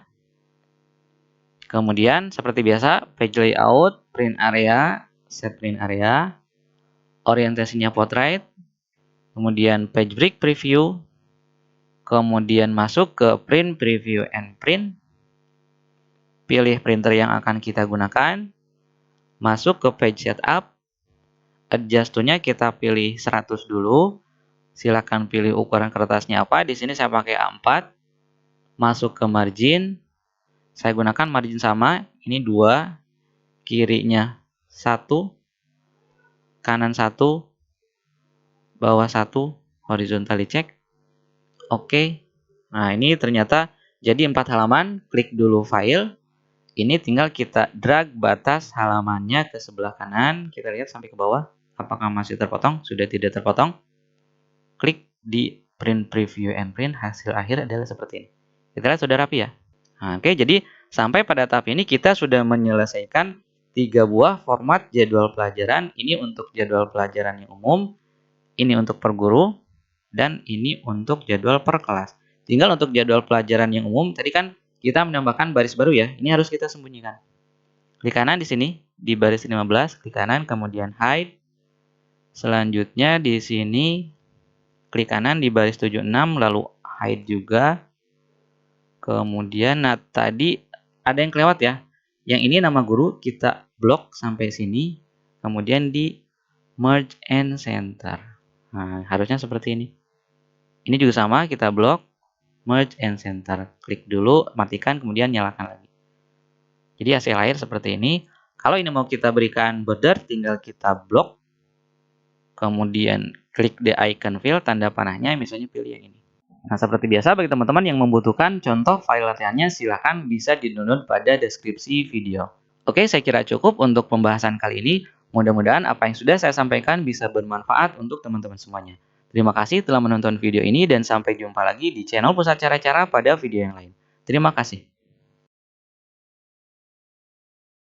Kemudian seperti biasa, page layout, print area, set print area, orientasinya portrait, kemudian page break preview, kemudian masuk ke print preview and print, pilih printer yang akan kita gunakan, masuk ke page setup, adjust to-nya kita pilih 100 dulu. Silakan pilih ukuran kertasnya apa. Di sini saya pakai A4. Masuk ke margin. Saya gunakan margin sama. Ini 2, kirinya 1, kanan 1, bawah 1, horizontally check. Oke. Nah, ini ternyata jadi 4 halaman. Klik dulu file. Ini tinggal kita drag batas halamannya ke sebelah kanan. Kita lihat sampai ke bawah. Apakah masih terpotong? Sudah tidak terpotong. Klik di print preview and print, hasil akhir adalah seperti ini. Kita lihat sudah rapi ya. Nah, oke, jadi sampai pada tahap ini kita sudah menyelesaikan 3 buah format jadwal pelajaran. Ini untuk jadwal pelajaran yang umum, ini untuk per guru, dan ini untuk jadwal per kelas. Tinggal untuk jadwal pelajaran yang umum, tadi kan kita menambahkan baris baru ya. Ini harus kita sembunyikan. Klik kanan di sini, di baris 15, klik kanan, kemudian hide. Selanjutnya di sini klik kanan di baris 76, lalu hide juga. Kemudian, nah tadi ada yang kelewat ya. Yang ini nama guru, kita blok sampai sini. Kemudian di merge and center. Nah, harusnya seperti ini. Ini juga sama, kita blok, merge and center. Klik dulu, matikan, kemudian nyalakan lagi. Jadi hasil akhir seperti ini. Kalau ini mau kita berikan border, tinggal kita blok. Kemudian klik the icon fill, tanda panahnya, misalnya pilih yang ini. Nah, seperti biasa bagi teman-teman yang membutuhkan contoh file latihannya, silahkan bisa di-download pada deskripsi video. Oke, saya kira cukup untuk pembahasan kali ini. Mudah-mudahan apa yang sudah saya sampaikan bisa bermanfaat untuk teman-teman semuanya. Terima kasih telah menonton video ini dan sampai jumpa lagi di channel Pusat Cara-Cara pada video yang lain. Terima kasih.